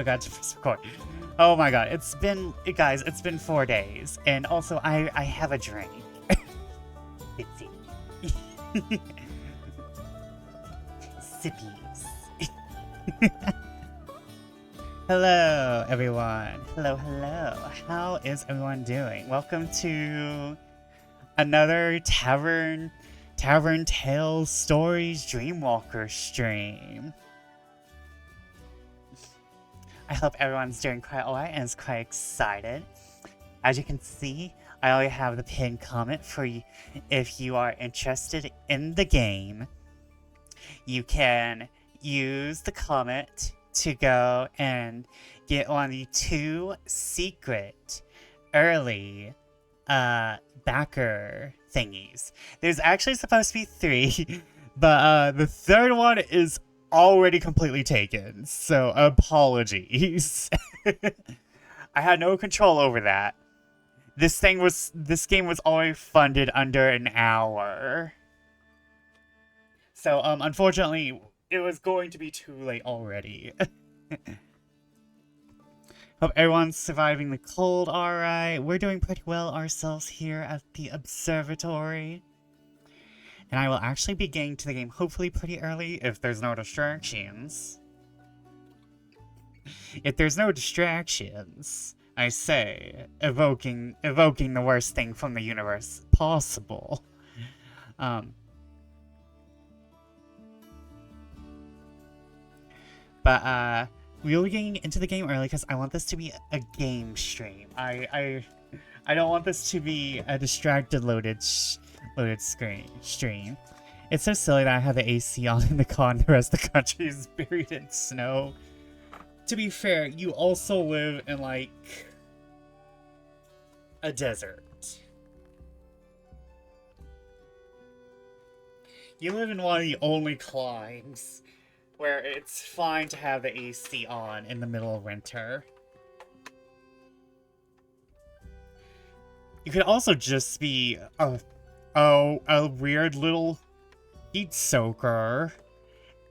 Forgot to press record. Oh my god, guys, it's been 4 days. And also, I have a drink. Bitsy. Sippies. Hello, everyone. Hello. How is everyone doing? Welcome to another Tavern Tales Stories Dreamwalker stream. I hope everyone's doing quite alright and is quite excited. As you can see, I already have the pinned comment for you. If you are interested in the game, you can use the comment to go and get one of the 2 secret early backer thingies. There's actually supposed to be 3, but the 3rd one is already completely taken, so apologies. I had no control over that. This game was already funded under an hour. So unfortunately it was going to be too late already. Hope everyone's surviving the cold alright. We're doing pretty well ourselves here at the observatory. And I will actually be getting to the game hopefully pretty early if there's no distractions. If there's no distractions, I say, evoking the worst thing from the universe possible. But we'll be getting into the game early because I want this to be a game stream. I don't want this to be a distracted loaded stream. It's so silly that I have the AC on in the car and the rest of the country is buried in snow. To be fair, you also live in, like, a desert. You live in one of the only climes where it's fine to have the AC on in the middle of winter. You could also just be a weird little heat soaker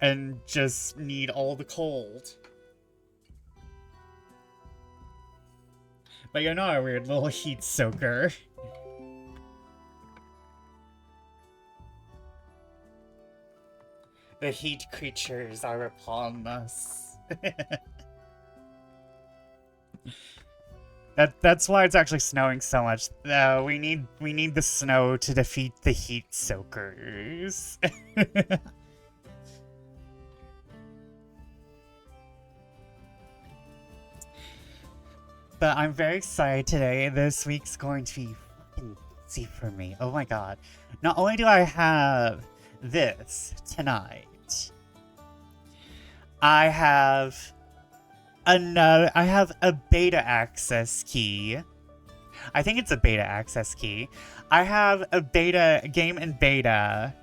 and just need all the cold. But you're not a weird little heat soaker. The heat creatures are upon us. That's why it's actually snowing so much. We need the snow to defeat the heat soakers. But I'm very excited today. This week's going to be fucking easy for me. Oh my god. Not only do I have this tonight, I have a beta access key. I think it's a beta access key. I have a game in beta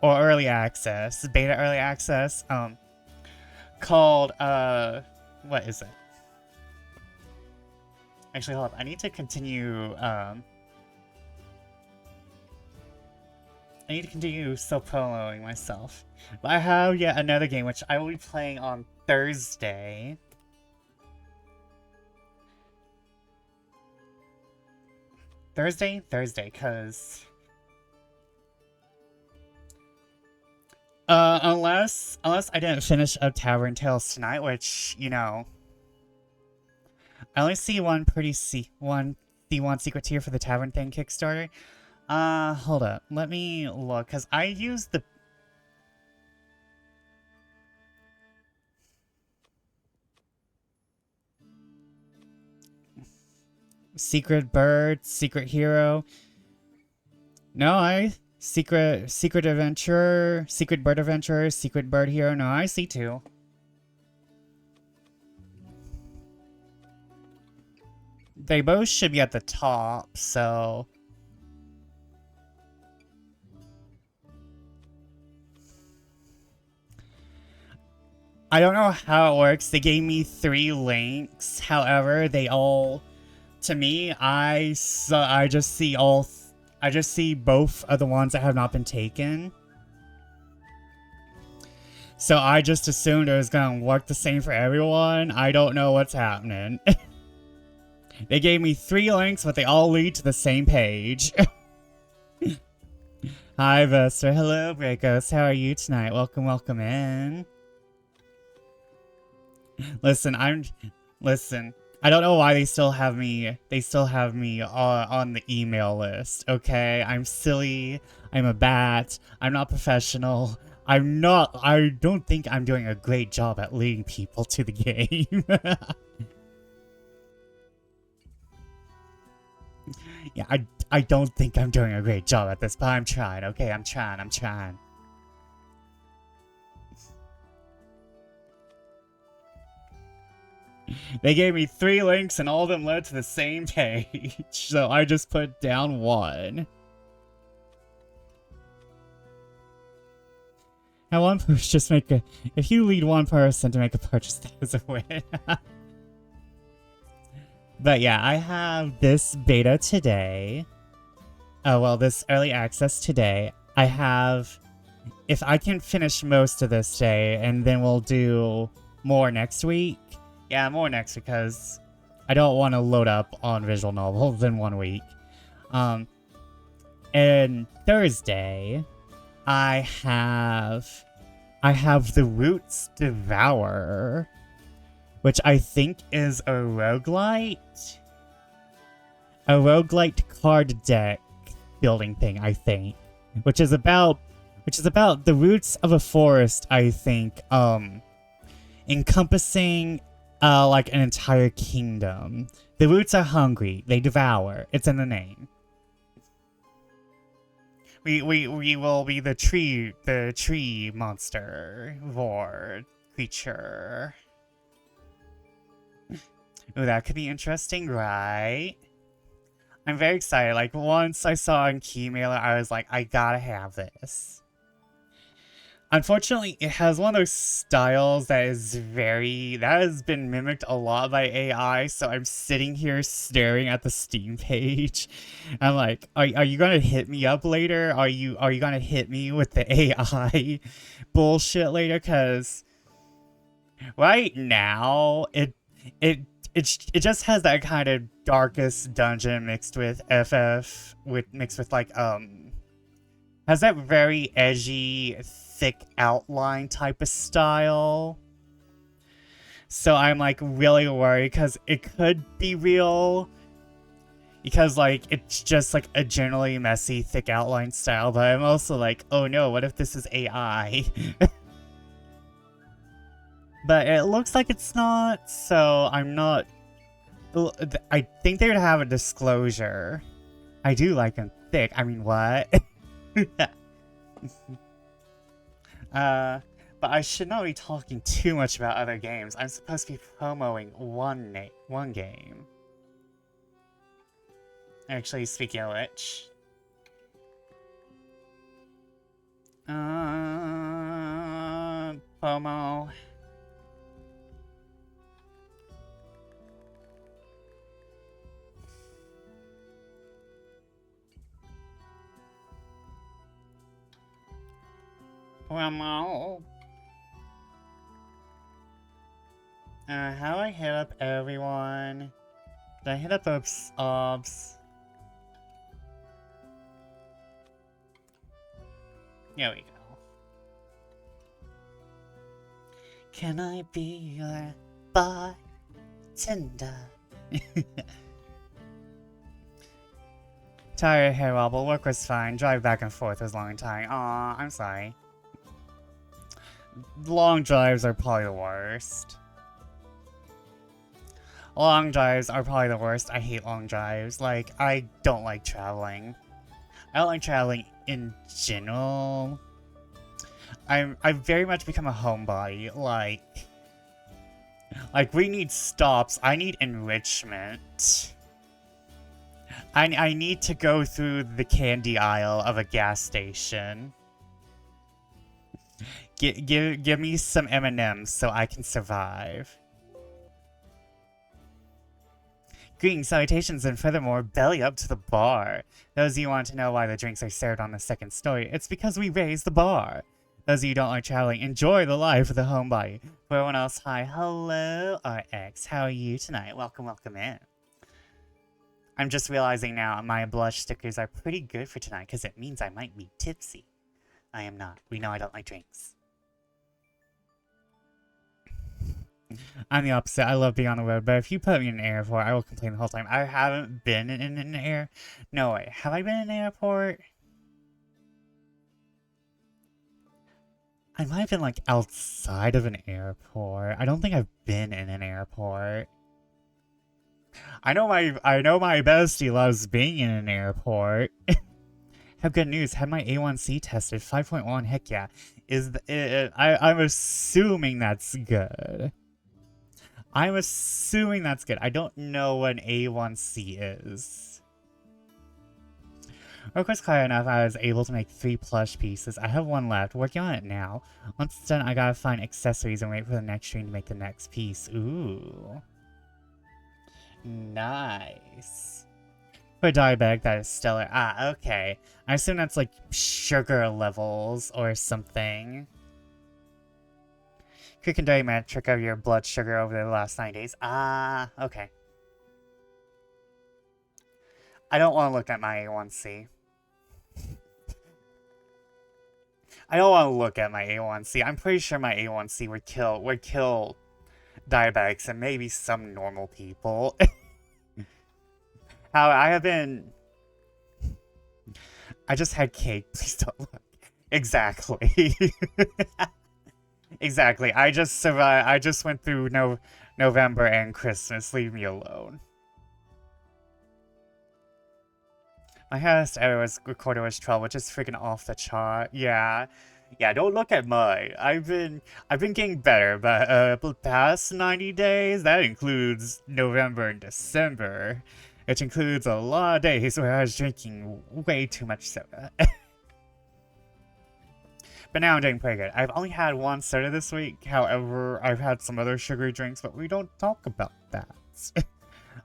or early access, called what is it? Actually, hold up. I need to continue self-promoting myself. But I have yet another game which I will be playing on Thursday. Thursday, cause unless I didn't finish up Tavern Tales tonight, which, you know, I only see one secret tier for the Tavern thing Kickstarter. Hold up. Let me look, because I used the... Secret Bird, Secret Hero. No, Secret Adventurer, Secret Bird Adventurer, Secret Bird Hero. No, I see 2. They both should be at the top, so... I don't know how it works. They gave me 3 links. However, they all... To me, I just see both of the ones that have not been taken. So I just assumed it was gonna work the same for everyone. I don't know what's happening. They gave me 3 links, but they all lead to the same page. Hi, Vester. Hello, Breakos. How are you tonight? Welcome, welcome in. Listen, I don't know why they still have me on the email list, okay? I'm silly. I'm a bat. I'm not professional. I don't think I'm doing a great job at leading people to the game. Yeah, I don't think I'm doing a great job at this, but I'm trying, okay? I'm trying. They gave me 3 links and all of them led to the same page, so I just put down 1. Now one push, just make a... If you lead one person to make a purchase, that is a win. But yeah, I have this beta today. Oh, well, this early access today. I have... If I can finish most of this day, and then we'll do more next week. Yeah, more next week, because I don't want to load up on visual novels in 1 week. And Thursday, I have the Roots Devourer, which I think is a roguelite. A roguelite card deck building thing, I think. Which is about the roots of a forest, I think, encompassing like an entire kingdom. The roots are hungry, they devour. It's in the name. We will be the tree monster vor creature. Ooh, that could be interesting, right? I'm very excited. Like, once I saw in Keymailer, I was like, I gotta have this. Unfortunately, it has one of those styles that has been mimicked a lot by AI, so I'm sitting here staring at the Steam page. I'm like, are you gonna hit me up later? Are you gonna hit me with the AI bullshit later? Cause right now, it just has that kind of darkest dungeon mixed with mixed with like has that very edgy, thick outline type of style. So I'm like really worried because it could be real. Because like it's just like a generally messy, thick outline style, but I'm also like, oh no, what if this is AI? But it looks like it's not, so I'm not... I think they would have a disclosure. I do like them thick. I mean, what? But I should not be talking too much about other games. I'm supposed to be promoting one game. Actually, speaking of which... promo... Promo. How do I hit up everyone? Did I hit up obs? There we go. Can I be your bartender? Tired hair wobble, work was fine, drive back and forth was long and tiring. Aw, I'm sorry. Long drives are probably the worst. Long drives are probably the worst. I hate long drives. Like, I don't like traveling. I don't like traveling in general. I've very much become a homebody. Like we need stops. I need enrichment. I need to go through the candy aisle of a gas station. Give me some M&Ms so I can survive. Greetings, salutations, and furthermore, belly up to the bar. Those of you want to know why the drinks are served on the second story, it's because we raised the bar. Those of you who don't like traveling, enjoy the life of the homebody. For everyone else, hi, hello, RX. How are you tonight? Welcome, welcome in. I'm just realizing now my blush stickers are pretty good for tonight because it means I might be tipsy. I am not. We know I don't like drinks. I'm the opposite. I love being on the road, but if you put me in an airport, I will complain the whole time. I haven't been in an air... No way. Have I been in an airport? I might have been, like, outside of an airport. I don't think I've been in an airport. I know my bestie loves being in an airport. Have good news. Had my A1C tested. 5.1. Heck yeah. I'm assuming that's good. I'm assuming that's good. I don't know what an A1C is. Of course, clear enough, I was able to make 3 plush pieces. I have 1 left. Working on it now. Once it's done, I gotta find accessories and wait for the next stream to make the next piece. Ooh. Nice. For diabetic, that is stellar. Ah, okay. I assume that's like sugar levels or something. Quick and dirty metric of your blood sugar over the last 9 days. Ah, okay. I don't want to look at my A1C. I don't want to look at my A1C. I'm pretty sure my A1C would kill diabetics and maybe some normal people. How I have been... I just had cake. Please don't look. Exactly. Exactly. I just survived. I just went through November and Christmas. Leave me alone. My highest ever was recorded was 12, which is freaking off the chart. Yeah. Yeah, don't look at mine. I've been getting better, but the past 90 days, that includes November and December. Which includes a lot of days where I was drinking way too much soda. But now I'm doing pretty good. I've only had 1 soda this week. However, I've had some other sugary drinks, but we don't talk about that.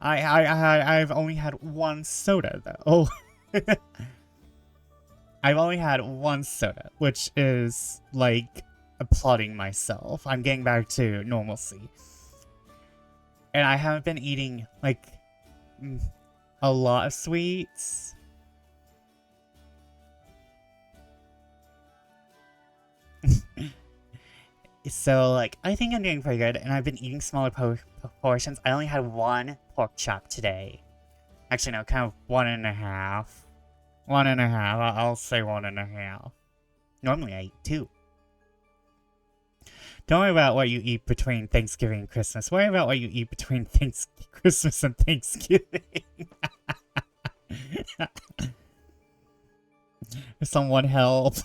I've only had 1 soda, though. I've only had 1 soda, which is, like, applauding myself. I'm getting back to normalcy. And I haven't been eating, like... a lot of sweets. So, like, I think I'm doing pretty good, and I've been eating smaller portions. I only had 1 pork chop today. Actually, no, kind of 1.5. 1.5. I'll say 1.5. Normally, I eat 2. Don't worry about what you eat between Thanksgiving and Christmas. Worry about what you eat between Christmas and Thanksgiving. Someone help.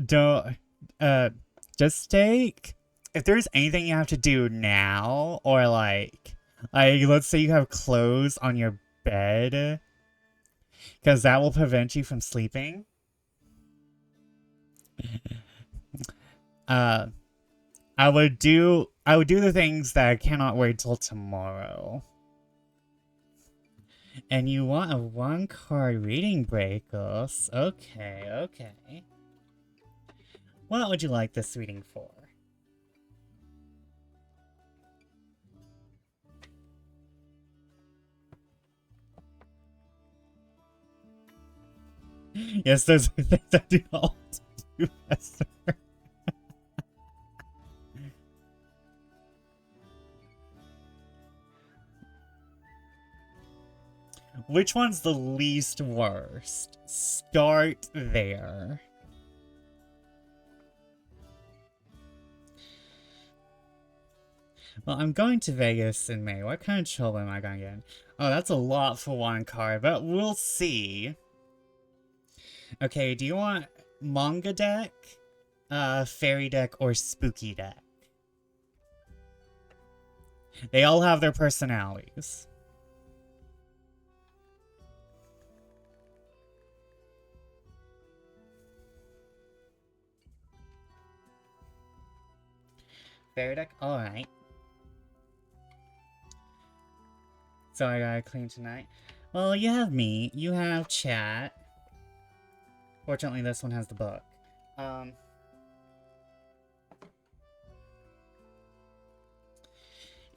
Don't, just take... If there's anything you have to do now, or like, let's say you have clothes on your bed, because that will prevent you from sleeping. I would do the things that I cannot wait till tomorrow. And you want a 1-card reading breakers? Okay, okay. What would you like this reading for? Yes, those are things I do not do faster. Which one's the least worst? Start there. Well, I'm going to Vegas in May. What kind of trouble am I going to get in? Oh, that's a lot for 1 card, but we'll see. Okay, do you want manga deck, fairy deck, or spooky deck? They all have their personalities. Fairy deck? Alright. So I gotta clean tonight. Well, you have me. You have chat. Fortunately, this one has the book.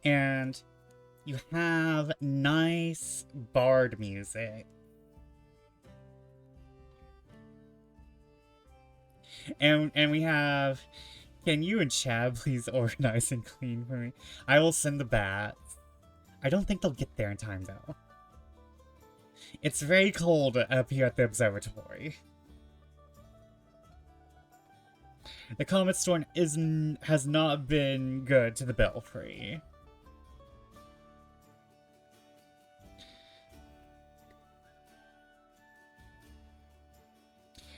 And you have nice bard music. And we have... Can you and Chad please organize and clean for me? I will send the bats. I don't think they'll get there in time, though. It's very cold up here at the observatory. The comet storm has not been good to the belfry.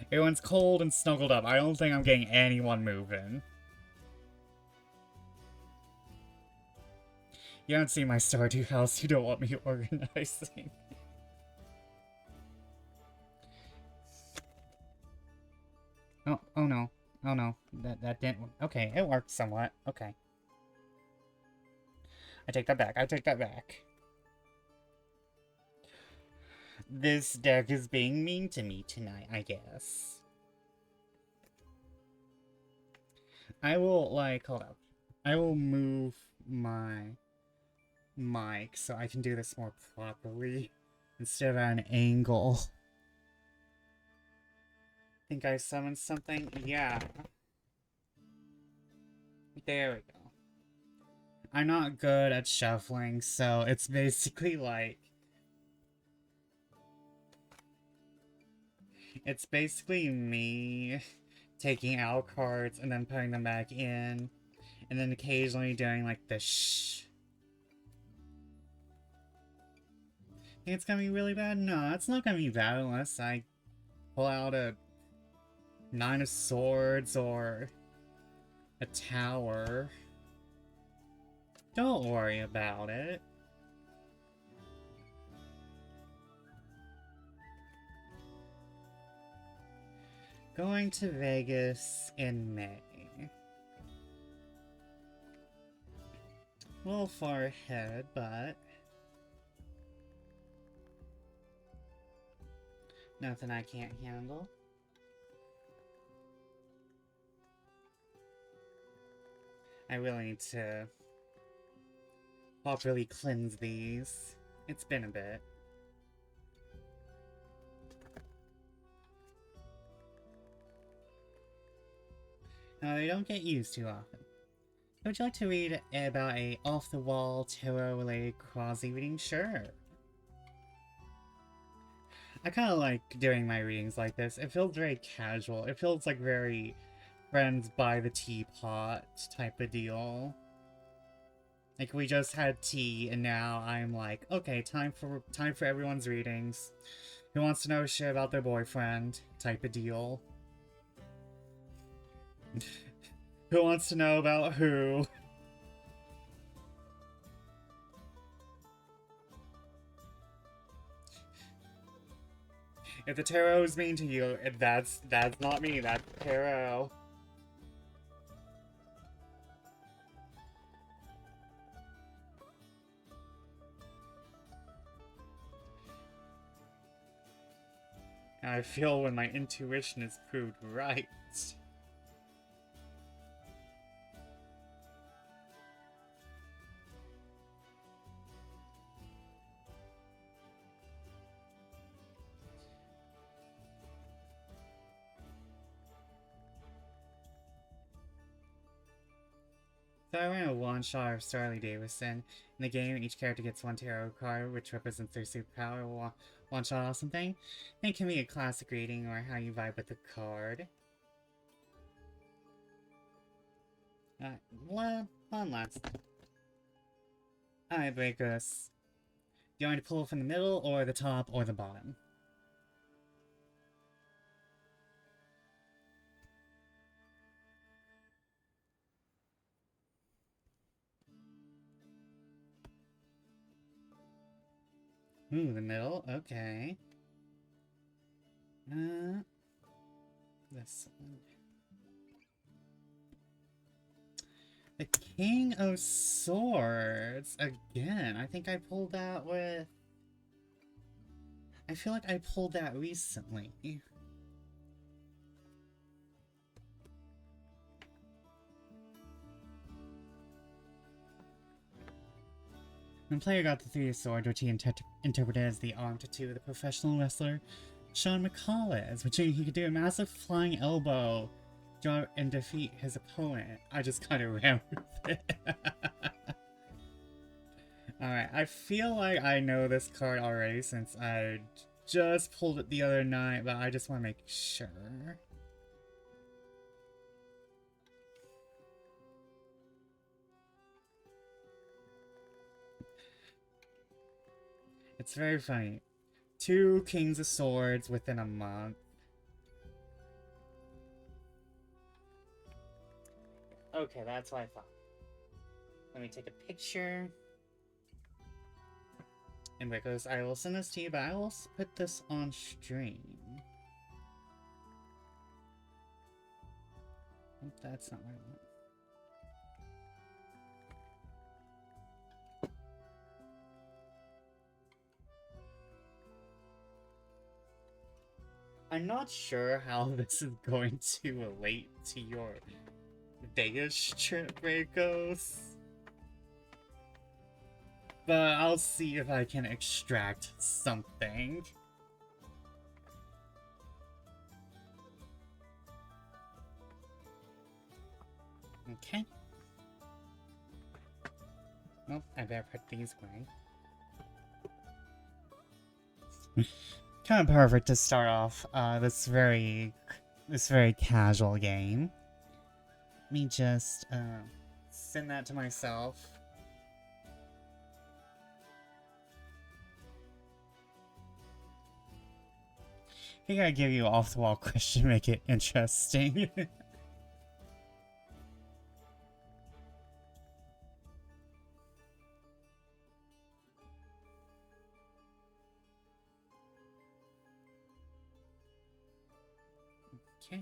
Everyone's cold and snuggled up. I don't think I'm getting anyone moving. You haven't seen my Stardew house. You don't want me organizing. Oh no. Oh no. That didn't... Okay, it worked somewhat. Okay. I take that back. I take that back. This deck is being mean to me tonight, I guess. I will, like, hold up. I will move my mic so I can do this more properly instead of at an angle. Think I summoned something? Yeah. There we go. I'm not good at shuffling, so it's basically like... It's basically me taking out cards and then putting them back in, and then occasionally doing like the shh. Think it's gonna be really bad? No, it's not gonna be bad unless I pull out a 9 of Swords or a Tower. Don't worry about it. Going to Vegas in May. A little far ahead, but nothing I can't handle. I really need to properly cleanse these. It's been a bit. No, they don't get used too often. Would you like to read about a off-the-wall tarot-related quasi-reading? Sure. I kind of like doing my readings like this. It feels very casual. It feels like very friends by the teapot type of deal. Like we just had tea and now I'm like, okay, time for everyone's readings. Who wants to know shit about their boyfriend type of deal. Who wants to know about who? If the tarot is mean to you, that's not me, that's tarot. And I feel when my intuition is proved right. So I ran a one-shot of Starly Davison. In the game, each character gets one tarot card, which represents their superpower, one-shot or something. It can be a classic reading or how you vibe with the card. One last thing. Alright, Breakers. Do you want me to pull from the middle, or the top, or the bottom? Ooh, the middle? Okay. This one. The King of Swords! Again, I think I pulled that with... I feel like I pulled that recently. The player got the three sword, which he interpreted as the arm tattoo of the professional wrestler Shawn McCollis, which he could do a massive flying elbow, draw and defeat his opponent. I just kind of ran with it. Alright, I feel like I know this card already since I just pulled it the other night, but I just want to make sure. It's very funny. 2 Kings of Swords within a month. Okay, that's what I thought. Let me take a picture. And because I will send this to you, but I will put this on stream. That's not what I want. I'm not sure how this is going to relate to your Vegas trip, Raycos. But I'll see if I can extract something. Okay. Well, I better put these away. Kind of perfect to start off this very casual game. Let me just send that to myself. I think I give you an off-the-wall question to make it interesting. Okay.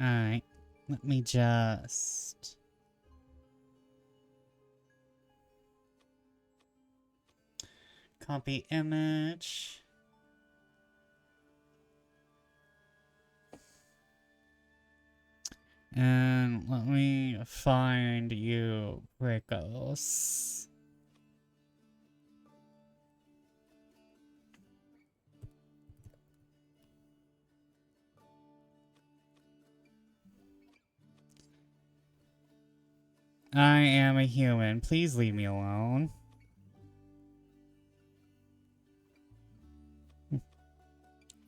Alright. Let me just... copy image. And let me find you, Rickos. I am a human. Please leave me alone.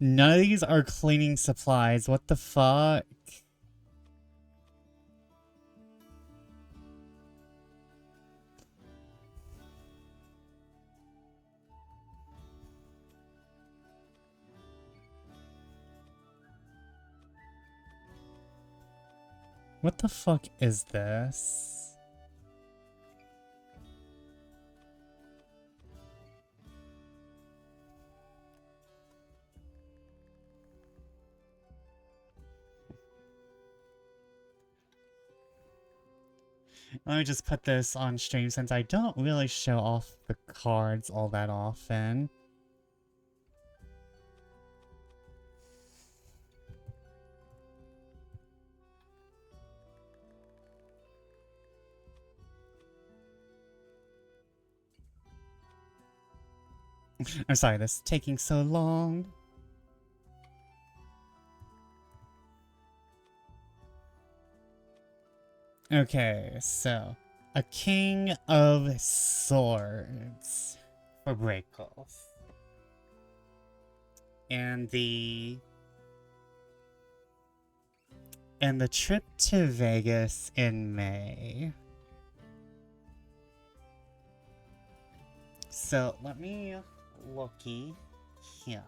None of these are cleaning supplies. What the fuck? What the fuck is this? Let me just put this on stream since I don't really show off the cards all that often. I'm sorry, this is taking so long. Okay, so a King of Swords for break-off. And the trip to Vegas in May. So let me looky here.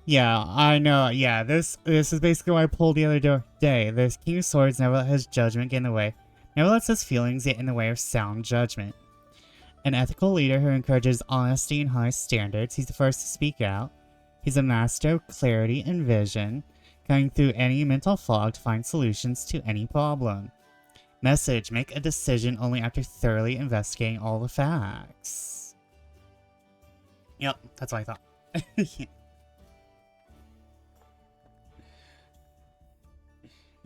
Yeah, I know. Yeah, this is basically what I pulled the other day. This King of Swords never let his judgment get in the way. Never lets his feelings get in the way of sound judgment. An ethical leader who encourages honesty and high standards. He's the first to speak out. He's a master of clarity and vision, going through any mental fog to find solutions to any problem. Message: make a decision only after thoroughly investigating all the facts. Yep, that's what I thought.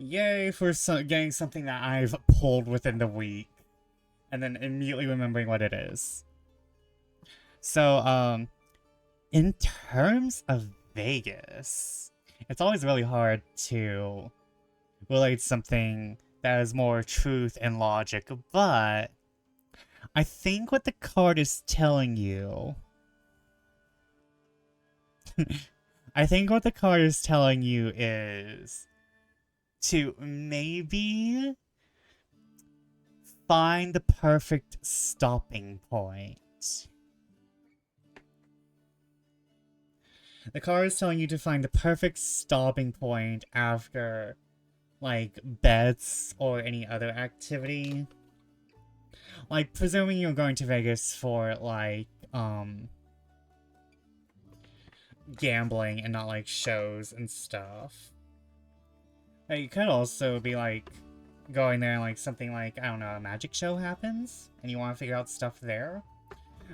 Yay for getting something that I've pulled within the week. And then immediately remembering what it is. So, in terms of Vegas, it's always really hard to relate something that is more truth and logic, but I think what the card is telling you... I think what the card is telling you is to maybe find the perfect stopping point. The card is telling you to find the perfect stopping point after, like, bets or any other activity. Like, presuming you're going to Vegas for, like, gambling and not, like, shows and stuff. Like, you could also be, like, going there and, like, something like, I don't know, a magic show happens, and you want to figure out stuff there.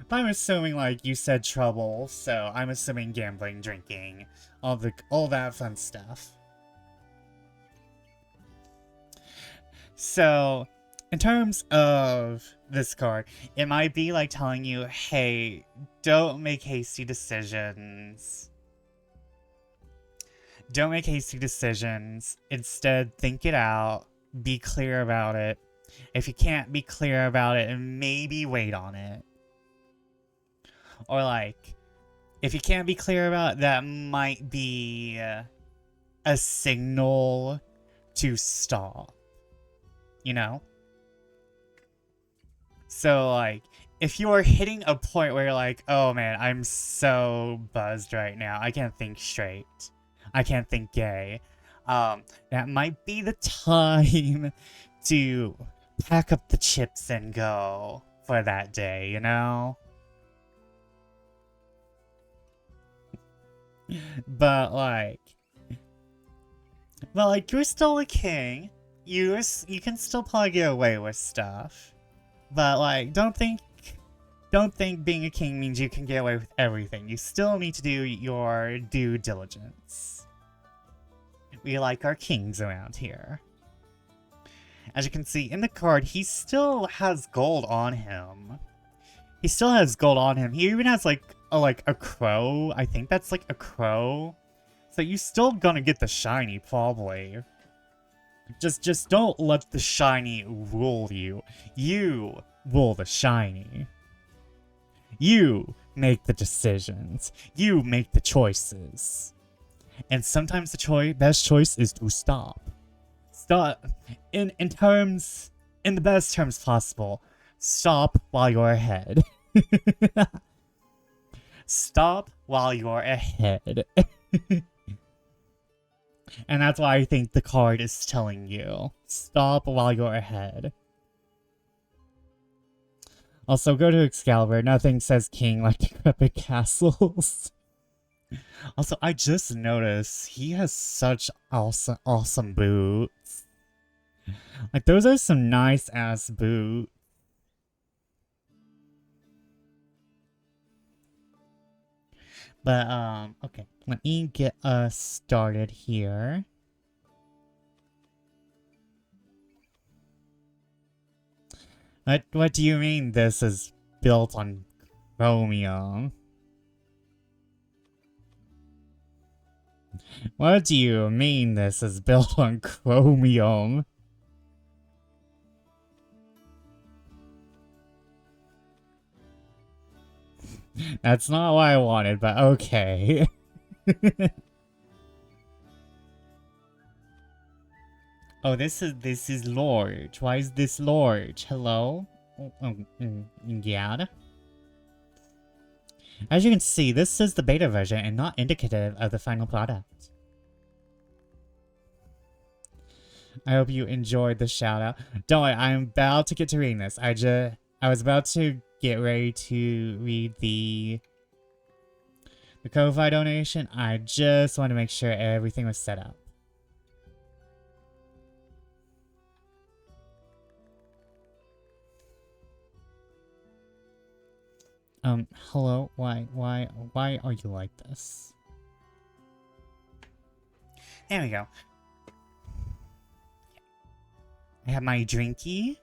But I'm assuming, like, you said trouble, so I'm assuming gambling, drinking, all that fun stuff. So, in terms of this card, it might be like telling you, hey, don't make hasty decisions. Don't make hasty decisions. Instead, think it out. Be clear about it. If you can't be clear about it, maybe wait on it. Or like, if you can't be clear about it, that might be a signal to stop. You know? So, like, if you're hitting a point where you're like, oh man, I'm so buzzed right now, I can't think straight, I can't think gay, that might be the time to pack up the chips and go for that day, you know? But, like, you're still a king. You can still probably get away with stuff. But, like, don't think being a king means you can get away with everything. You still need to do your due diligence. We like our kings around here. As you can see in the card, he still has gold on him. He still has gold on him. He even has, like a crow. I think that's, like, a crow. So you're still gonna get the shiny, probably. Just don't let the shiny rule you. You rule the shiny. You make the decisions. You make the choices. And sometimes the best choice is to stop. Stop. In the best terms possible, stop while you're ahead. Stop while you're ahead. And that's why I think the card is telling you. Stop while you're ahead. Also, go to Excalibur. Nothing says king like decrepit castles. Also, I just noticed he has such awesome boots. Like, those are some nice-ass boots. But, okay. Let me get us started here. What do you mean this is built on chromium? What do you mean this is built on chromium? That's not what I wanted, but okay. Oh, this is large. Why is this large? Hello? Yeah. As you can see, this is the beta version and not indicative of the final product. I hope you enjoyed the shout out. Don't worry, I'm about to get to reading this. I was about to get ready to read the Ko-Fi donation. I just wanted to make sure everything was set up. Hello? Why are you like this? There we go. have my drinky.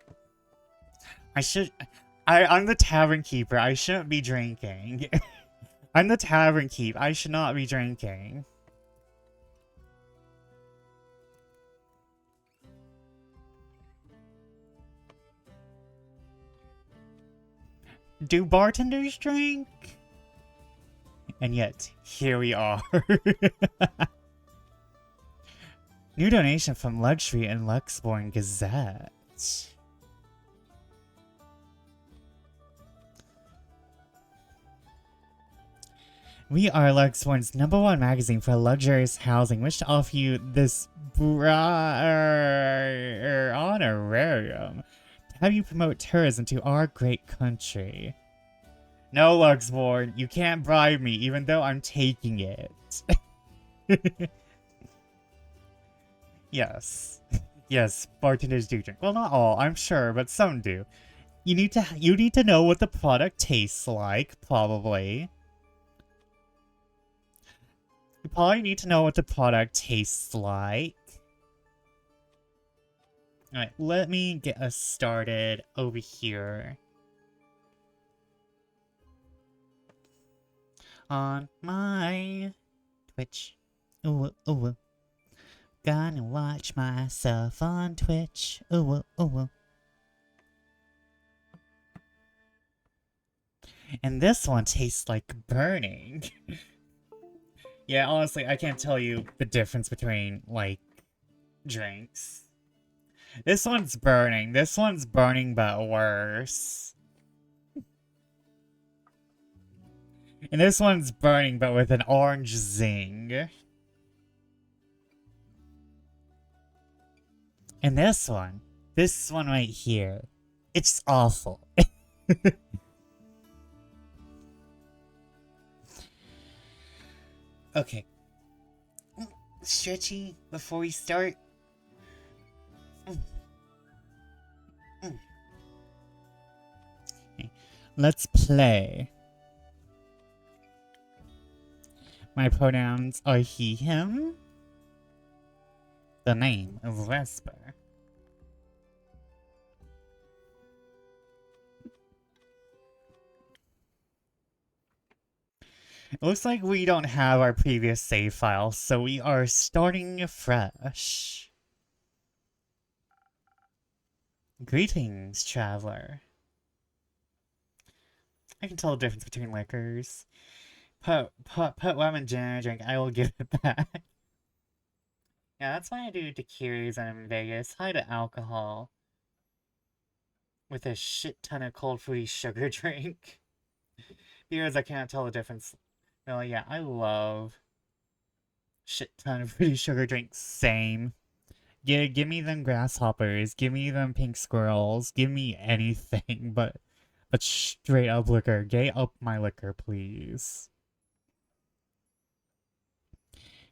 I'm the tavern keeper. I shouldn't be drinking. I'm the tavern keep. I should not be drinking. Do bartenders drink? And yet, here we are. New donation from Luxury and Luxborn Gazette. We are Luxborn's #1 magazine for luxurious housing. Wish to offer you this honorarium to have you promote tourism to our great country. No, Luxborn, you can't bribe me, even though I'm taking it. Yes. Yes, bartenders do drink. Well, not all, I'm sure, but some do. You need to know what the product tastes like, probably. You probably need to know what the product tastes like. Alright, let me get us started over here. On my Twitch. Ooh, ooh. Gonna watch myself on Twitch. Ooh, ooh. And this one tastes like burning. Yeah, honestly, I can't tell you the difference between, like, drinks. This one's burning. This one's burning, but worse. And this one's burning, but with an orange zing. And this one right here, it's awful. Okay. Stretchy before we start. Okay. Let's play. My pronouns are he, him. The name is Vesper. It looks like we don't have our previous save file, so we are starting fresh. Greetings, traveler. I can tell the difference between liquors. Put lemon gin in a drink, I will give it back. Yeah, that's why I do daiquiris in Vegas. Hide the alcohol. With a shit ton of cold fruity sugar drink. Because I can't tell the difference. No, yeah, I love shit ton of fruity sugar drinks. Same. Yeah, give me them grasshoppers. Give me them pink squirrels. Give me anything, but straight up liquor. Get up my liquor, please.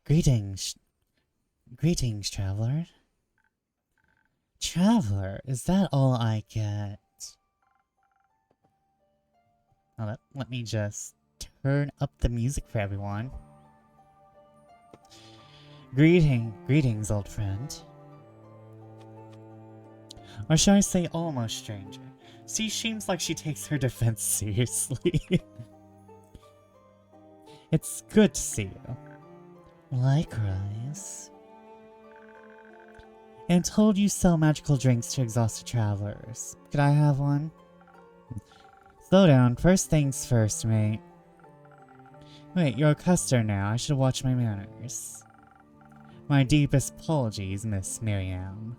Greetings, traveler. Traveler, is that all I get? Oh, let me just turn up the music for everyone. Greetings, old friend. Or should I say almost stranger? She seems like she takes her defense seriously. It's good to see you. Likewise. And told you sell magical drinks to exhausted travelers. Could I have one? Slow down. First things first, mate. Wait, you're a customer now. I should watch my manners. My deepest apologies, Miss Miriam.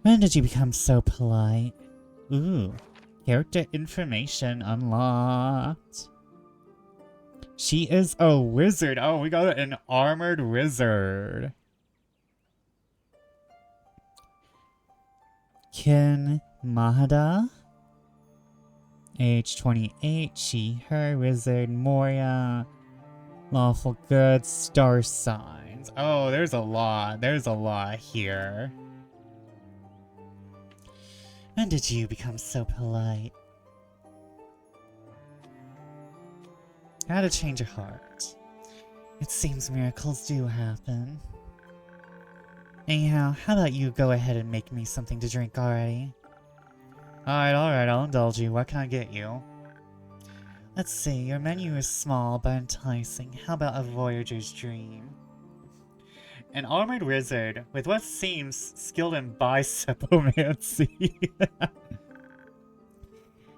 When did you become so polite? Ooh. Character information unlocked. She is a wizard. Oh, we got an armored wizard. Kin Mahada. Age 28. She, her, wizard. Moria. Lawful good. Star signs. Oh, there's a lot. There's a lot here. When did you become so polite? I had a change of heart. It seems miracles do happen. Anyhow, how about you go ahead and make me something to drink already? Alright, I'll indulge you. What can I get you? Let's see, your menu is small but enticing. How about a voyager's dream? An armored wizard with what seems skilled in bicepomancy.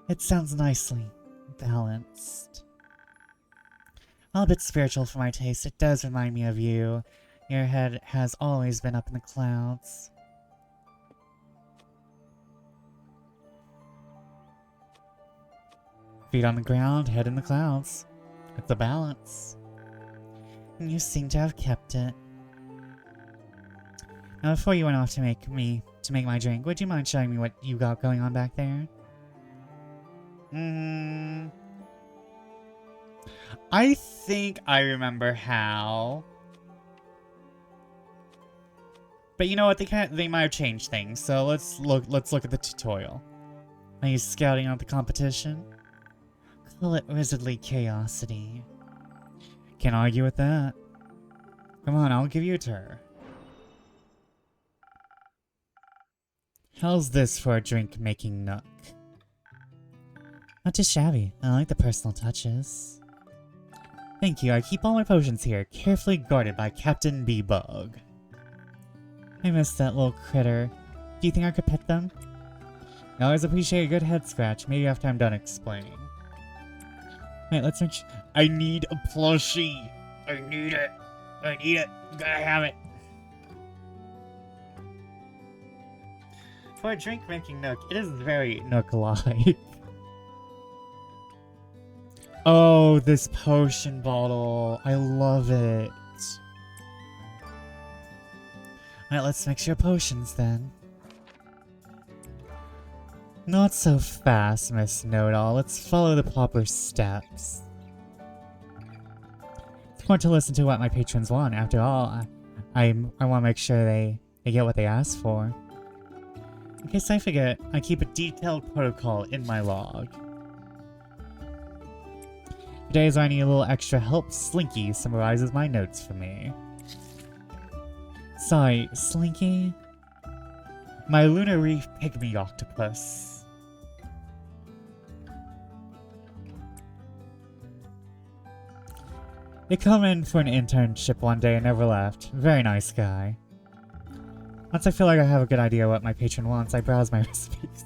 It sounds nicely balanced. Well, a bit spiritual for my taste. It does remind me of you. Your head has always been up in the clouds. Feet on the ground, head in the clouds. It's a balance. And you seem to have kept it. Now, before you went off to make my drink, would you mind showing me what you got going on back there? I think I remember how. But you know what? They might have changed things. So let's look at the tutorial. Are you scouting out the competition? Call it wizardly curiosity. Can't argue with that. Come on, I'll give you a turn. How's this for a drink-making nook? Not too shabby. I like the personal touches. Thank you. I keep all my potions here, carefully guarded by Captain Bee-Bug. I missed that little critter. Do you think I could pet them? I always appreciate a good head scratch, maybe after I'm done explaining. Wait, let's make sure. I need a plushie! I need it! I need it! Gotta have it! For a drink-making nook, it is very nook-like. Oh, this potion bottle. I love it. Alright, let's mix your potions then. Not so fast, Miss Know-It-All. Let's follow the proper steps. It's important to listen to what my patrons want. After all, I want to make sure they get what they ask for. In case I forget, I keep a detailed protocol in my log. Today's I need a little extra help. Slinky summarizes my notes for me. Sorry, Slinky? My Lunar Reef Pygmy Octopus. They come in for an internship one day and never left. Very nice guy. Once I feel like I have a good idea what my patron wants, I browse my recipes.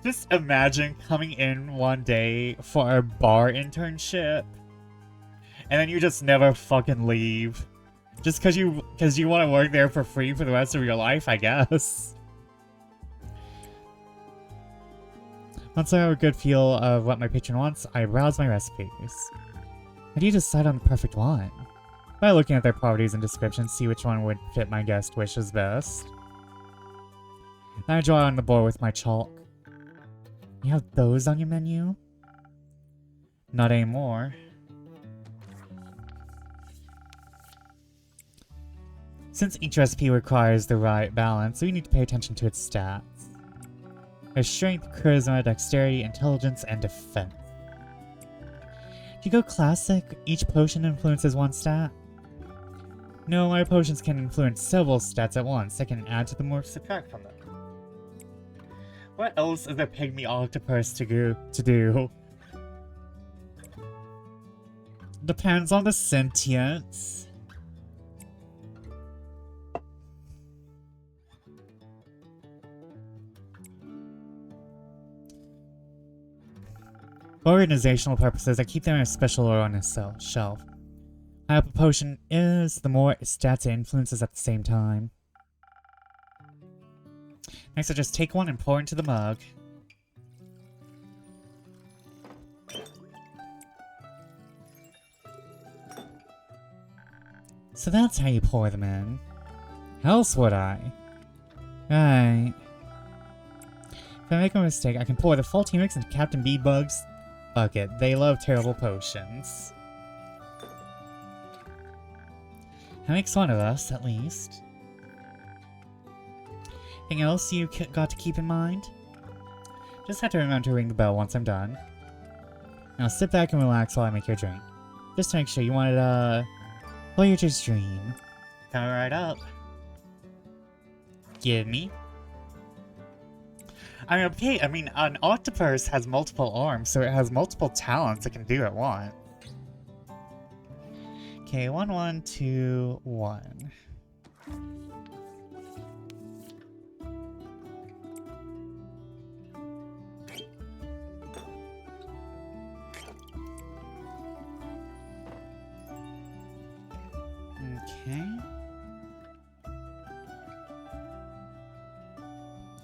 Just imagine coming in one day for a bar internship, and then you just never fucking leave. Just cause you want to work there for free for the rest of your life, I guess. Once I have a good feel of what my patron wants, I browse my recipes. How do you decide on the perfect one? By looking at their properties and descriptions, see which one would fit my guest wishes best. Then I draw on the board with my chalk. You have those on your menu? Not anymore. Since each recipe requires the right balance, we need to pay attention to its stats. There's strength, charisma, dexterity, intelligence, and defense. If you go classic, each potion influences one stat. No, my potions can influence several stats at once. I can add to them or subtract from them. What else is a pygmy octopus to do? Depends on the sentience. For organizational purposes, I keep them in a special order on a shelf. The higher up a potion is, the more stats it influences at the same time. Next, I just take one and pour into the mug. So that's how you pour them in. How else would I? Right. If I make a mistake, I can pour the faulty mix into Captain Bee-Bug's bucket. They love terrible potions. That makes one of us, at least. Anything else you got to keep in mind? Just have to remember to ring the bell once I'm done. Now sit back and relax while I make your drink. Just to make sure you wanted a Voyager's Dream. Coming right up. give me. I mean, okay, I mean, an octopus has multiple arms, so it has multiple talents it can do at once. Okay, 1, 1, 2, 1. Okay.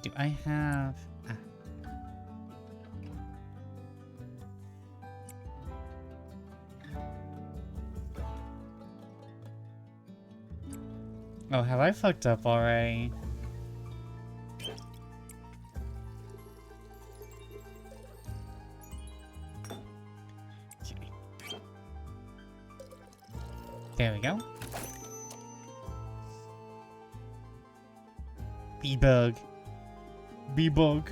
Do I have... Oh, have I fucked up already? Okay. There we go. Bee-bug. Bee-bug.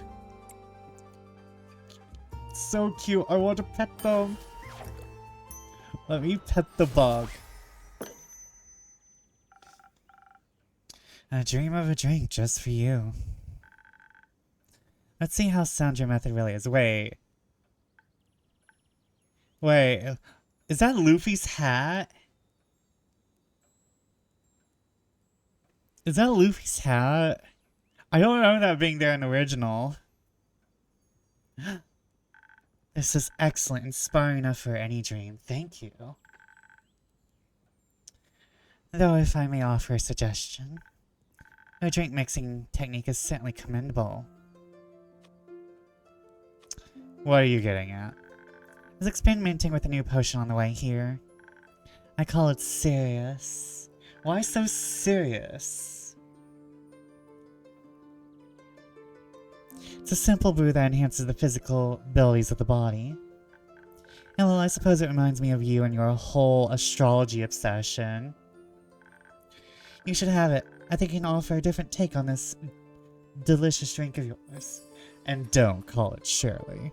So cute. I want to pet them. Let me pet the bug. A dream of a drink just for you. Let's see how sound your method really is. Wait. Wait. Is that Luffy's hat? Is that Luffy's hat? I don't remember that being there in the original. This is excellent, inspiring enough for any dream. Thank you. Though if I may offer a suggestion, your drink mixing technique is certainly commendable. What are you getting at? I was experimenting with a new potion on the way here. I call it serious. Why so serious? It's a simple brew that enhances the physical abilities of the body. And well, I suppose it reminds me of you and your whole astrology obsession. You should have it. I think you can offer a different take on this delicious drink of yours. And don't call it Shirley.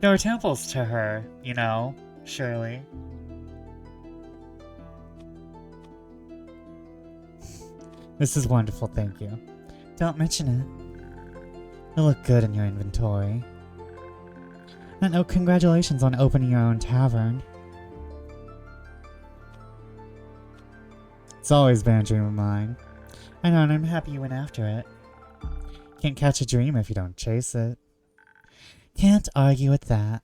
There are temples to her, you know, Shirley. This is wonderful, thank you. Don't mention it. It'll look good in your inventory. And oh, congratulations on opening your own tavern. It's always been a dream of mine. I know, and I'm happy you went after it. Can't catch a dream if you don't chase it. Can't argue with that.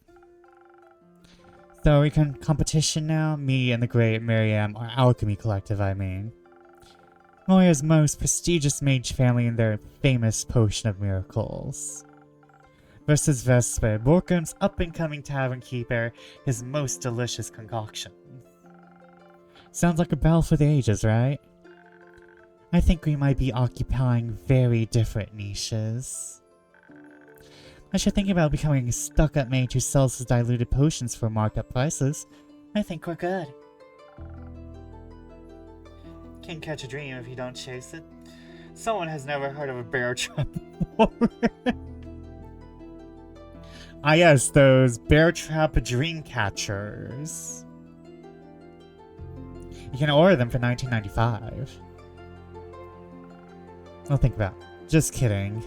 So we can competition now? Me and the great Miriam, our alchemy collective, I mean. Moya's most prestigious mage family and their famous potion of miracles. Versus Vesper, Borkum's up-and-coming tavern keeper, his most delicious concoction. Sounds like a battle for the ages, right? I think we might be occupying very different niches. I should think about becoming a stuck-up mage who sells his diluted potions for markup prices. I think we're good. Can't catch a dream if you don't chase it. Someone has never heard of a bear trap before. Ah yes, those bear trap dream catchers. You can order them for $19.95. I'll think about it. Just kidding.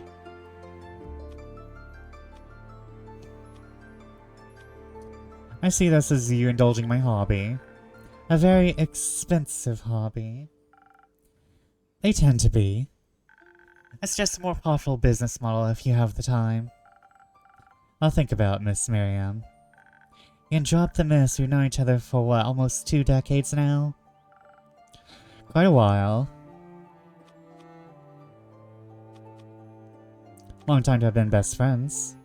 I see this as you indulging my hobby. A very expensive hobby. They tend to be. It's just a more profitable business model if you have the time. I'll think about it, Miss Miriam. You can drop the miss. We've known each other for what, almost 2 decades now? Quite a while. Long time to have been best friends.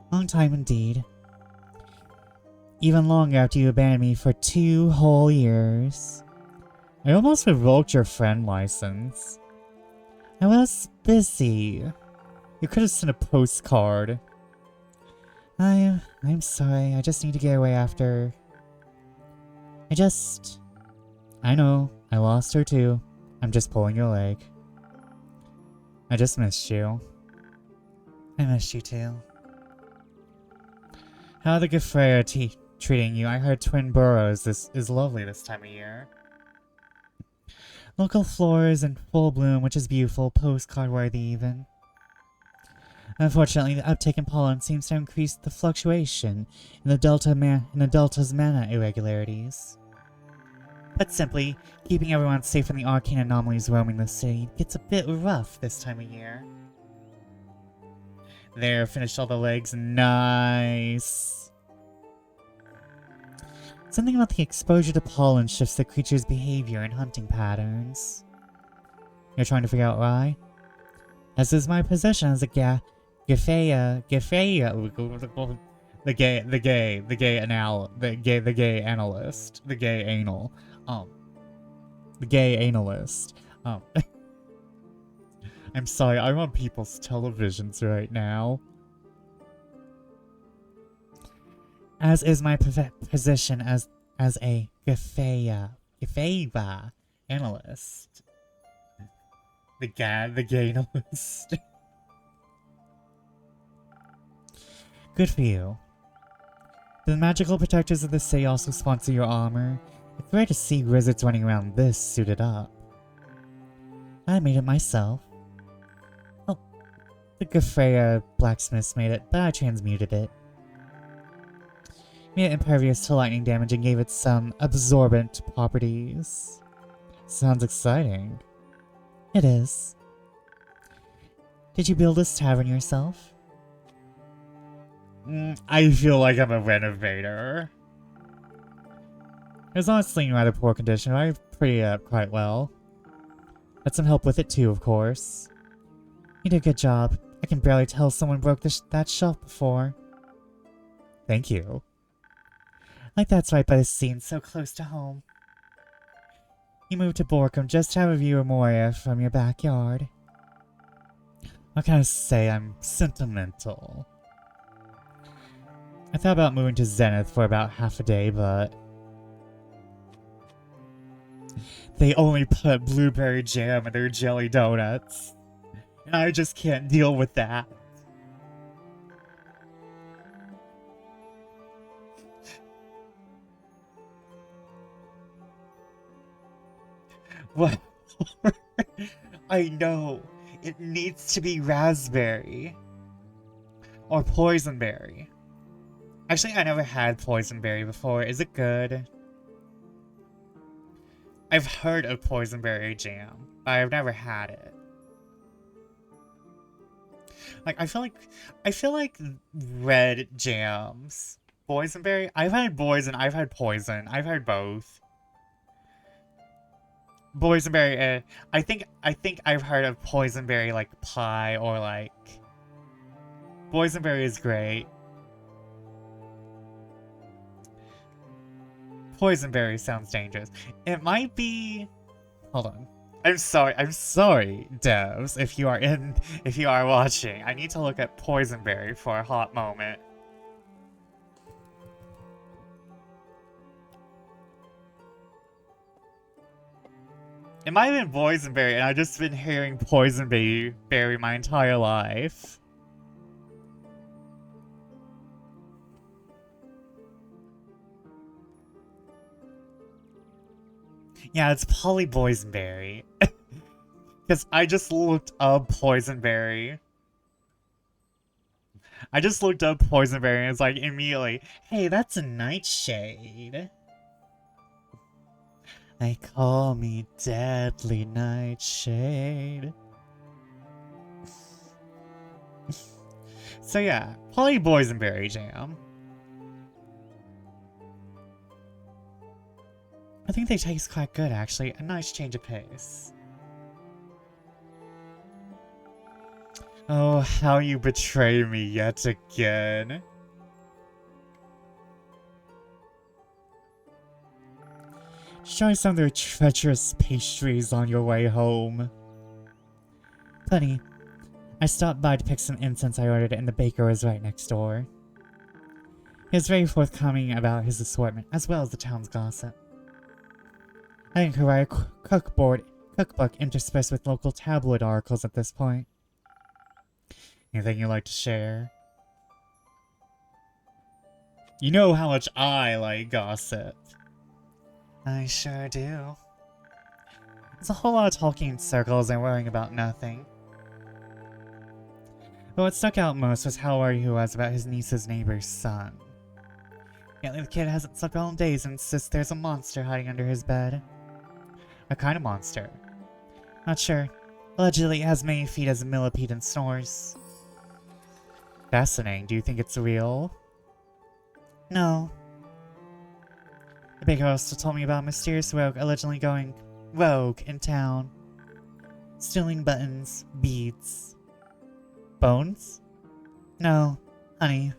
Long time indeed. Even longer after you abandoned me for 2 whole years. I almost revoked your friend license. I was busy. You could have sent a postcard. I'm sorry, I just need to get away after... I know, I lost her too. I'm just pulling your leg. I just missed you. I missed you too. How are the Gefreya treating you? I heard Twin Burrows is lovely this time of year. Local flowers in full bloom, which is beautiful, postcard worthy even. Unfortunately, the uptake in pollen seems to increase the fluctuation in the delta's mana irregularities. Put simply, keeping everyone safe from the arcane anomalies roaming the city gets a bit rough this time of year. There, finished all the legs. Nice. Something about the exposure to pollen shifts the creature's behavior and hunting patterns. You're trying to figure out why? As is my position as a the gay analyst, the gay anal, the gay analyst, I'm sorry, I'm on people's televisions right now. As is my position as a Gafeva analyst. The gay analyst. Good for you. The magical protectors of the city also sponsor your armor. It's rare to see wizards running around this suited up. I made it myself. Oh, the Gafreya blacksmiths made it, but I transmuted it. Made it impervious to lightning damage and gave it some absorbent properties. Sounds exciting. It is. Did you build this tavern yourself? I feel like I'm a renovator. It was honestly in rather poor condition. I pretty up quite well. Had some help with it too, of course. You did a good job. I can barely tell someone broke that shelf before. Thank you. Like that's right by the scene, so close to home. You moved to Borkum just to have a view of Moria from your backyard. What can I say? I'm sentimental. I thought about moving to Zenith for about half a day, but they only put blueberry jam in their jelly donuts. And I just can't deal with that. What? I know. It needs to be raspberry. Or poisonberry. Actually, I never had poisonberry before. Is it good? I've heard of poisonberry jam, but I've never had it. Like, I feel like red jams. Boysenberry? I've had boysen, I've had poison. I've had both. Boysenberry, I think I've heard of poisonberry like pie or like boysenberry is great. Poisonberry sounds dangerous. It might be. Hold on. I'm sorry, devs, if you are watching. I need to look at poisonberry for a hot moment. It might have been boysenberry, and I've just been hearing poisonberry my entire life. Yeah, it's polyboysenberry. Because I just looked up poisonberry. I just looked up poisonberry and it's like immediately, hey, that's a nightshade. They call me Deadly Nightshade. So yeah, polyboysenberry jam. I think they taste quite good, actually. A nice change of pace. Oh, how you betray me yet again. Try some of their treacherous pastries on your way home. Funny, I stopped by to pick some incense I ordered and the baker was right next door. He was very forthcoming about his assortment, as well as the town's gossip. I think could write a cookbook interspersed with local tabloid articles at this point. Anything you'd like to share? You know how much I like gossip. I sure do. There's a whole lot of talking in circles and worrying about nothing. But what stuck out most was how worried he was about his niece's neighbor's son. Apparently the kid hasn't slept all in days and insists there's a monster hiding under his bed. What kind of monster? Not sure. Allegedly it has many feet as a millipede and snores. Fascinating. Do you think it's real? No. The baker also told me about a mysterious rogue allegedly going rogue in town. Stealing buttons, beads. Bones? No, honey.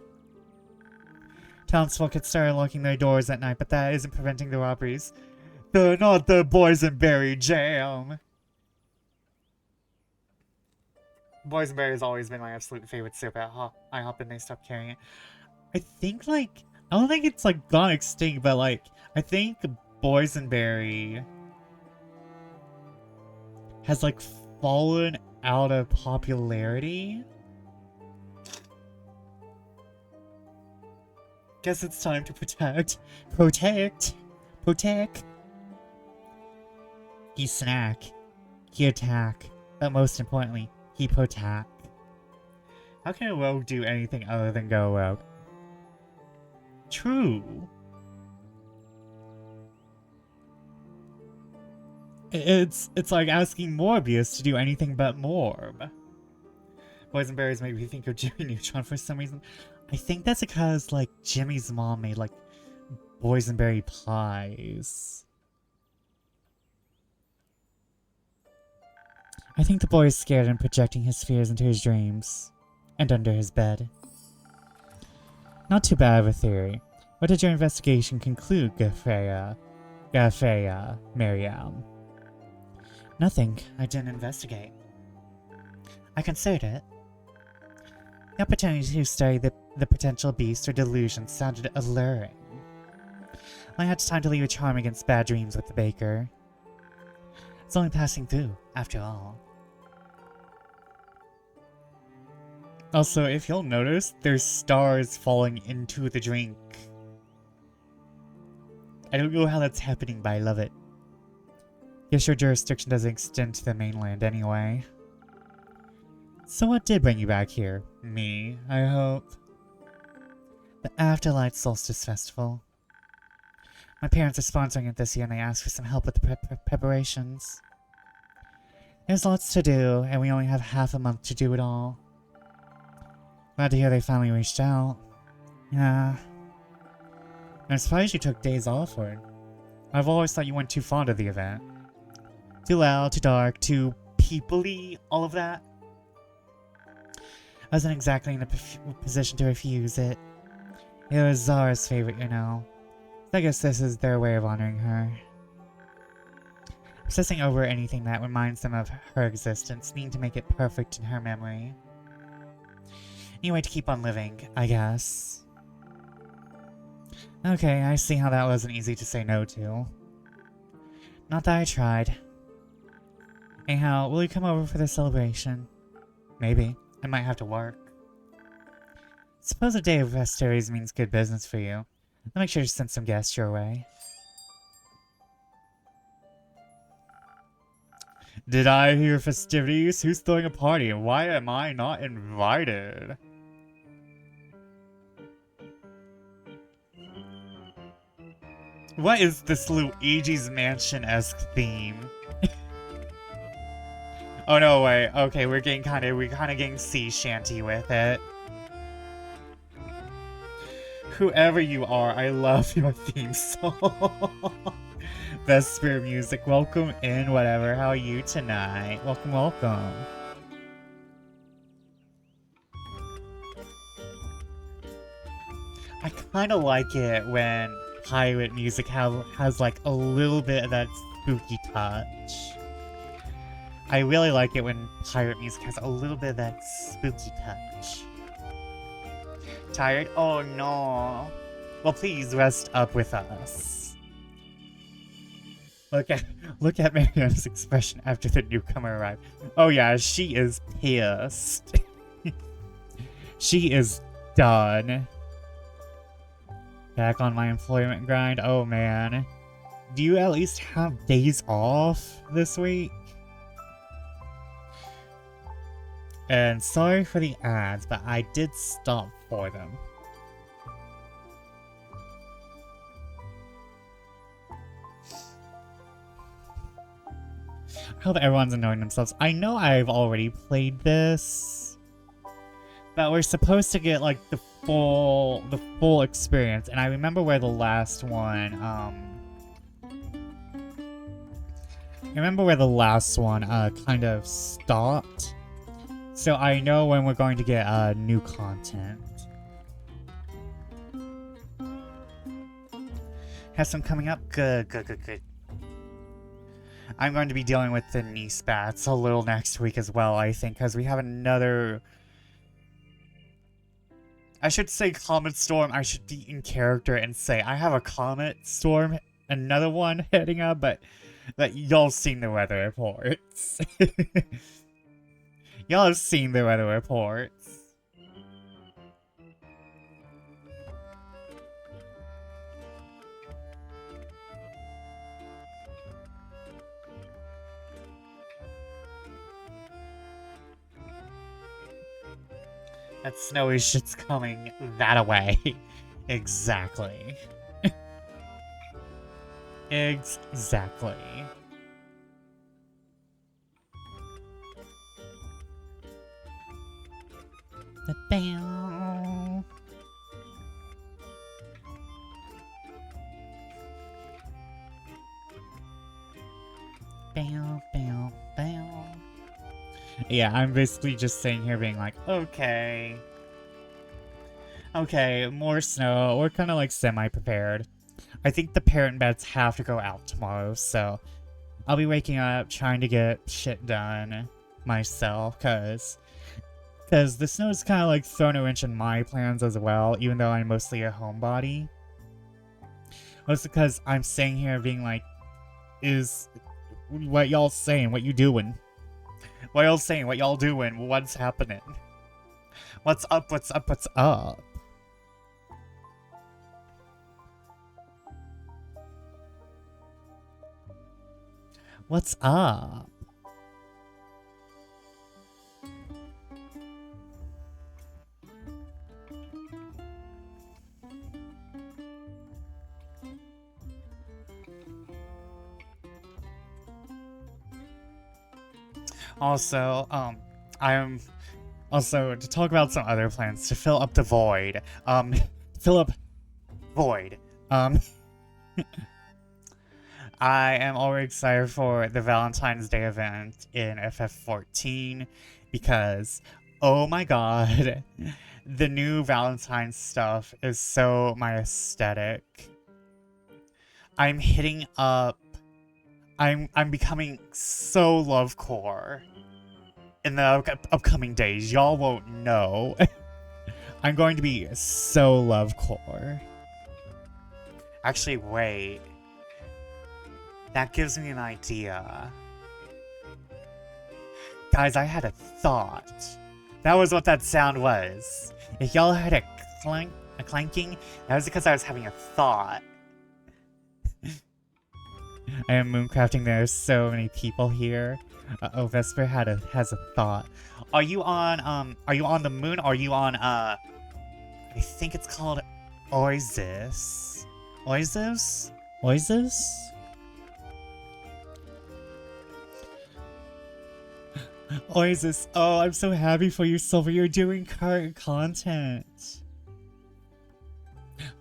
Townsfolk had started locking their doors at night, but that isn't preventing the robberies. Not the boysenberry jam. Boysenberry has always been my absolute favorite soup at IHOP, and they stopped carrying it. I think, like, I don't think it's, like, gone extinct, but, like, I think boysenberry has, like, fallen out of popularity. Guess it's time to protect. He snack. He attack. But most importantly, he protect. How can a rogue do anything other than go rogue? True. It's like asking Morbius to do anything but Morb. Boysenberries make me think of Jimmy Neutron for some reason. I think that's because, like, Jimmy's mom made, like, boysenberry pies. I think the boy is scared and projecting his fears into his dreams. And under his bed. Not too bad of a theory. What did your investigation conclude, Gafeya, Miriam? Nothing. I didn't investigate. I considered it. The opportunity to study the potential beast or delusion sounded alluring. I had time to leave a charm against bad dreams with the baker. It's only passing through, after all. Also, if you'll notice, there's stars falling into the drink. I don't know how that's happening, but I love it. Guess your jurisdiction doesn't extend to the mainland anyway. So what did bring you back here? Me, I hope. The Afterlight Solstice Festival. My parents are sponsoring it this year and they asked for some help with the preparations. There's lots to do, and we only have half a month to do it all. Glad to hear they finally reached out. Yeah. I'm surprised you took days off for it. I've always thought you weren't too fond of the event. Too loud, too dark, too people-y, all of that. I wasn't exactly in a position to refuse it. It was Zara's favorite, you know. So I guess this is their way of honoring her. Obsessing over anything that reminds them of her existence, needing to make it perfect in her memory. Any way to keep on living, I guess. Okay, I see how that wasn't easy to say no to. Not that I tried. Anyhow, will you come over for the celebration? Maybe. I might have to work. Suppose a day of festivities means good business for you. I'll make sure to send some guests your way. Did I hear festivities? Who's throwing a party and why am I not invited? What is this Luigi's Mansion-esque theme? Oh no, wait. Okay, we're kind of getting sea shanty with it. Whoever you are, I love your theme song. Vesper music, welcome in, whatever. How are you tonight? Welcome, welcome. I kind of like it when pirate music has like a little bit of that spooky touch. I really like it when pirate music has a little bit of that spooky touch. Tired? Oh no. Well, please rest up with us. Look at Miriam's expression after the newcomer arrived. Oh yeah, she is pissed. She is done. Back on my employment grind? Oh man. Do you at least have days off this week? And sorry for the ads, but I did stop for them. I hope everyone's annoying themselves. I know I've already played this, but we're supposed to get like the full experience. And I remember where the last one, kind of stopped. So I know when we're going to get new content. Have some coming up? Good. I'm going to be dealing with the knee spats a little next week as well, I think, because we have another... I should say Comet Storm. I should be in character and say I have a Comet Storm, another one heading up, but y'all seen the weather reports. Y'all have seen the weather reports. That snowy shit's coming that away. Exactly. Exactly. Bam. Bam, bam, bam. Yeah, I'm basically just sitting here being like, okay. Okay, more snow. We're kind of like semi-prepared. I think the parent beds have to go out tomorrow, so I'll be waking up trying to get shit done myself, because the snow's kind of like thrown a wrench in my plans as well, even though I'm mostly a homebody. Mostly because I'm sitting here being like, is what y'all saying, what you doing? What y'all saying, what y'all doing, what's happening? What's up, what's up, what's up? What's up? Also, I'm also to talk about some other plans to fill up the void. Fill up void. I am already excited for the Valentine's Day event in FF14 because, oh my god, the new Valentine's stuff is so my aesthetic. I'm hitting up. I'm becoming so lovecore in the upcoming days. Y'all won't know. I'm going to be so lovecore. Actually, wait. That gives me an idea. Guys, I had a thought. That was what that sound was. If y'all heard a clanking, that was because I was having a thought. I am mooncrafting. There's so many people here. Uh-oh, Vesper has a thought. Are you on the moon? Or are you on, I think it's called Oasis. Oasis? Oasis? Oasis. Oh, I'm so happy for you, Silver. You're doing current content.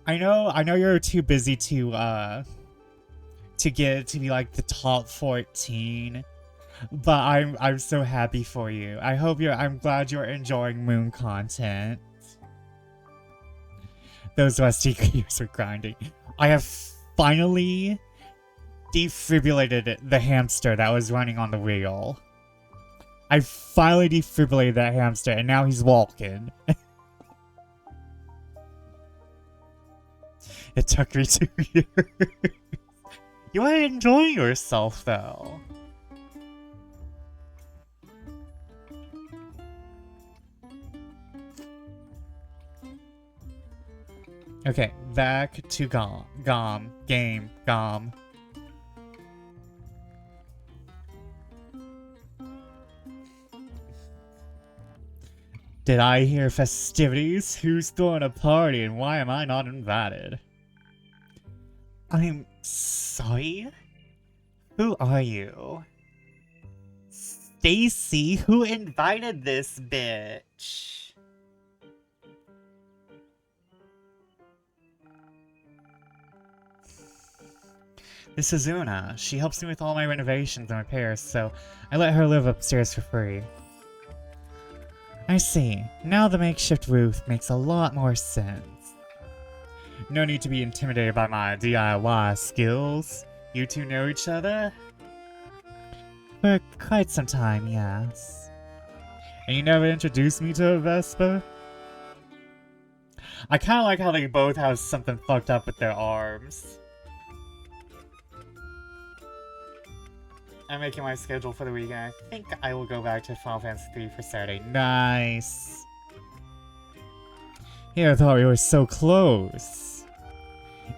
I know you're too busy to get to be like the top 14, but I'm so happy for you. I'm glad you're enjoying moon content. Those rusty gears are grinding. I have finally defibrillated the hamster that was running on the wheel. I finally defibrillated that hamster, and now he's walking. It took me 2 years. You are enjoying yourself, though. Okay, back to game. Did I hear festivities? Who's throwing a party and why am I not invited? I'm sorry? Who are you? Stacy? Who invited this bitch? This is Una. She helps me with all my renovations and repairs, so I let her live upstairs for free. I see. Now the makeshift roof makes a lot more sense. No need to be intimidated by my DIY skills. You two know each other? For quite some time, yes. And you never introduced me to a Vespa? I kinda like how they both have something fucked up with their arms. I'm making my schedule for the weekend. I think I will go back to Final Fantasy III for Saturday. Nice. Yeah, I thought we were so close.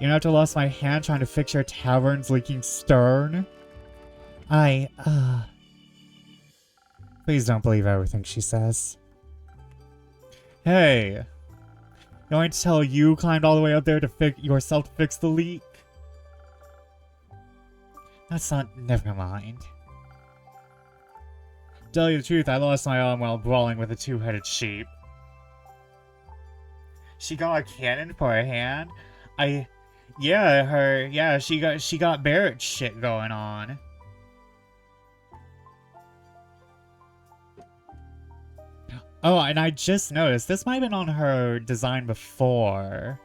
You know, after I lost my hand trying to fix your tavern's leaking stern? Please don't believe everything she says. Hey! You want me to tell you climbed all the way up there to fix the leak? That's not. Never mind. To tell you the truth, I lost my arm while brawling with a two-headed sheep. She got a cannon for her hand? She got Barrett shit going on. Oh, and I just noticed, this might have been on her design before.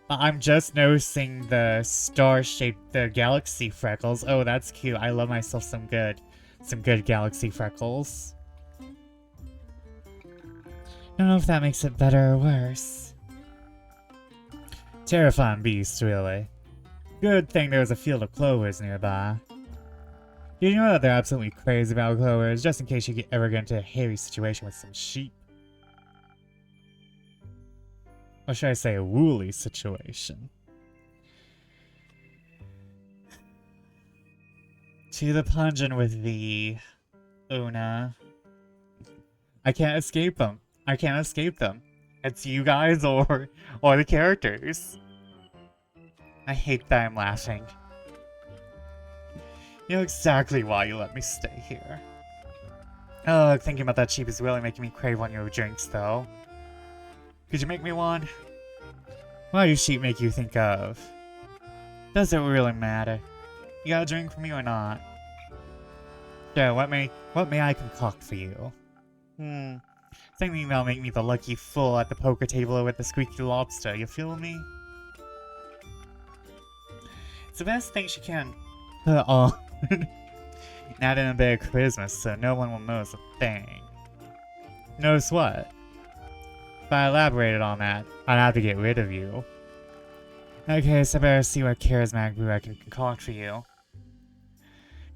I'm just noticing the star-shaped, the galaxy freckles. Oh, that's cute. I love myself some good galaxy freckles. Don't know if that makes it better or worse. Terrifying beast, really. Good thing there was a field of clovers nearby. Did you know that they're absolutely crazy about clovers, just in case you ever get into a hairy situation with some sheep? Or should I say a woolly situation? To the pungent with thee, Una. I can't escape them. I can't escape them. It's you guys or the characters. I hate that I'm laughing. You know exactly why you let me stay here. Oh, thinking about that sheep is really making me crave one of your drinks, though. Could you make me one? What do sheep make you think of? Does it really matter? You got a drink for me or not? Sure, what may I concoct for you? Something that'll make me the lucky fool at the poker table with the squeaky lobster, you feel me? It's the best thing she can put on. Not in a bit of charisma, so no one will notice a thing. Notice what? If I elaborated on that, I'd have to get rid of you. Okay, so I better see what charismatic brew I can concoct for you.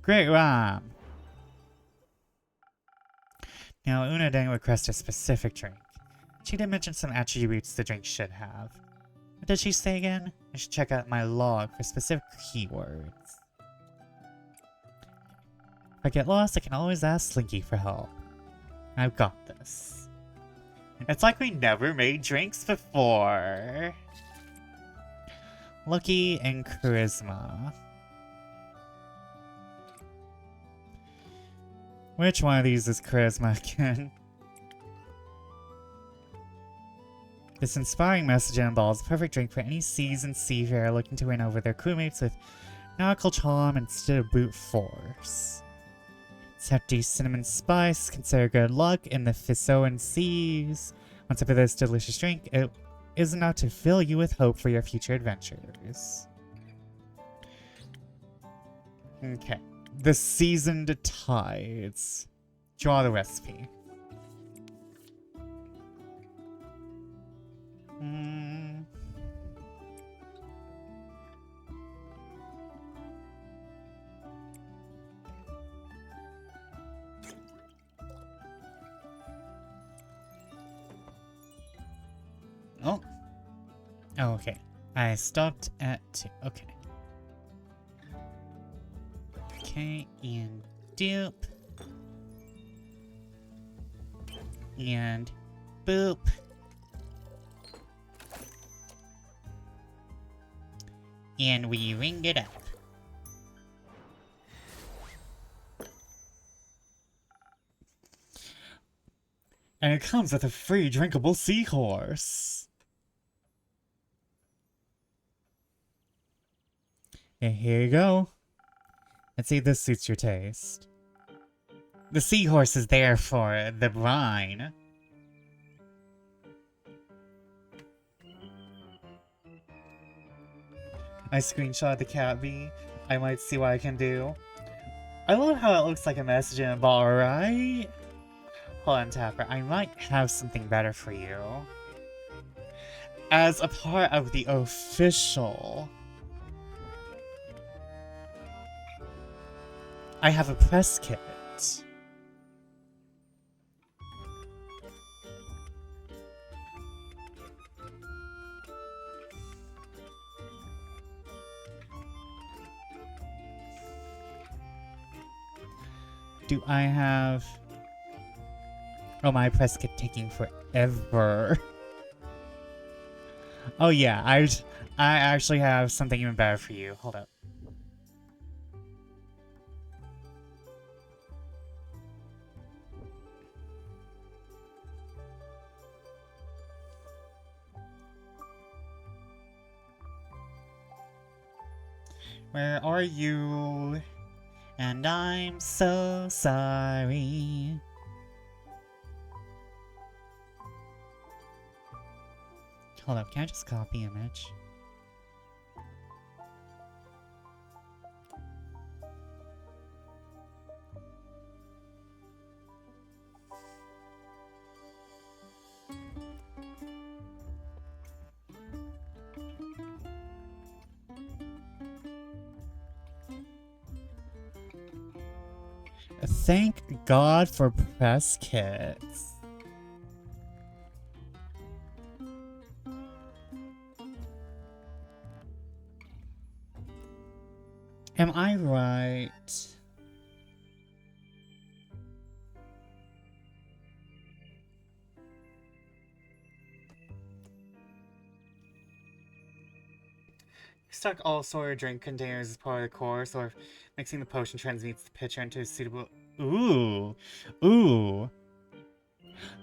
Great rhyme! Now, Una didn't request a specific drink. She did mention some attributes the drink should have. What did she say again? I should check out my log for specific keywords. If I get lost, I can always ask Slinky for help. I've got this. It's like we never made drinks before. Lucky and charisma. Which one of these is charisma again? This inspiring message involves a perfect drink for any seasoned seafarer looking to win over their crewmates with nautical charm instead of brute force. Its hefty cinnamon spice consider good luck in the Fisoan seas. Once up with this delicious drink, it is enough to fill you with hope for your future adventures. Okay. The seasoned tides. Draw the recipe. Oh. Oh, okay. I stopped at 2. Okay. Okay, and dupe. And Boop. And we ring it up. And it comes with a free drinkable seahorse. And here you go. Let's see if this suits your taste. The seahorse is there for the brine. I screenshot the cat bee. I might see what I can do. I love how it looks like a message in a ball, right? Hold on, Tapper. I might have something better for you. As a part of the official... I have a press kit. Do I have... Oh, my press kit taking forever. Oh yeah, I actually have something even better for you. Hold up. Where are you? And I'm so sorry. Hold up, can I just copy image? Thank God for press kits. Am I right? Stock all sort of drink containers as part of the course, or if mixing the potion transmutes the pitcher into a suitable... Ooh. Ooh.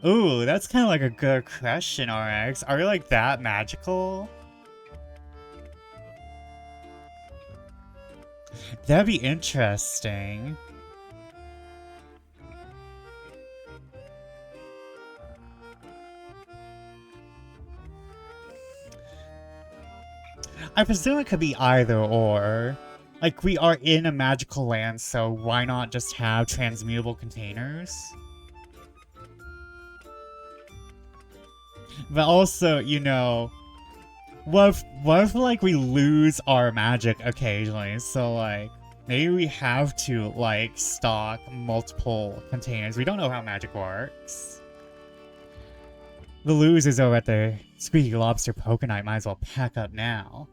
Ooh, that's kind of like a good question, RX. Are you like that magical? That'd be interesting. I presume it could be either or. Like, we are in a magical land, so why not just have transmutable containers? But also, you know, what if like, we lose our magic occasionally? So, like, maybe we have to, like, stock multiple containers. We don't know how magic works. The losers over at the Squeaky Lobster Poker Night might as well pack up now.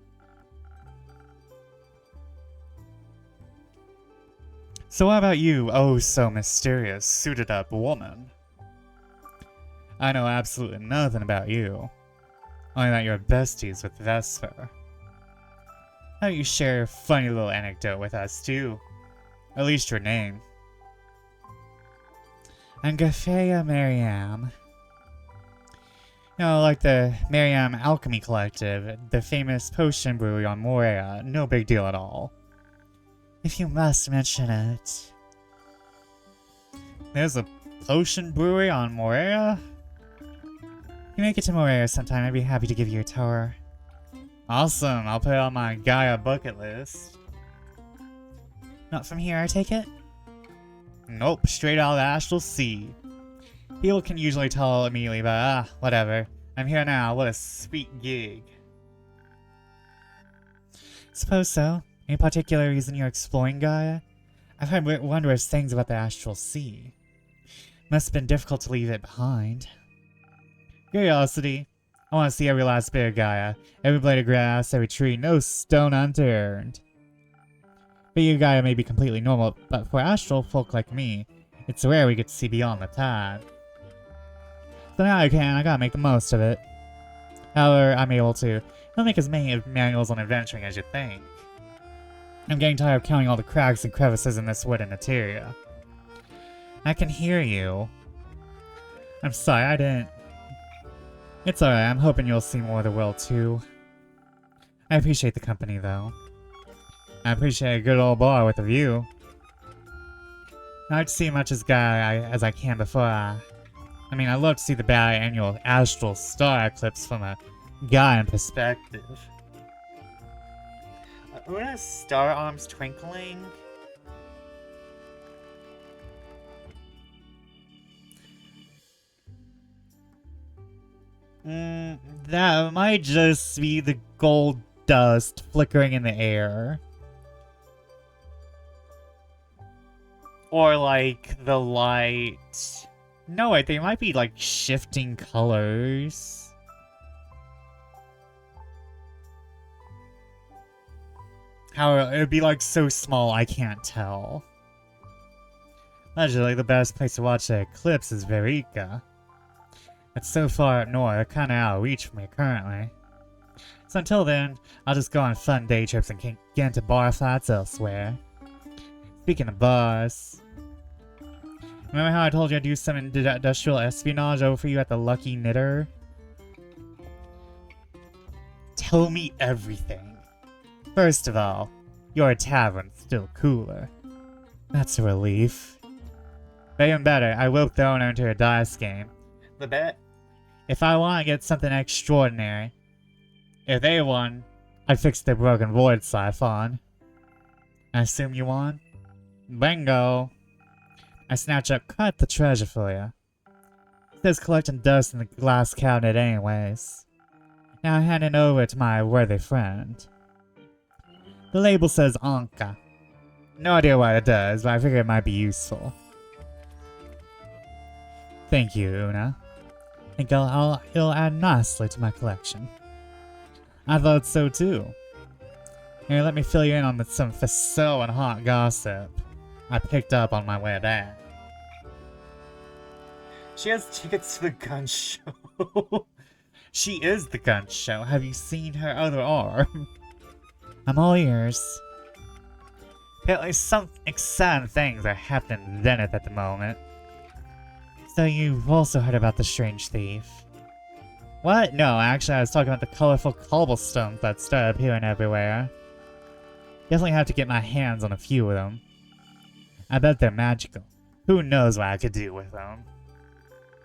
So what about you, oh so mysterious, suited up woman? I know absolutely nothing about you. Only that you're besties with Vesper. How about you share a funny little anecdote with us too? At least your name. I'm Gafea Mariam. You know, like the Mariam Alchemy Collective, the famous potion brewery on Morea, no big deal at all. If you must mention it. There's a potion brewery on Morea? If you make it to Morea sometime, I'd be happy to give you a tour. Awesome, I'll put it on my Gaia bucket list. Not from here, I take it? Nope, straight out of the Astral Sea. People can usually tell immediately, but whatever. I'm here now, what a sweet gig. Suppose so. Any particular reason you're exploring Gaia? I've heard wondrous things about the Astral Sea. Must have been difficult to leave it behind. Curiosity. I want to see every last bit of Gaia. Every blade of grass, every tree, no stone unturned. But you Gaia may be completely normal, but for astral folk like me, it's rare we get to see beyond the tide. But now I can, I gotta make the most of it. However, I'm able to. Don't make as many manuals on adventuring as you think. I'm getting tired of counting all the cracks and crevices in this wooden interior. I can hear you. I'm sorry, I didn't... It's alright, I'm hoping you'll see more of the world too. I appreciate the company though. I appreciate a good old bar with a view. I like to see as much as I can before I mean, I love to see the biannual astral star eclipse from a Gaian perspective. Una's star arms twinkling? That might just be the gold dust flickering in the air. Or like the light. No, wait, they might be like shifting colors. However, it would be like so small I can't tell. Allegedly, the best place to watch the eclipse is Verika. It's so far up north, kinda out of reach for me currently. So until then, I'll just go on fun day trips and get into bar flats elsewhere. Speaking of bars... Remember how I told you I'd do some industrial espionage over for you at the Lucky Knitter? Tell me everything. First of all, your tavern's still cooler. That's a relief. But even better, I will throw her into a dice game. The bet? If I want to get something extraordinary, if they won, I'd fix their broken void siphon. I assume you won? Bingo! I snatch up quite the treasure for you. It says collecting dust in the glass cabinet anyways. Now I hand it over to my worthy friend. The label says Anka. No idea what it does, but I figure it might be useful. Thank you, Una. I think it'll add nicely to my collection. I thought so too. Here, let me fill you in on some facile and hot gossip I picked up on my way back. She has tickets to the gun show. She is the gun show. Have you seen her other arm? I'm all ears. Apparently some exciting things are happening in Zenith at the moment. So you've also heard about the strange thief. What? No, actually I was talking about the colorful cobblestones that started appearing everywhere. Definitely have to get my hands on a few of them. I bet they're magical. Who knows what I could do with them.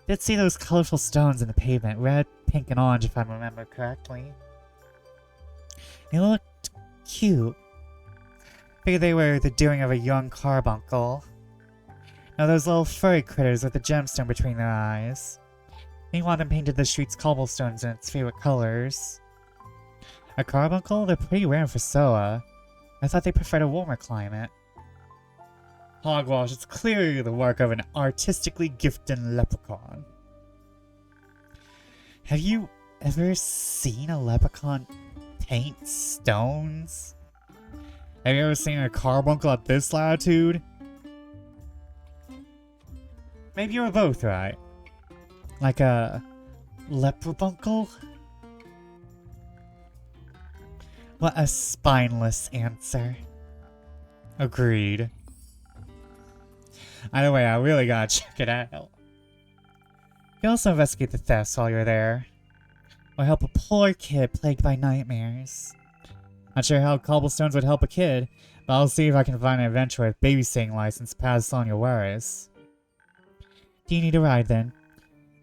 Did see those colorful stones in the pavement, red, pink, and orange if I remember correctly. They looked cute. Figured they were the doing of a young carbuncle. Now those little furry critters with the gemstone between their eyes. They want them painted the street's cobblestones in its favorite colors. A carbuncle? They're pretty rare for Soa. I thought they preferred a warmer climate. Hogwash, it's clearly the work of an artistically gifted leprechaun. Have you ever seen a leprechaun paint stones? Have you ever seen a carbuncle at this latitude? Maybe you were both right. Like a leprabuncle? What a spineless answer. Agreed. Either way, I really gotta check it out. You can also investigate the thefts while you're there. Or help a poor kid plagued by nightmares. Not sure how cobblestones would help a kid, but I'll see if I can find an adventure with babysitting license to pass on your worries. Do you need a ride then?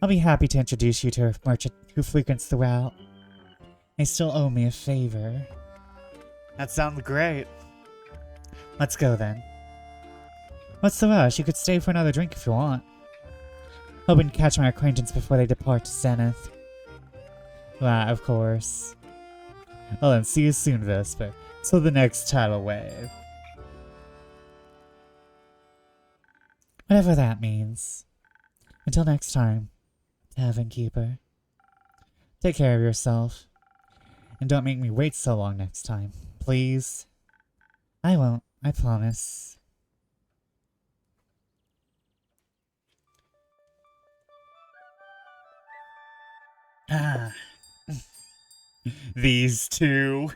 I'll be happy to introduce you to a merchant who frequents the route. They still owe me a favor. That sounds great. Let's go then. What's the rush? You could stay for another drink if you want. Hoping to catch my acquaintance before they depart to Zenith. That, of course. Well then, see you soon, Vesper. Till the next tidal wave. Whatever that means. Until next time, Tavern Keeper. Take care of yourself. And don't make me wait so long next time, please. I won't, I promise. These two.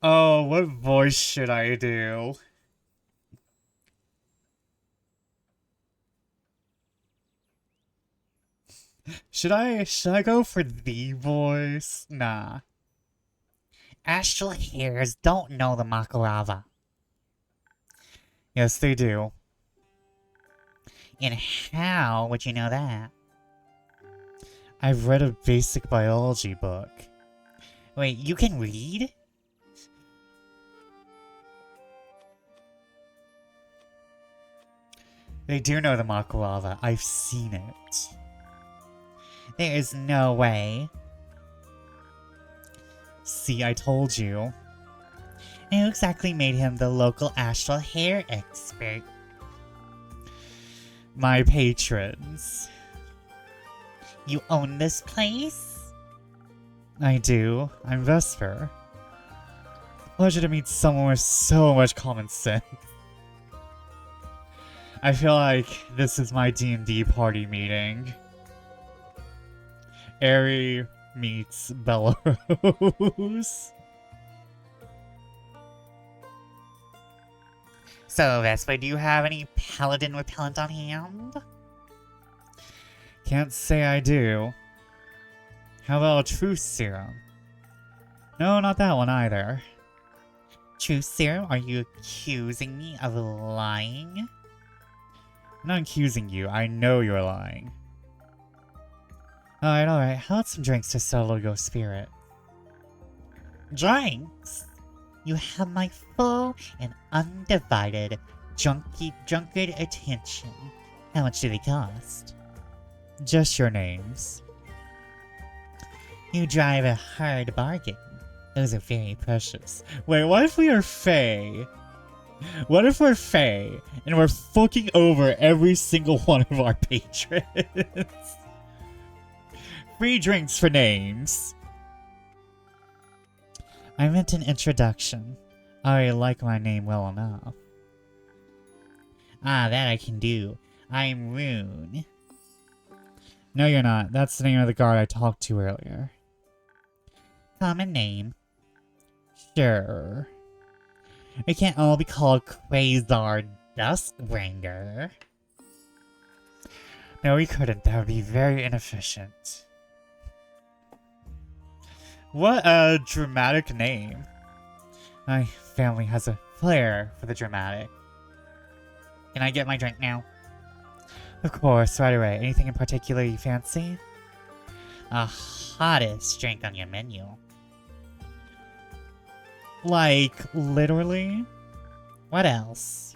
Oh, what voice should I do? Should I go for the voice? Nah. Astral hairs don't know the Makarava. Yes, they do. And how would you know that? I've read a basic biology book. Wait, you can read? They do know the Makarava. I've seen it. There is no way. See, I told you. And who exactly made him the local astral hair expert? My patrons. You own this place? I do. I'm Vesper. Pleasure to meet someone with so much common sense. I feel like this is my D&D party meeting. Aerie meets Bellows. So, Vesper, do you have any paladin repellent on hand? Can't say I do. How about a truth serum? No, not that one either. Truth serum? Are you accusing me of lying? I'm not accusing you. I know you're lying. Alright. How about some drinks to settle your spirit? Drinks? You have my full and undivided drunkard attention. How much do they cost? Just your names. You drive a hard bargain. Those are very precious. Wait, what if we are Fae? What if we're Fae and we're fucking over every single one of our patrons? Free drinks for names. I meant an introduction. I like my name well enough. Ah, that I can do. I'm Rune. No, you're not. That's the name of the guard I talked to earlier. Common name. Sure. We can't all be called Quasar Duskbringer. No, we couldn't. That would be very inefficient. What a dramatic name. My family has a flair for the dramatic. Can I get my drink now? Of course, right away. Anything in particular you fancy? A hottest drink on your menu. Like, literally? What else?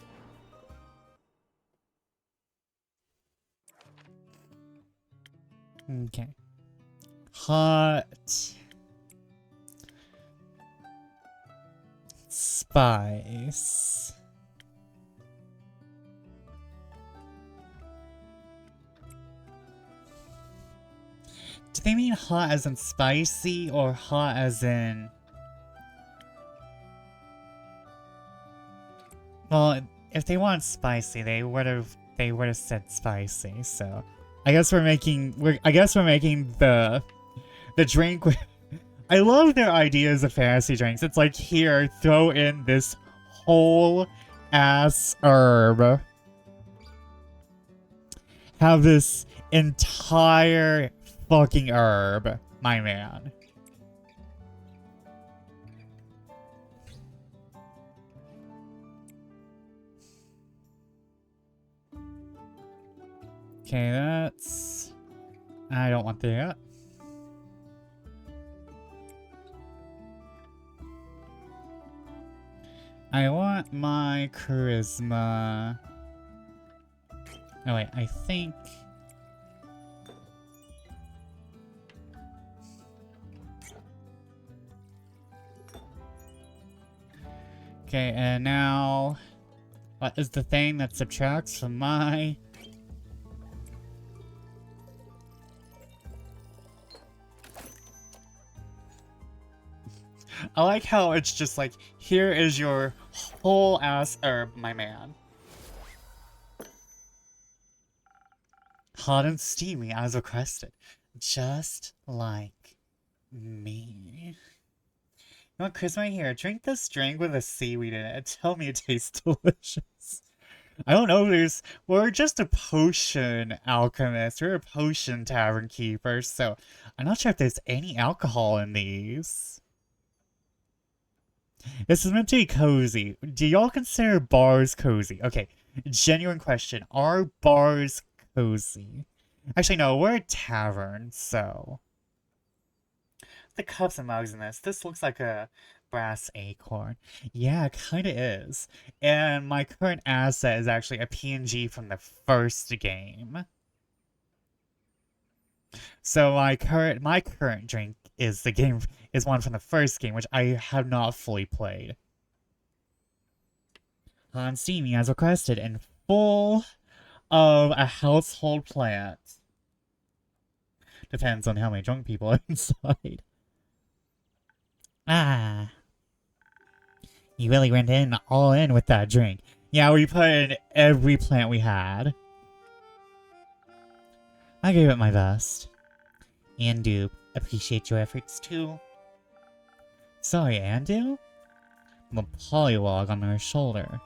Okay. Hot. Spice. Do they mean hot as in spicy or hot as in... Well, if they want spicy, they would have said spicy. So, I guess we're making the drink. I love their ideas of fantasy drinks. It's like, here, throw in this whole ass herb. Have this entire fucking herb, my man. Okay, that's... I don't want that. I want my charisma... Oh wait, I think... Okay, and now... What is the thing that subtracts from my... I like how it's just like, here is your whole ass herb, my man. hot and steamy as requested. Just like me. You know what, Chris, right here, drink this drink with a seaweed in it. Tell me it tastes delicious. I don't know, we're just a potion alchemist. We're a potion tavern keeper, so I'm not sure if there's any alcohol in these. This is meant to be cozy. Do y'all consider bars cozy? Okay, genuine question. Are bars cozy? Actually, no, we're a tavern, so... The cups and mugs in this looks like a brass acorn. Yeah, it kinda is. And my current asset is actually a PNG from the first game. So my current drink is one from the first game, which I have not fully played. On steamy as requested and full of a household plant. Depends on how many drunk people are inside. Ah. You really went all in with that drink. Yeah, we put in every plant we had. I gave it my best. Andu, appreciate your efforts too. Sorry, Andu? I'm a pollywog on her shoulder.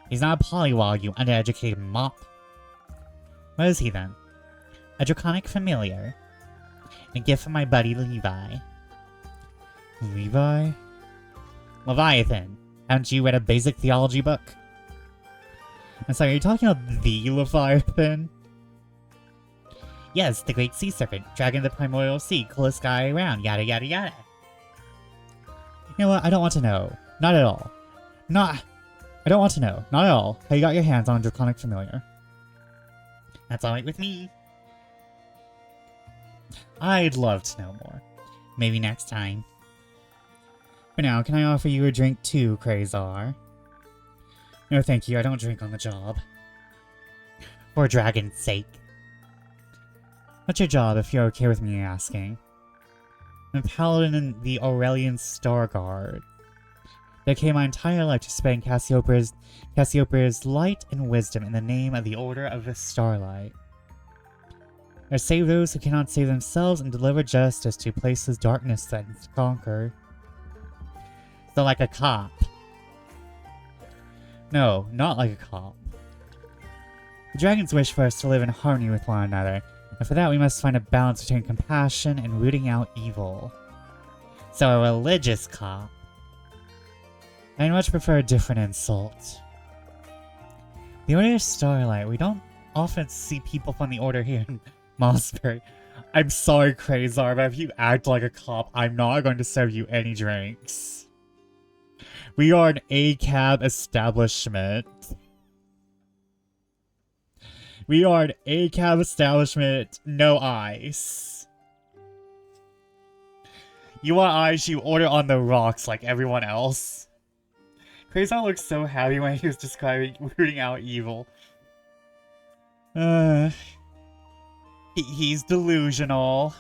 He's not a pollywog, you undereducated mop. What is he then? A draconic familiar. A gift from my buddy Levi. Levi? Leviathan. Haven't you read a basic theology book? I'm sorry, are you talking about the Leviathan? Yes, the great sea serpent, dragon of the primordial sea, coolest guy around, yada yada yada. You know what, I don't want to know. Not at all. I don't want to know. Not at all. How you got your hands on a draconic familiar. That's alright with me. I'd love to know more. Maybe next time. For now, can I offer you a drink too, Krazar? No thank you, I don't drink on the job. For dragon's sake. What's your job, if you're okay with me asking? I'm a paladin in the Aurelian Star Guard. Dedicated my entire life to spreading Cassiopeia's light and wisdom in the name of the Order of the Starlight. I save those who cannot save themselves and deliver justice to places darkness threatens to conquer. So like a cop. No, not like a cop. The dragons wish for us to live in harmony with one another, and for that we must find a balance between compassion and rooting out evil. So a religious cop. I'd much prefer a different insult. The Order of Starlight. We don't often see people from the Order here in Mossberry. I'm sorry, Krazar, but if you act like a cop, I'm not going to serve you any drinks. We are an ACAB establishment. We are an ACAB establishment, no ice. You want ice, you order on the rocks like everyone else. Krazar looked so happy when he was describing rooting out evil. He's delusional.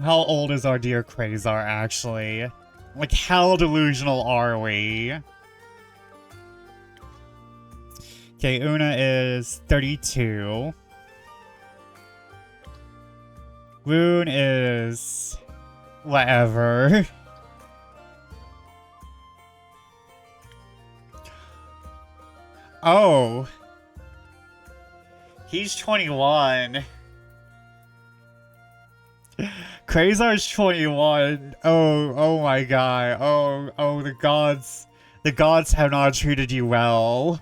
How old is our dear Krazar, actually? Like, how delusional are we? Okay, Una is 32. Rune is... whatever. Oh. He's 21. Krazar's 21. Oh my god. Oh, the gods have not treated you well.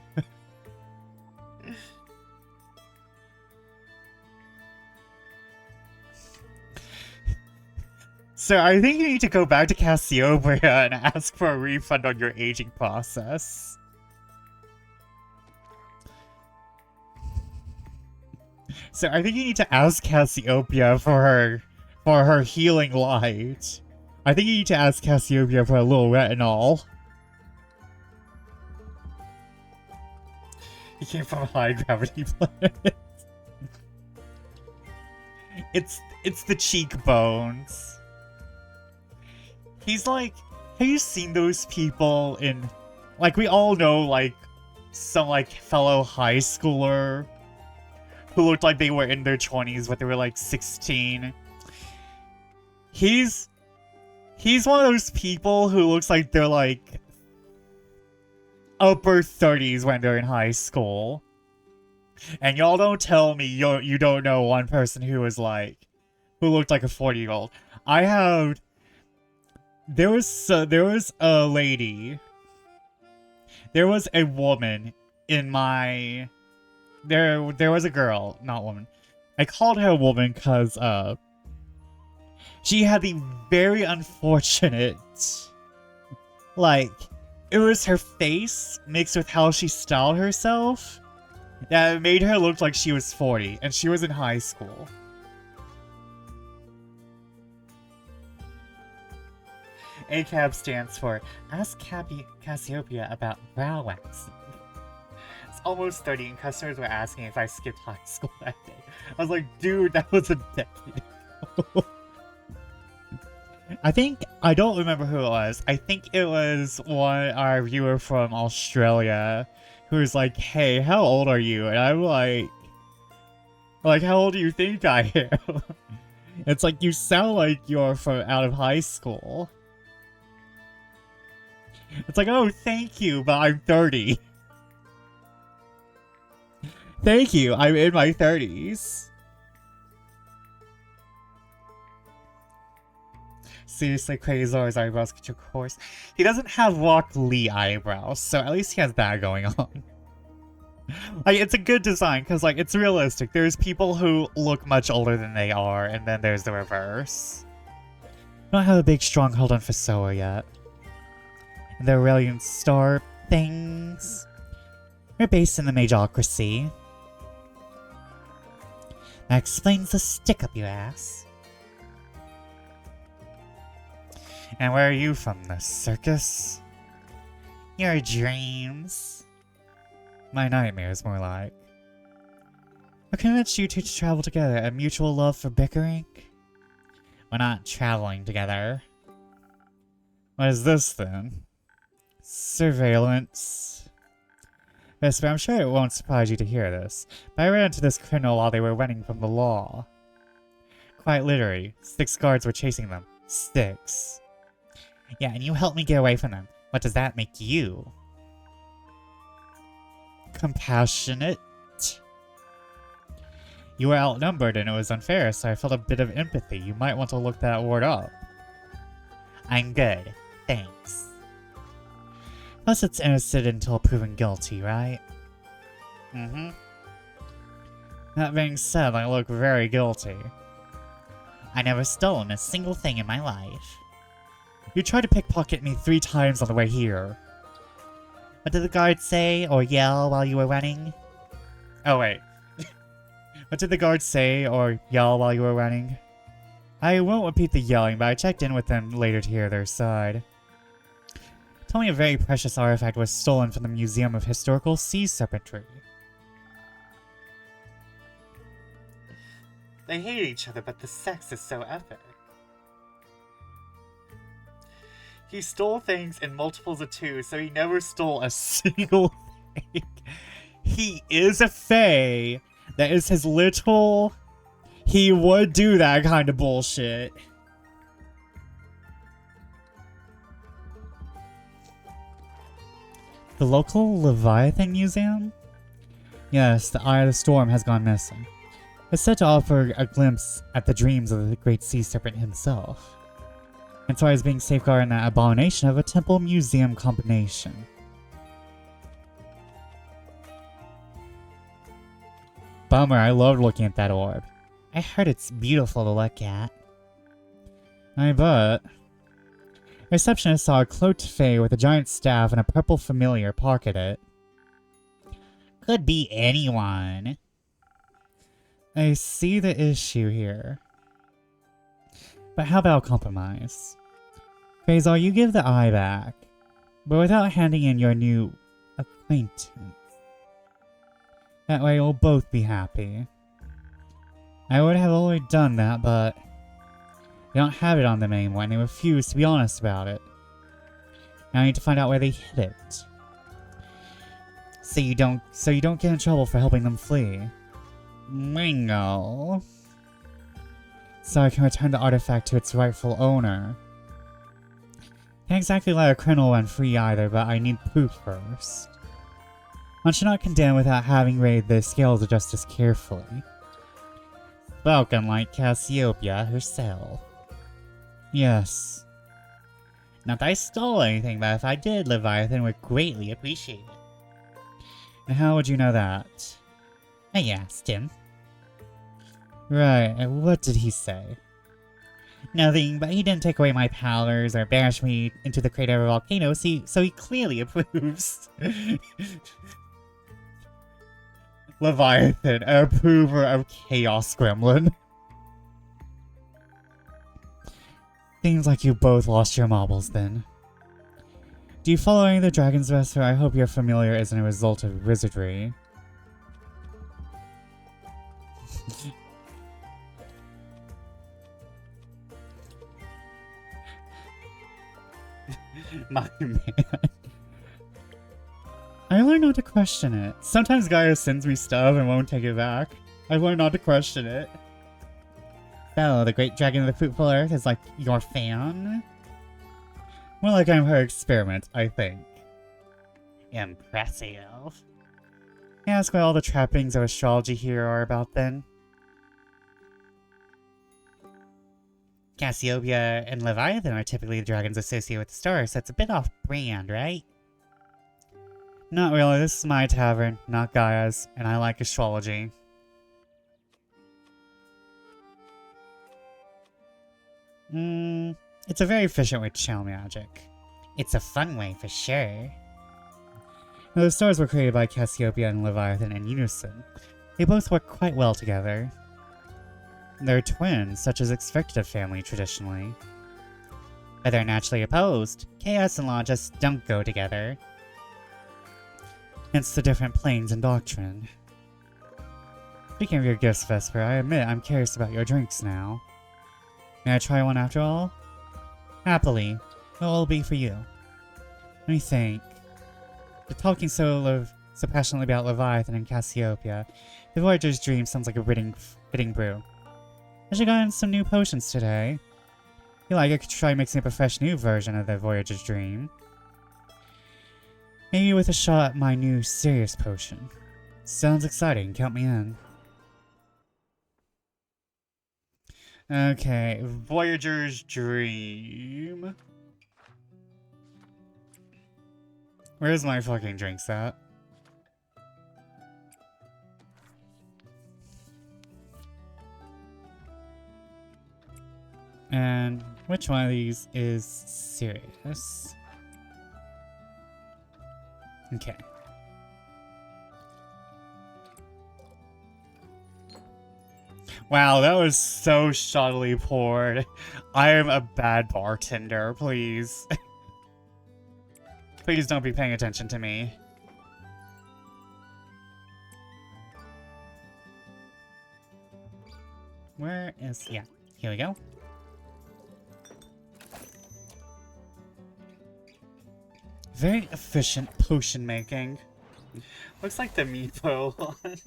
So I think you need to go back to Cassiopeia and ask for a refund on your aging process. So I think you need to ask Cassiopeia for her healing light. I think you need to ask Cassiopeia for a little retinol. He came from a high gravity planet. It's the cheekbones. He's like, have you seen those people in, like, we all know, like, some like fellow high schooler who looked like they were in their 20s, but they were like 16. He's one of those people who looks like they're like upper 30s when they're in high school. And y'all don't tell me you don't know one person who looked like a 40-year-old. There was a lady. There was a woman in my... There was a girl, not woman. I called her a woman because, she had the very unfortunate... Like, it was her face mixed with how she styled herself that made her look like she was 40, and she was in high school. ACAB stands for Ask Cassiopeia About Brow Waxing. It's almost 30 and customers were asking if I skipped high school that day. I was like, dude, that was a decade ago. I don't remember who it was. I think it was our viewer from Australia who was like, hey, how old are you? And I'm like, how old do you think I am? It's like, you sound like you're out of high school. It's like, oh, thank you, but I'm 30. Thank you, I'm in my 30s. Seriously, Quasar's eyebrows get your course. He doesn't have Rock Lee eyebrows, so at least he has that going on. Like, it's a good design, because, like, it's realistic. There's people who look much older than they are, and then there's the reverse. I don't have a big stronghold on Fasoa yet. And the Aurelian Star things. We're based in the Majocracy. That explains the stick up your ass. And where are you from? The circus? Your dreams. My nightmares, more like. What convinced you two to travel together? A mutual love for bickering? We're not traveling together. What is this, then? Surveillance. Yes, but I'm sure it won't surprise you to hear this, but I ran into this criminal while they were running from the law. Quite literally, 6 guards were chasing them. 6. Yeah, and you helped me get away from them. What does that make you? Compassionate? You were outnumbered and it was unfair, so I felt a bit of empathy. You might want to look that word up. I'm good. Thanks. Plus it's innocent until proven guilty, right? Mm-hmm. That being said, I look very guilty. I never stolen a single thing in my life. You tried to pickpocket me 3 times on the way here. What did the guards say or yell while you were running? Oh wait. What did the guards say or yell while you were running? I won't repeat the yelling, but I checked in with them later to hear their side. Told me a very precious artifact was stolen from the Museum of Historical Sea Serpentry. They hate each other, but the sex is so epic. He stole things in multiples of 2, so he never stole a single thing. He is a fae. That is his little... He would do that kind of bullshit. The local Leviathan Museum? Yes, the Eye of the Storm has gone missing. It's said to offer a glimpse at the dreams of the great sea serpent himself. And so I was being safeguarded in that abomination of a temple-museum combination. Bummer, I loved looking at that orb. I heard it's beautiful to look at. I bet. Receptionist saw a cloaked fae with a giant staff and a purple familiar pocket it. Could be anyone. I see the issue here. But how about compromise? Quasar, you give the eye back, but without handing in your new acquaintance. That way we'll both be happy. I would have already done that, but they don't have it on them anymore and they refuse to be honest about it. Now I need to find out where they hid it. so you don't get in trouble for helping them flee. Bingo. So I can return the artifact to its rightful owner. Can't exactly let a criminal run free either, but I need proof first. One should not condemn without having weighed the scales of justice carefully. Spoken like Cassiopeia herself. Yes. Not that I stole anything, but if I did, Leviathan would greatly appreciate it. And how would you know that? I asked him. Right, and what did he say? Nothing, but he didn't take away my powers or banish me into the crater of a volcano, so he clearly approves. Leviathan, an approver of Chaos Gremlin. Seems like you both lost your marbles then. Do you follow any of the Dragon's Wrestle? I hope you're familiar isn't a result of wizardry. My man. I learned not to question it. Sometimes Gaia sends me stuff and won't take it back. I learned not to question it. So, the great dragon of the fruitful earth is like your fan? More like I'm her experiment, I think. Impressive. Ask what all the trappings of astrology here are about then. Cassiopeia and Leviathan are typically the dragons associated with the stars, so it's a bit off-brand, right? Not really, this is my tavern, not Gaia's, and I like astrology. It's a very efficient way to channel magic. It's a fun way, for sure. Now, the stars were created by Cassiopeia and Leviathan in unison. They both work quite well together. They're twins, such as expected of family traditionally. But they're naturally opposed. Chaos and law just don't go together. Hence the different planes and doctrine. Speaking of your gifts, Vesper, I admit I'm curious about your drinks now. May I try one after all? Happily. What will it be for you? Let me think. The talking so passionately about Leviathan and Cassiopeia, the Voyager's Dream sounds like a fitting brew. I should gotten some new potions today. I feel like I could try mixing up a fresh new version of the Voyager's Dream. Maybe with a shot at my new serious potion. Sounds exciting, count me in. Okay, Voyager's Dream. Where's my fucking drinks at? And which one of these is serious? Okay. Wow, that was so shoddily poured. I am a bad bartender, please. Please don't be paying attention to me. Where is... yeah, here we go. Very efficient potion making. Looks like the Meepo one.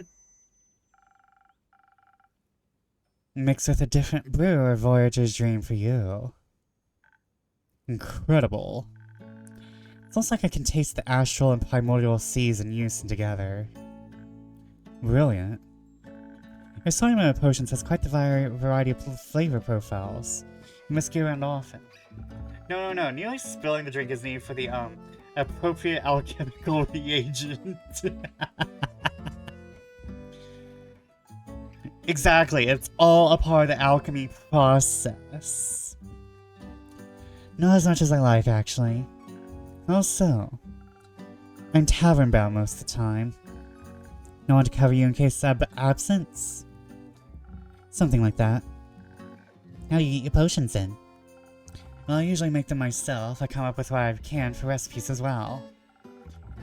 Mixed with a different brew or Voyager's Dream for you. Incredible. It's almost like I can taste the astral and primordial seas in unison together. Brilliant. Your assortment of potions has quite the variety of flavor profiles. You must get around often. No, nearly spilling the drink is needed for the, appropriate alchemical reagent. Exactly, it's all a part of the alchemy process. Not as much as I like, actually. Also, I'm tavern bound most of the time. No one to cover you in case of absence. Something like that. How do you get your potions in? Well, I usually make them myself. I come up with what I can for recipes as well.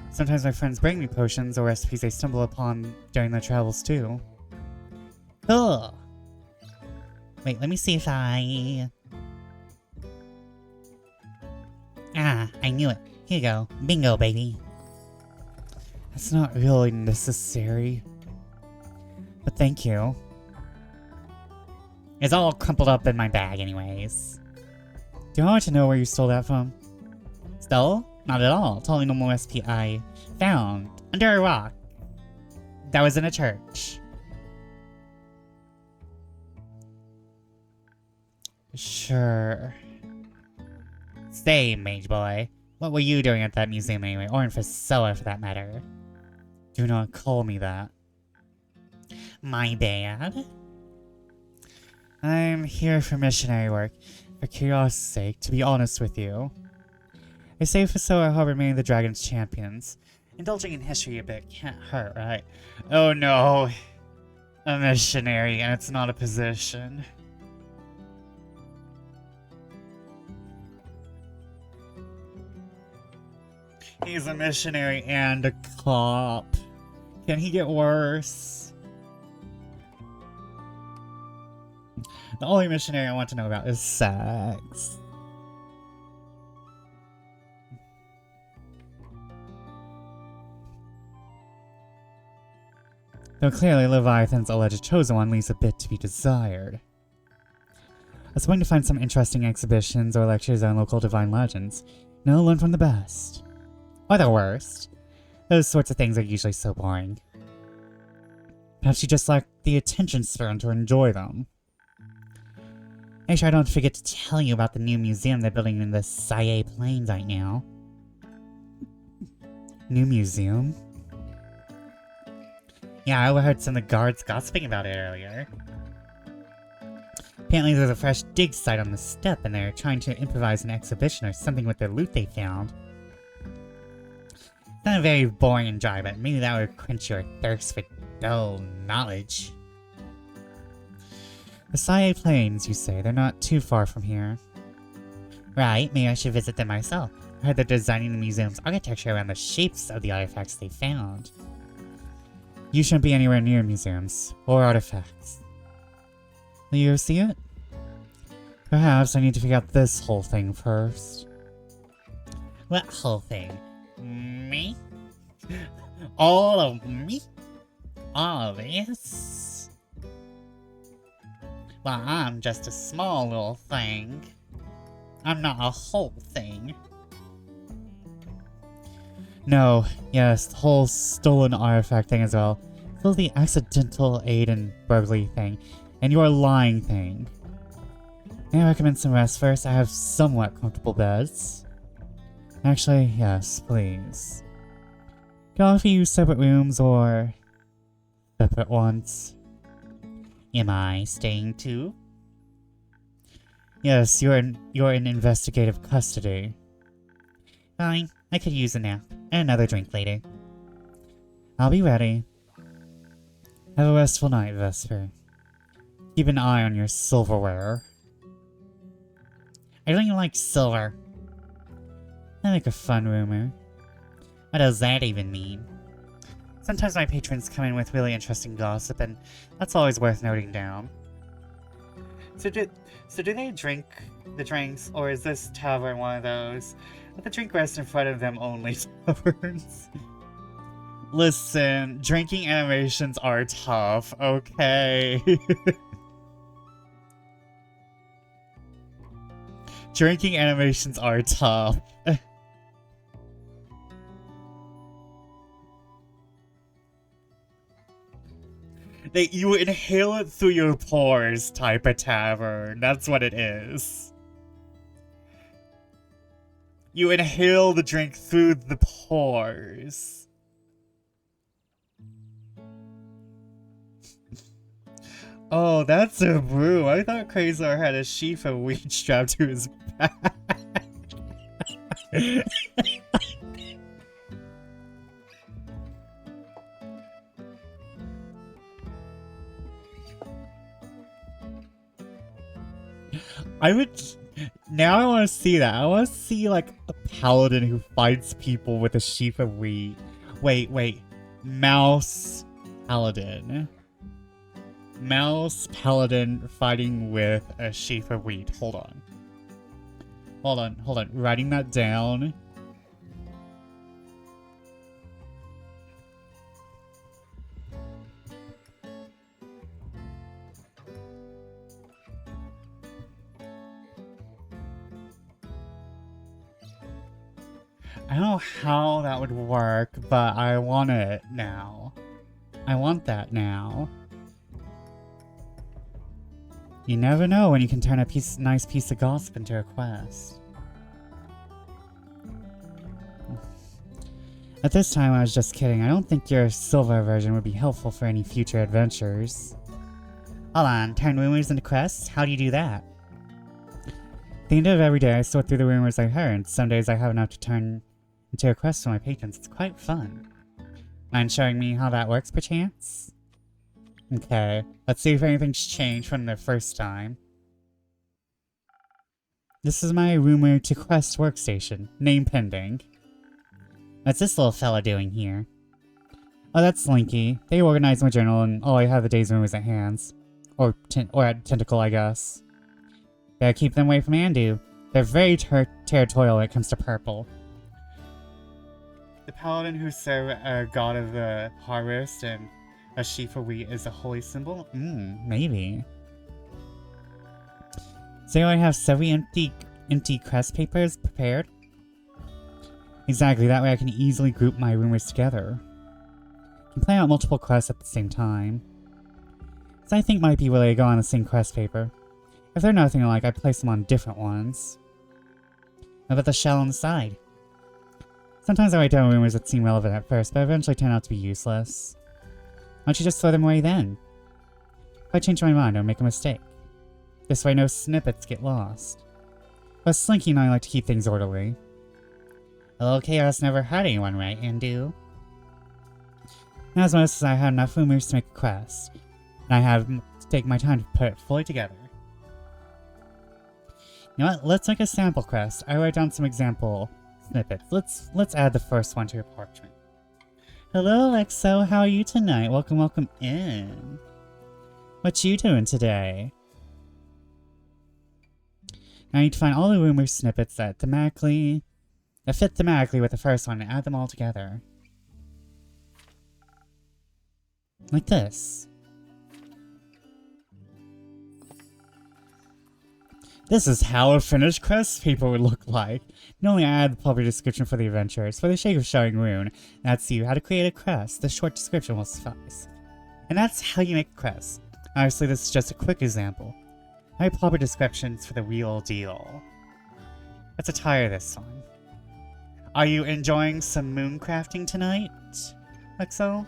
Sometimes my friends bring me potions or recipes they stumble upon during their travels too. Cool! Wait, let me see if I... Ah, I knew it. Here you go. Bingo, baby. That's not really necessary. But thank you. It's all crumpled up in my bag anyways. Do you want to know where you stole that from? Stole? Not at all. Totally normal recipe I found under a rock. That was in a church. Sure. Say, mage boy, what were you doing at that museum anyway? Or in Fasella for that matter? Do not call me that. My bad. I'm here for missionary work. For curiosity's sake, to be honest with you. They say Fasella have remained the dragon's champions. Indulging in history a bit can't hurt, right? Oh no. A missionary, and it's not a position. He's a missionary and a cop. Can he get worse? The only missionary I want to know about is sex. Though clearly Leviathan's alleged chosen one leaves a bit to be desired. I was going to find some interesting exhibitions or lectures on local divine legends. No, learn from the best. Or the worst. Those sorts of things are usually so boring. Perhaps you just lack the attention span to enjoy them. Make sure I don't forget to tell you about the new museum they're building in the Saye Plains right now. New museum? Yeah, I overheard some of the guards gossiping about it earlier. Apparently there's a fresh dig site on the steppe and they're trying to improvise an exhibition or something with the loot they found. It's not very boring and dry, but maybe that would quench your thirst for dull knowledge. The Saye Plains, you say? They're not too far from here. Right, maybe I should visit them myself. I heard they're designing the museum's architecture around the shapes of the artifacts they found. You shouldn't be anywhere near museums, or artifacts. Will you see it? Perhaps I need to figure out this whole thing first. What whole thing? Me? All of me? All of this? Well, I'm just a small little thing. I'm not a whole thing. No, yes, the whole stolen artifact thing as well. Still the accidental aid and burglary thing, and your lying thing. May I recommend some rest first? I have somewhat comfortable beds. Actually, yes, please. Can I offer you separate rooms or separate ones? Am I staying too? Yes, you're in investigative custody. Fine, I could use a nap and another drink later. I'll be ready. Have a restful night, Vesper. Keep an eye on your silverware. I don't even like silver. I like a fun rumor. What does that even mean? Sometimes my patrons come in with really interesting gossip, and that's always worth noting down. So do they drink the drinks, or is this tavern one of those? Let the drink rest in front of them only taverns. Listen, drinking animations are tough, okay? Drinking animations are tough. You inhale it through your pores type of tavern. That's what it is. You inhale the drink through the pores. Oh, that's a brew. I thought Quasar had a sheaf of wheat strapped to his back. Now I want to see that. I want to see, like, a paladin who fights people with a sheaf of wheat. Wait. Mouse paladin. Mouse paladin fighting with a sheaf of wheat. Hold on. Writing that down. I don't know how that would work, but I want it now. I want that now. You never know when you can turn a nice piece of gossip into a quest. At this time, I was just kidding. I don't think your silver version would be helpful for any future adventures. Hold on, turn rumors into quests? How do you do that? At the end of every day, I sort through the rumors I heard. Some days I have enough to turn into a quest for my patrons. It's quite fun. Mind showing me how that works, perchance? Okay, let's see if anything's changed from the first time. This is my rumor to quest workstation. Name pending. What's this little fella doing here? Oh, that's Slinky. They organized my journal and all I have the day's rumors at hands. Or at Tentacle, I guess. Gotta keep them away from Andu. They're very territorial when it comes to purple. The paladin who serve a god of the harvest and a sheaf for wheat is a holy symbol? Maybe. So I have 7 empty crest papers prepared? Exactly, that way I can easily group my rumors together. I can play out multiple quests at the same time. So I think might be where they go on the same quest paper. If they're nothing alike, I place them on different ones. How about the shell on the side? Sometimes I write down rumors that seem relevant at first, but eventually turn out to be useless. Why don't you just throw them away then? If I change my mind, I'll make a mistake. This way no snippets get lost. But Slinky and I like to keep things orderly. A little chaos never hurt anyone, right, Andu? Now as most as I had enough rumors to make a quest, and I had to take my time to put it fully together. You know what? Let's make a sample quest. I write down some example snippets. Let's add the first one to your parchment. Hello, Alexo. How are you tonight? Welcome in. What you doing today? Now I need to find all the rumor snippets that fit thematically with the first one and add them all together. Like this. This is how a finished quest paper would look like. Normally I add the proper description for the adventurers. For the sake of showing Rune, that's you how to create a quest. The short description will suffice. And that's how you make a quest. Obviously this is just a quick example. I have proper descriptions for the real deal. Let's attire this one. Are you enjoying some mooncrafting tonight, Lexo?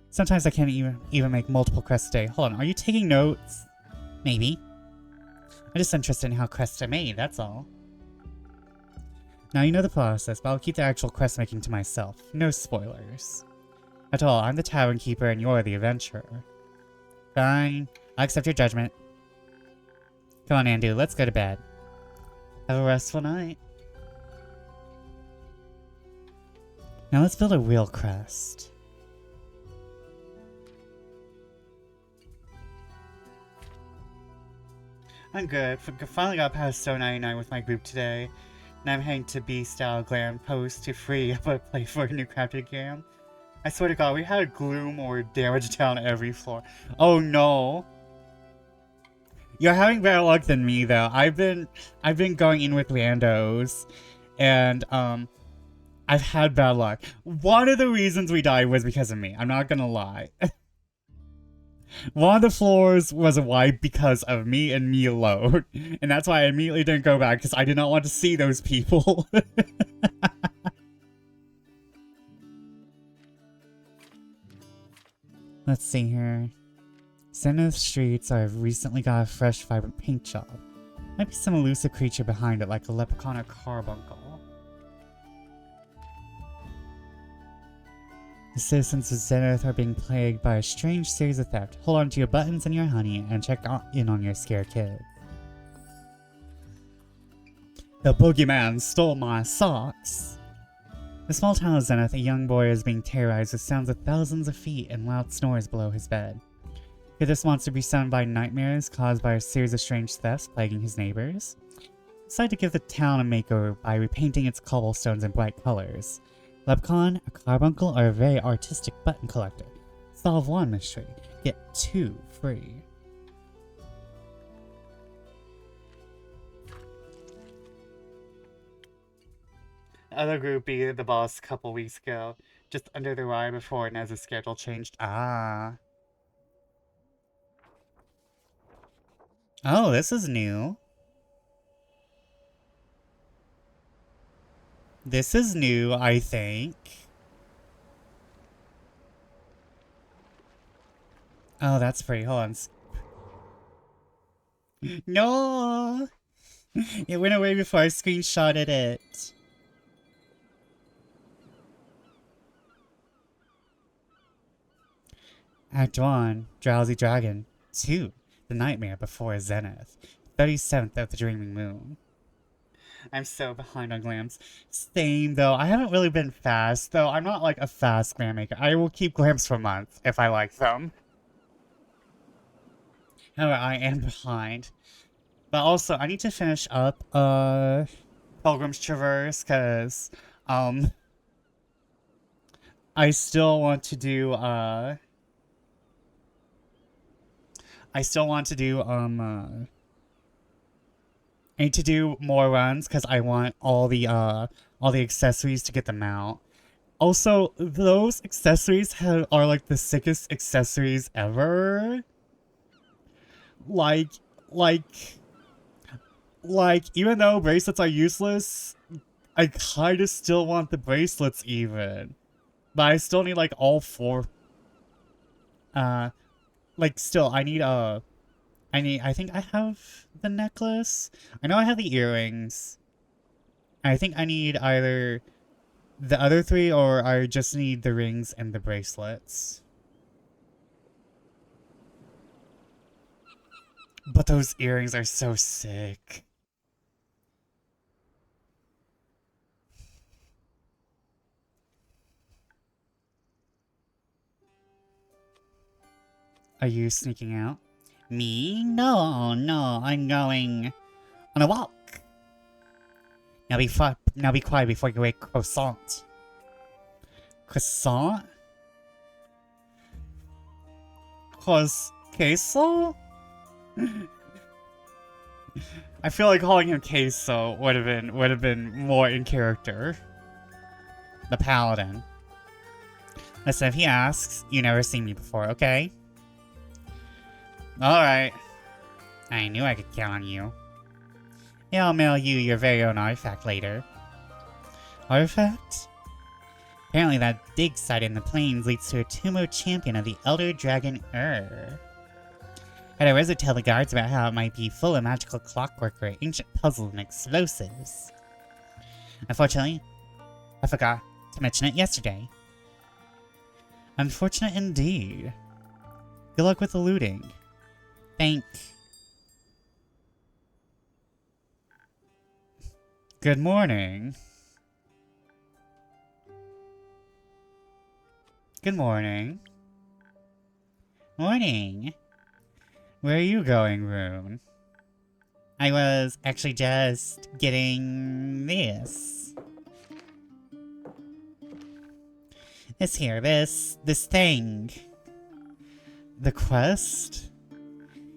Sometimes I can't even make multiple quests a day. Hold on, are you taking notes? Maybe. I'm just interested in how quests are made, that's all. Now you know the process, but I'll keep the actual quest making to myself. No spoilers. At all, I'm the tavern keeper and you're the adventurer. Fine, I'll accept your judgment. Come on, Andu, let's go to bed. Have a restful night. Now let's build a real quest. I'm good. Finally got past Stone 99 with my group today. And I'm heading to B-Style Glam Post to free up a play for a new crafted game. I swear to god, we had gloom or damage down every floor. Oh no! You're having better luck than me though. I've been going in with randos, and I've had bad luck. One of the reasons we died was because of me. I'm not gonna lie. One of the floors was a wipe because of me and me alone. And that's why I immediately didn't go back, because I did not want to see those people. Let's see here. Center streets I've recently got a fresh, vibrant paint job. Might be some elusive creature behind it, like a leprechaun or carbuncle. The citizens of Zenith are being plagued by a strange series of theft. Hold on to your buttons and your honey, and check in on your scared kids. The boogeyman stole my socks! In the small town of Zenith, a young boy is being terrorized with sounds of thousands of feet and loud snores below his bed. Could this monster be summoned by nightmares caused by a series of strange thefts plaguing his neighbors? Decide to give the town a makeover by repainting its cobblestones in bright colors. Leprechaun, a carbuncle, or a very artistic button collector. Solve one mystery, get 2 free. other group beat the boss a couple weeks ago, just under the wire before Nez's schedule changed. Ah. Oh, this is new. This is new, I think. Oh, that's pretty. Hold on. No! It went away before I screenshotted it. Act 1, Drowsy Dragon. 2, The Nightmare Before Zenith. 37th of the Dreaming Moon. I'm so behind on glams. Same, though. I haven't really been fast, though. I'm not, like, a fast glam maker. I will keep glams for months if I like them. However, I am behind. But also, I need to finish up, Pilgrim's Traverse, because, I still want to do, I need to do more runs, because I want all the accessories to get them out. Also, those accessories are, like, the sickest accessories ever. Like, even though bracelets are useless, I kind of still want the bracelets even. But I still need, like, all 4. Like, still, I think I have the necklace. I know I have the earrings. I think I need either the other 3 or I just need the rings and the bracelets. But those earrings are so sick. Are you sneaking out? Me? No, I'm going on a walk. Now be quiet before you eat croissant. Croissant? Queso? I feel like calling him Queso would have been more in character. The paladin. Listen, if he asks, you never seen me before, okay? Alright. I knew I could count on you. I'll mail you your very own artifact later. Artifact? Apparently that dig site in the plains leads to a Tumo champion of the Elder Dragon Had a wizard tell the guards about how it might be full of magical clockwork or ancient puzzles and explosives. Unfortunately, I forgot to mention it yesterday. Unfortunate indeed. Good luck with the looting. Thank. Good morning. Good morning. Morning. Where are you going, Rune? I was actually just getting this. This thing. The quest?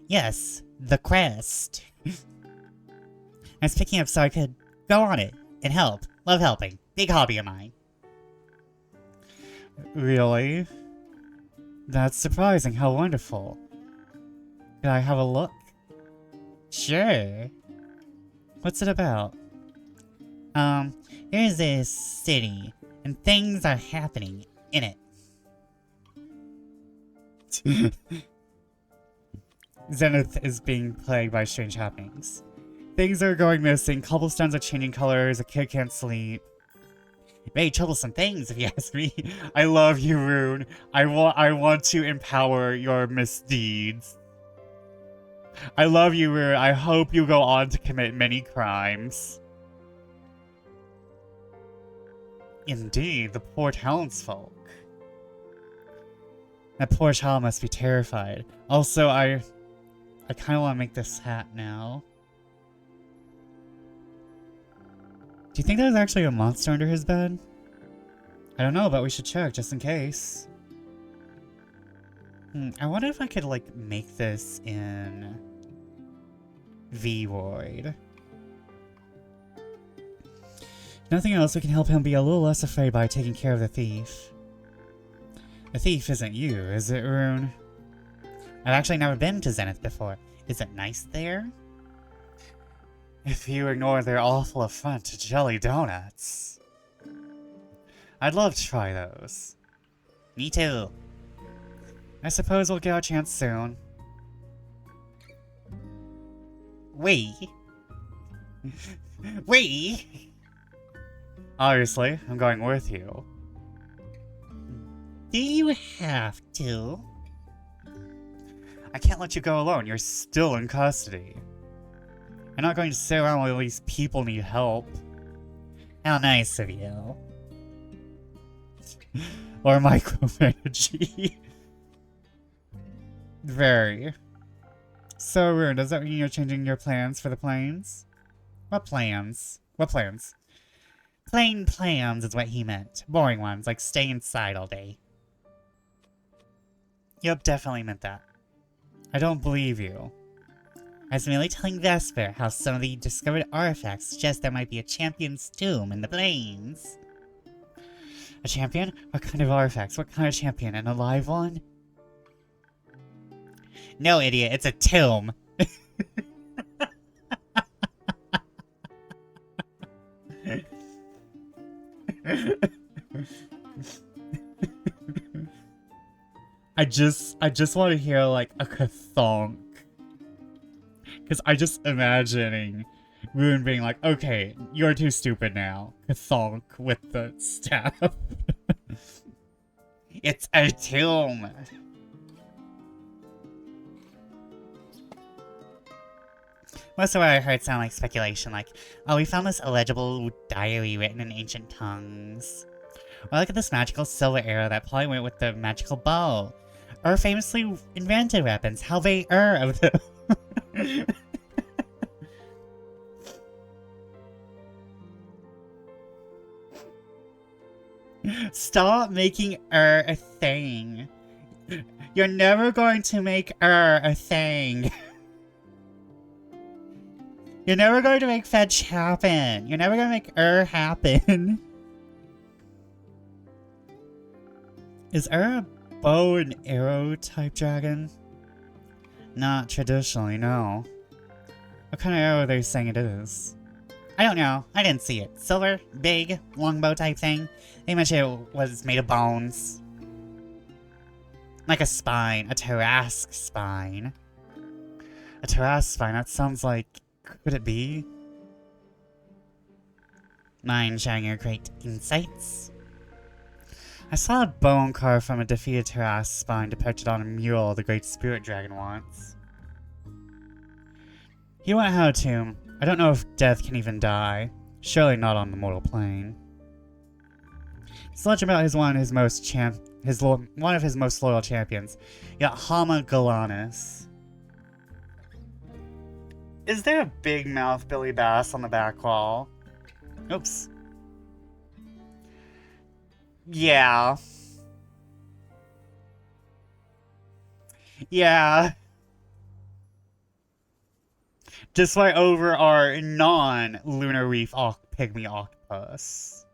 Yes, the quest. I was picking up so I could go on it and help. Love helping. Big hobby of mine. Really? That's surprising. How wonderful. Can I have a look? Sure. What's it about? There's this city, and things are happening in it. Zenith is being plagued by strange happenings. Things are going missing, cobblestones are changing colors, a kid can't sleep. Very troublesome things, if you ask me. I love you, Rune. I want to empower your misdeeds. I love you, Rune. I hope you go on to commit many crimes. Indeed, the poor townsfolk. That poor child must be terrified. Also, I kind of want to make this hat now. Do you think there's actually a monster under his bed? I don't know, but we should check just in case. I wonder if I could, like, make this in Vroid. Nothing else, we can help him be a little less afraid by taking care of the thief. The thief isn't you, is it, Rune? I've actually never been to Zenith before. Is it nice there? If you ignore their awful affront to jelly donuts. I'd love to try those. Me too. I suppose we'll get our chance soon. We? We? Obviously, I'm going with you. Do you have to? I can't let you go alone. You're still in custody. I'm not going to sit around while these people need help. How nice of you. Or micromanaging. Very. So, Rune, does that mean you're changing your plans for the planes? What plans? What plans? Plain plans is what he meant. Boring ones, like stay inside all day. Yep, definitely meant that. I don't believe you. I was merely telling Vesper how some of the discovered artifacts suggest there might be a champion's tomb in the plains. A champion? What kind of artifacts? What kind of champion? An alive one? No, idiot, it's a tomb. I just want to hear like a kathonk. Because I just imagining Rune being like, okay, you're too stupid now. Kathonk with the staff. It's a tomb. Most of what I heard sound like speculation, like, oh, we found this illegible diary written in ancient tongues. Or look at this magical silver arrow that probably went with the magical bow. Or famously invented weapons, how they are of them. Stop making a thing. You're never going to make a thing. You're never going to make fetch happen. You're never going to make happen. Is a bow and arrow type dragon? Not traditionally, no. What kind of arrow are they saying it is? I don't know. I didn't see it. Silver, big, longbow type thing. They mentioned it was made of bones. Like a spine. A Tarrasque spine. A Tarrasque spine, that sounds like... Could it be? Mind sharing your great insights? I saw a bone carved from a defeated Tarrasque spine depicted on a mural the Great Spirit Dragon wants. He won't have a tomb. I don't know if death can even die. Surely not on the mortal plane. It's legend about one of his most loyal champions, yet Hama Galanus. Is there a big mouth Billy Bass on the back wall? Oops. Yeah. Yeah. Just right over our non-Lunar Reef pygmy octopus.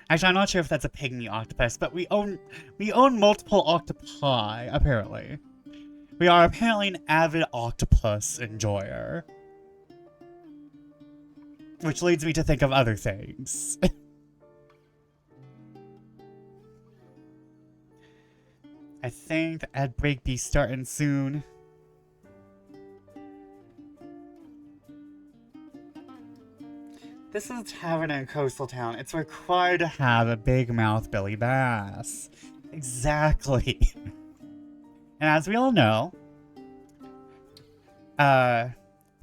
Actually, I'm not sure if that's a pygmy octopus, but we own multiple octopi, apparently. We are apparently an avid octopus enjoyer. Which leads me to think of other things. I think the ad break be starting soon. This is a tavern in a coastal town. It's required to have a big mouth Billy Bass. Exactly. And as we all know,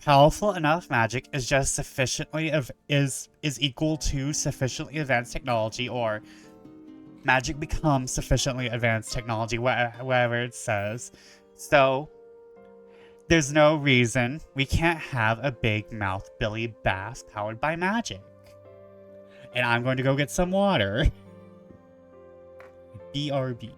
powerful enough magic is just sufficiently is equal to sufficiently advanced technology, or magic becomes sufficiently advanced technology, whatever it says. So there's no reason we can't have a big mouth Billy Bass powered by magic. And I'm going to go get some water. BRB.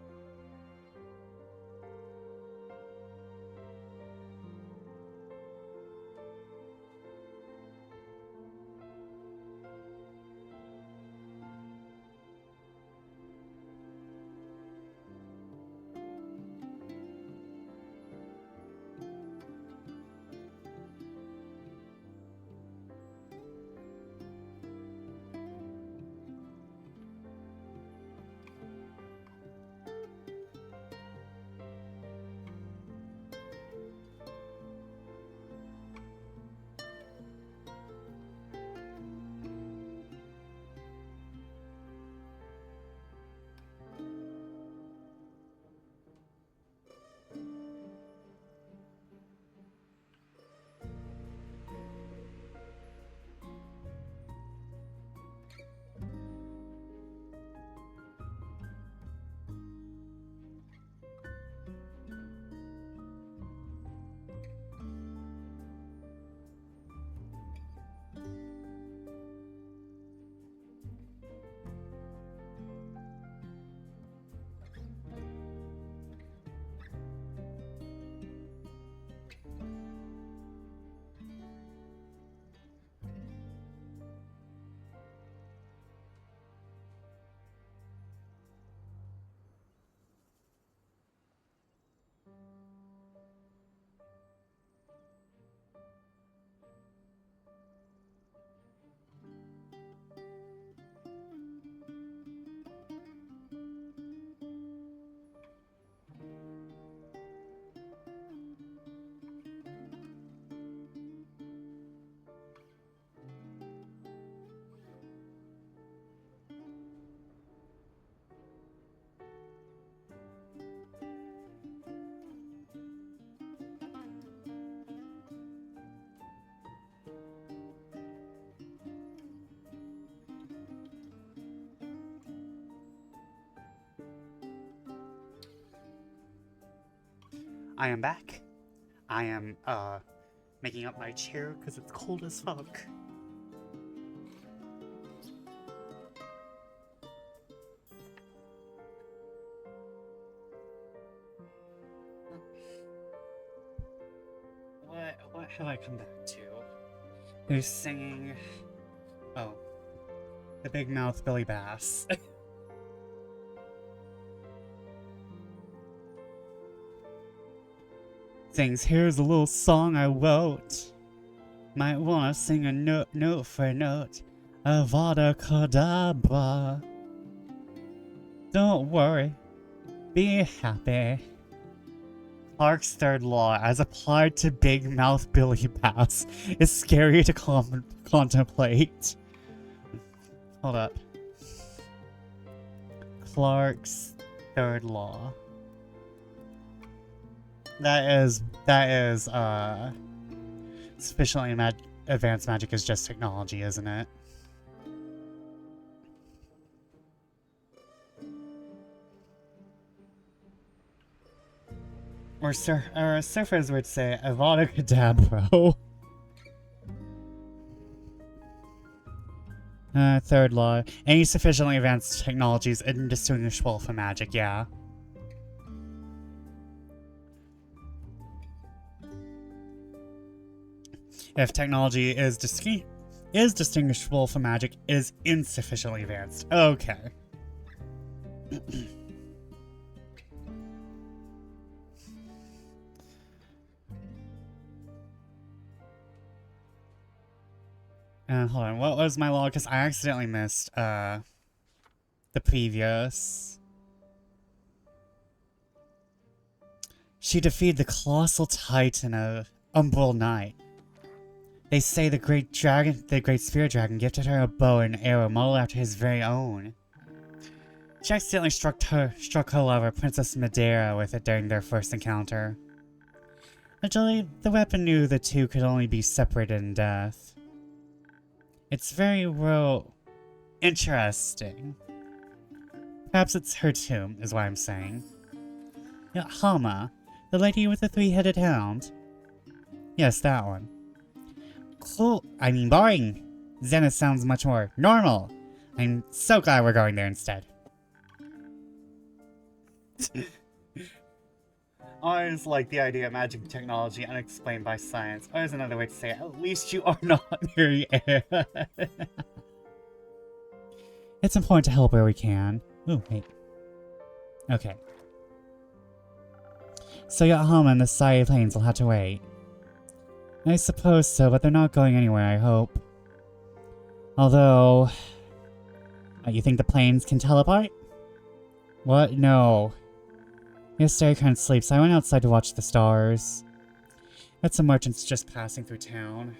I am back. I am, making up my chair because it's cold as fuck. What have I come back to? They're singing... Oh. The Big Mouth Billy Bass. Sings, here's a little song I wrote. Might wanna sing a note for note. Avada Kedavra. Don't worry. Be happy. Clark's third law, as applied to Big Mouth Billy Bass, is scary to contemplate. Hold up. Clark's third law. That is, sufficiently advanced magic is just technology, isn't it? Or surfers would say, Avada Kedavra. Third law. Any sufficiently advanced technology is indistinguishable from magic, yeah. If technology is distinguishable from magic, it is insufficiently advanced. Okay. Hold on, what was my law? Because I accidentally missed, the previous. She defeated the colossal titan of Umbral Knight. They say the great spirit dragon gifted her a bow and arrow modeled after his very own. She accidentally struck her lover, Princess Madeira, with it during their first encounter. Actually, the weapon knew the two could only be separated in death. It's very, well, interesting. Perhaps it's her tomb, is what I'm saying. Yeah, Hama, the lady with the three-headed hound. Yes, that one. Cool. I mean, boring. Zenith sounds much more normal. I'm so glad we're going there instead. I always like the idea of magic technology unexplained by science. Or there's another way to say it. At least you are not very air. It's important to help where we can. Ooh, wait. Okay. So Yokohama and the Sai Plains will have to wait. I suppose so, but they're not going anywhere, I hope. Although... you think the planes can teleport? What? No. Yesterday I couldn't sleep, so I went outside to watch the stars. Had some merchants just passing through town.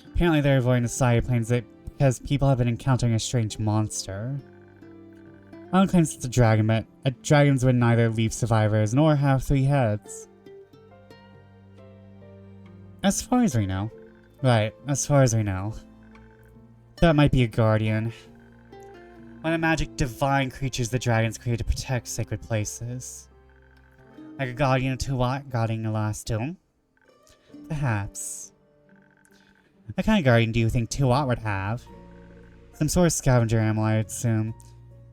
Apparently they're avoiding the Sai Plains because people have been encountering a strange monster. I don't claim it's a dragon, but dragons would neither leave survivors nor have three heads. As far as we know. Right, as far as we know. That might be a guardian. One of the magic divine creatures the dragons create to protect sacred places. Like a guardian of Tuat guarding the last tomb? Perhaps. What kind of guardian do you think Tuat would have? Some sort of scavenger animal, I'd assume.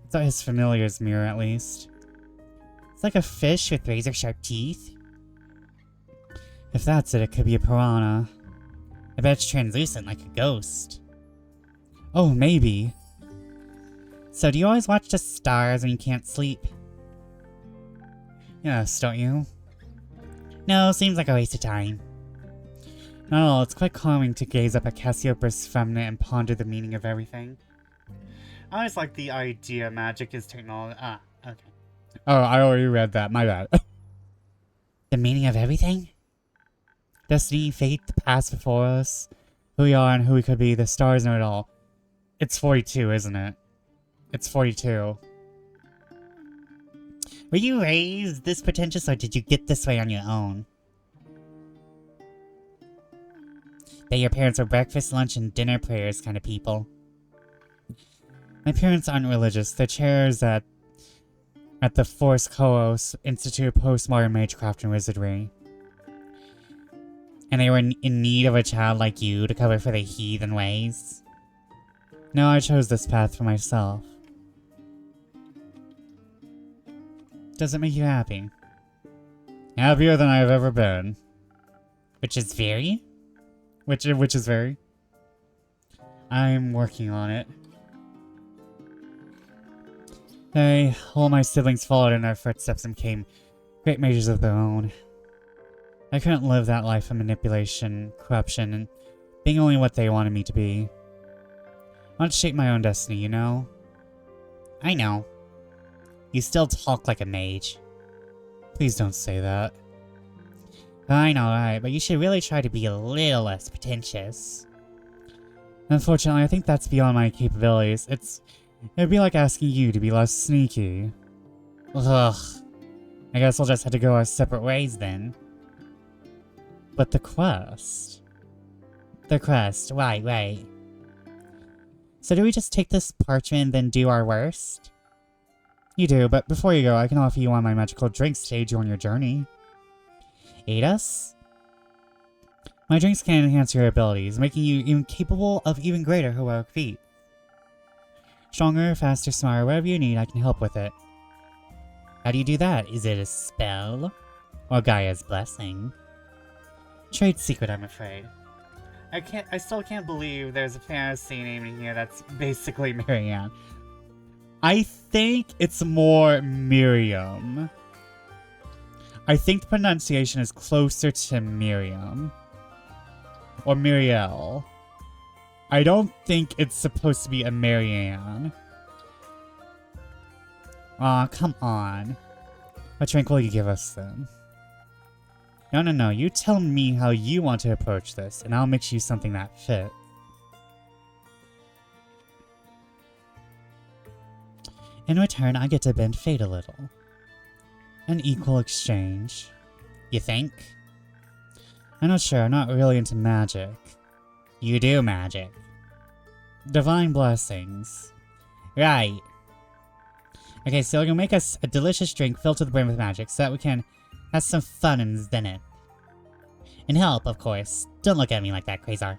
I thought his familiar's mirror, at least. It's like a fish with razor-sharp teeth. If that's it, it could be a piranha. I bet it's translucent like a ghost. Oh, maybe. So do you always watch the stars when you can't sleep? Yes, don't you? No, seems like a waste of time. Not at all, it's quite calming to gaze up at Cassiopeia's feminine and ponder the meaning of everything. I always like the idea magic is technology. Ah, okay. Oh, I already read that, my bad. The meaning of everything? Destiny, fate, the past before us, who we are and who we could be, the stars know it all. It's 42, isn't it? It's 42. Were you raised this pretentious or did you get this way on your own? Bet your parents were breakfast, lunch, and dinner prayers kind of people. My parents aren't religious. They're chairs that at the Force Koos Institute of Postmodern Magecraft and Wizardry. And they were in need of a child like you to cover for the heathen ways. No, I chose this path for myself. Does it make you happy? Happier than I've ever been. Which is very? Which is very? I'm working on it. All my siblings followed in their footsteps and became great mages of their own. I couldn't live that life of manipulation, corruption, and being only what they wanted me to be. I want to shape my own destiny, you know? I know. You still talk like a mage. Please don't say that. I know, right, but you should really try to be a little less pretentious. Unfortunately, I think that's beyond my capabilities. It'd be like asking you to be less sneaky. Ugh. I guess we'll just have to go our separate ways then. But the quest... right. So do we just take this parchment and then do our worst? You do, but before you go, I can offer you one of my magical drinks to aid you on your journey. Aid us? My drinks can enhance your abilities, making you even capable of even greater heroic feats. Stronger, faster, smarter, whatever you need, I can help with it. How do you do that? Is it a spell? Or Gaia's blessing? Trade secret, I'm afraid. I still can't believe there's a fantasy name in here that's basically Marianne. I think it's more Miriam. I think the pronunciation is closer to Miriam. Or Muriel. I don't think it's supposed to be a Marianne. Aw, come on. What drink will you give us then? No, you tell me how you want to approach this, and I'll mix you something that fits. In return, I get to bend fate a little. An equal exchange. You think? I'm not sure, I'm not really into magic. You do magic. Divine blessings. Right. Okay, so you'll make us a delicious drink filled to the brim with magic so that we can have some fun and zen it. And help, of course. Don't look at me like that, Quasar.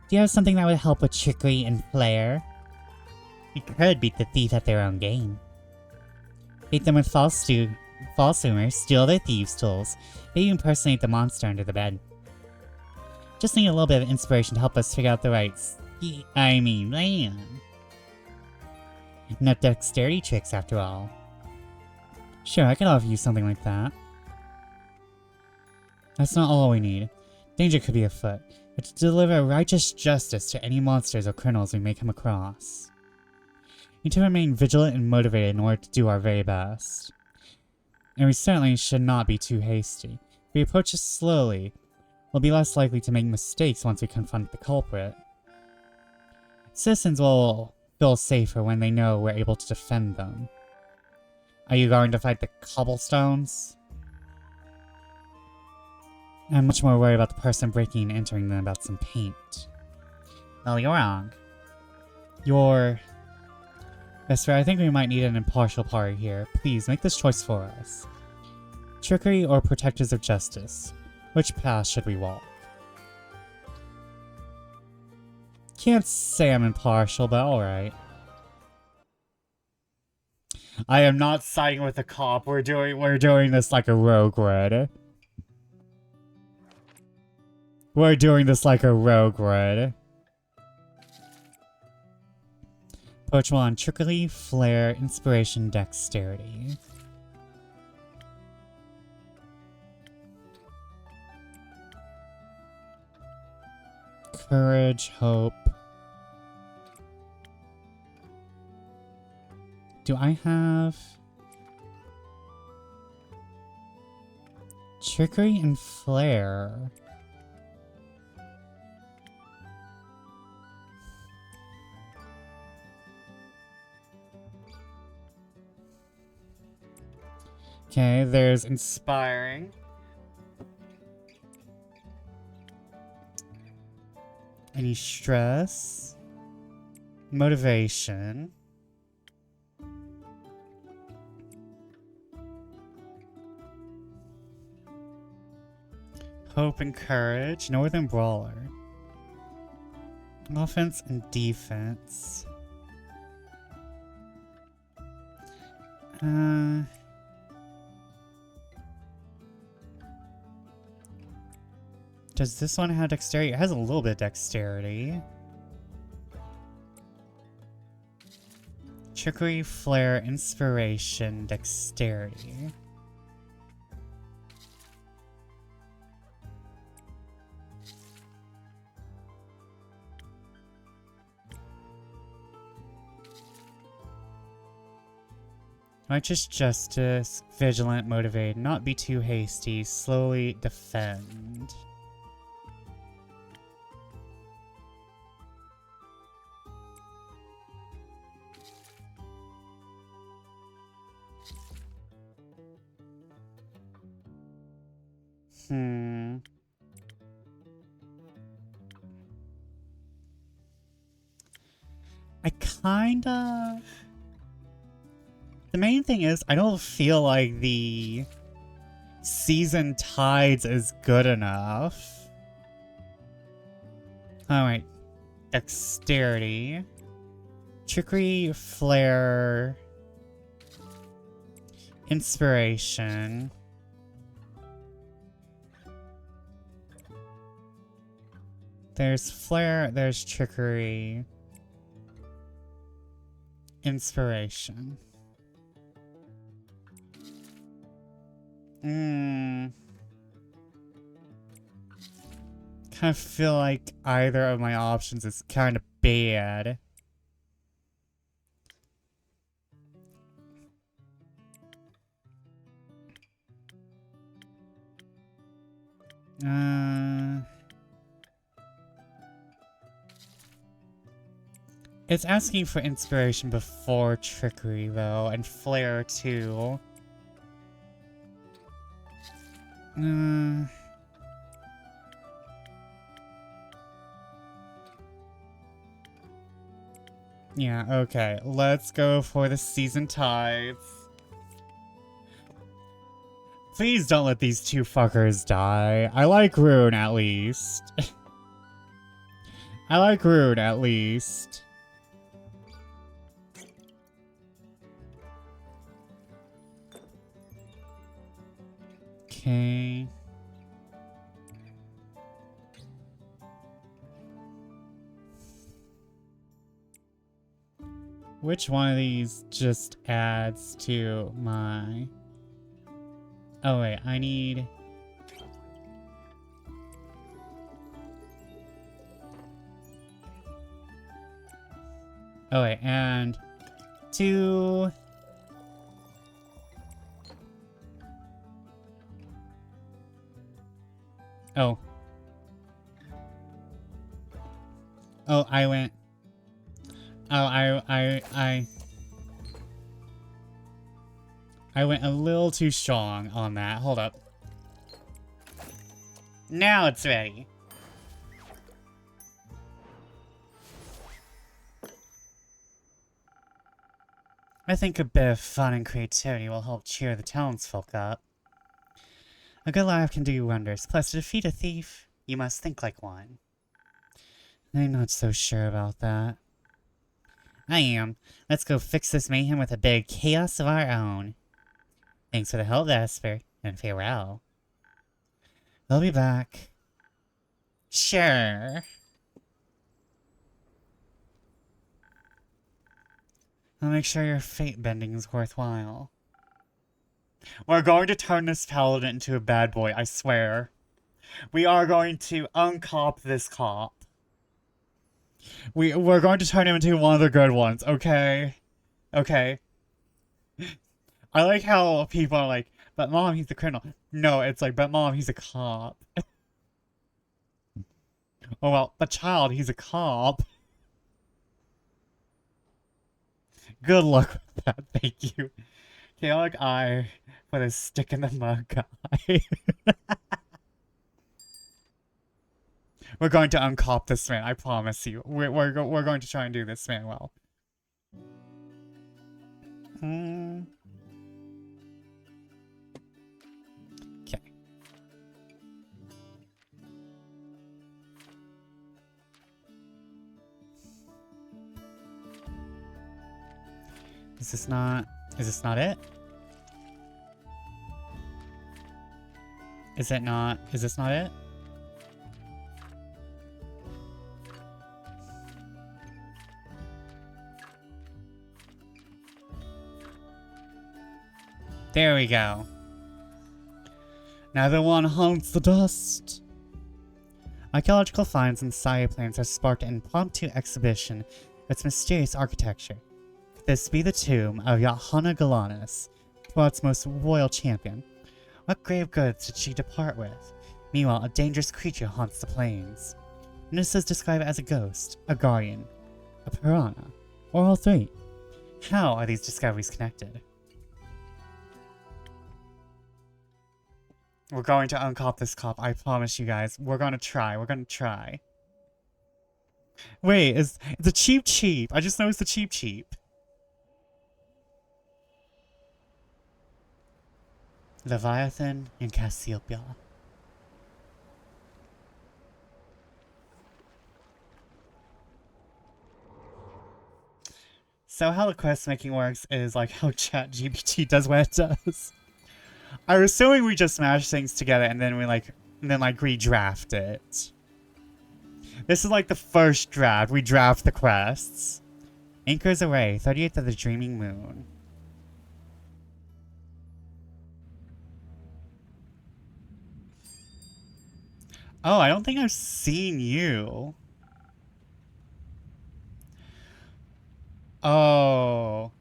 Do you have something that would help with trickery and flair? We could beat the thief at their own game. Beat them with false rumors, steal their thieves' tools, maybe impersonate the monster under the bed. Just need a little bit of inspiration to help us figure out the right plan. Not dexterity tricks, after all. Sure, I can offer you something like that. That's not all we need. Danger could be afoot, but to deliver righteous justice to any monsters or criminals we may come across. We need to remain vigilant and motivated in order to do our very best. And we certainly should not be too hasty. If we approach this slowly, we'll be less likely to make mistakes once we confront the culprit. Citizens will feel safer when they know we're able to defend them. Are you going to fight the cobblestones? I'm much more worried about the person breaking and entering than about some paint. Well, you're wrong. Best friend, I think we might need an impartial party here. Please, make this choice for us. Trickery or protectors of justice? Which path should we walk? Can't say I'm impartial, but alright. I am not siding with the cop. We're doing this like a rogue would. We're doing this like a rogue would. Approach 1. Trickery, flair, inspiration, dexterity. Courage, hope. Do I have... Trickery and flair? Okay, there's inspiring. Any stress? Motivation? Hope and Courage, Northern Brawler. Offense and defense. Does this one have dexterity? It has a little bit of dexterity. Trickery, Flair, Inspiration, Dexterity. Righteous Justice, Vigilant, Motivate, Not Be Too Hasty, Slowly Defend. I kind of... The main thing is, I don't feel like the Season Tides is good enough. Alright. Dexterity. Trickery, Flair. Inspiration. There's Flair, there's Trickery. Inspiration. Kind of feel like either of my options is kind of bad. It's asking for inspiration before trickery, though, and flair, too. Yeah, okay. Let's go for the Season Tides. Please don't let these two fuckers die. I like Rune, at least. I like Rune, at least. Okay. Which one of these just adds to my... Oh wait, I need... Oh wait, and... two... Oh. Oh, I went... Oh, I went a little too strong on that. Hold up. Now it's ready. I think a bit of fun and creativity will help cheer the townsfolk up. A good laugh can do wonders. Plus, to defeat a thief, you must think like one. I'm not so sure about that. I am. Let's go fix this mayhem with a big chaos of our own. Thanks for the help, Vesper, and farewell. I'll be back. Sure. I'll make sure your fate bending is worthwhile. We're going to turn this paladin into a bad boy, I swear. We are going to uncop this cop. We're going to turn him into one of the good ones, okay? Okay. I like how people are like, but mom, he's a criminal. No, it's like, but mom, he's a cop. Oh well, but child, he's a cop. Good luck with that, thank you. Chaotic Eye with a stick in the mud guy. We're going to uncop this man, I promise you. We're going to try and do this man well. Okay. Is this not it? Is this not it? There we go. Neither one haunts the dust. Archaeological finds and plans have sparked an impromptu exhibition of its mysterious architecture. Could this be the tomb of Johanna Galanus, world's most royal champion? What grave goods did she depart with? Meanwhile, a dangerous creature haunts the plains. Witnesses describe it as a ghost, a guardian, a piranha, or all three. How are these discoveries connected? We're going to uncop this cop, I promise you guys. We're gonna try. Wait, it's a cheap. I just noticed the cheap. Leviathan and Cassiopeia. So how the quest making works is like how ChatGPT does what it does. I'm assuming we just smash things together and then we redraft it. This is like the first draft. We draft the quests. Anchors Array, 38th of the Dreaming Moon. Oh, I don't think I've seen you. Oh.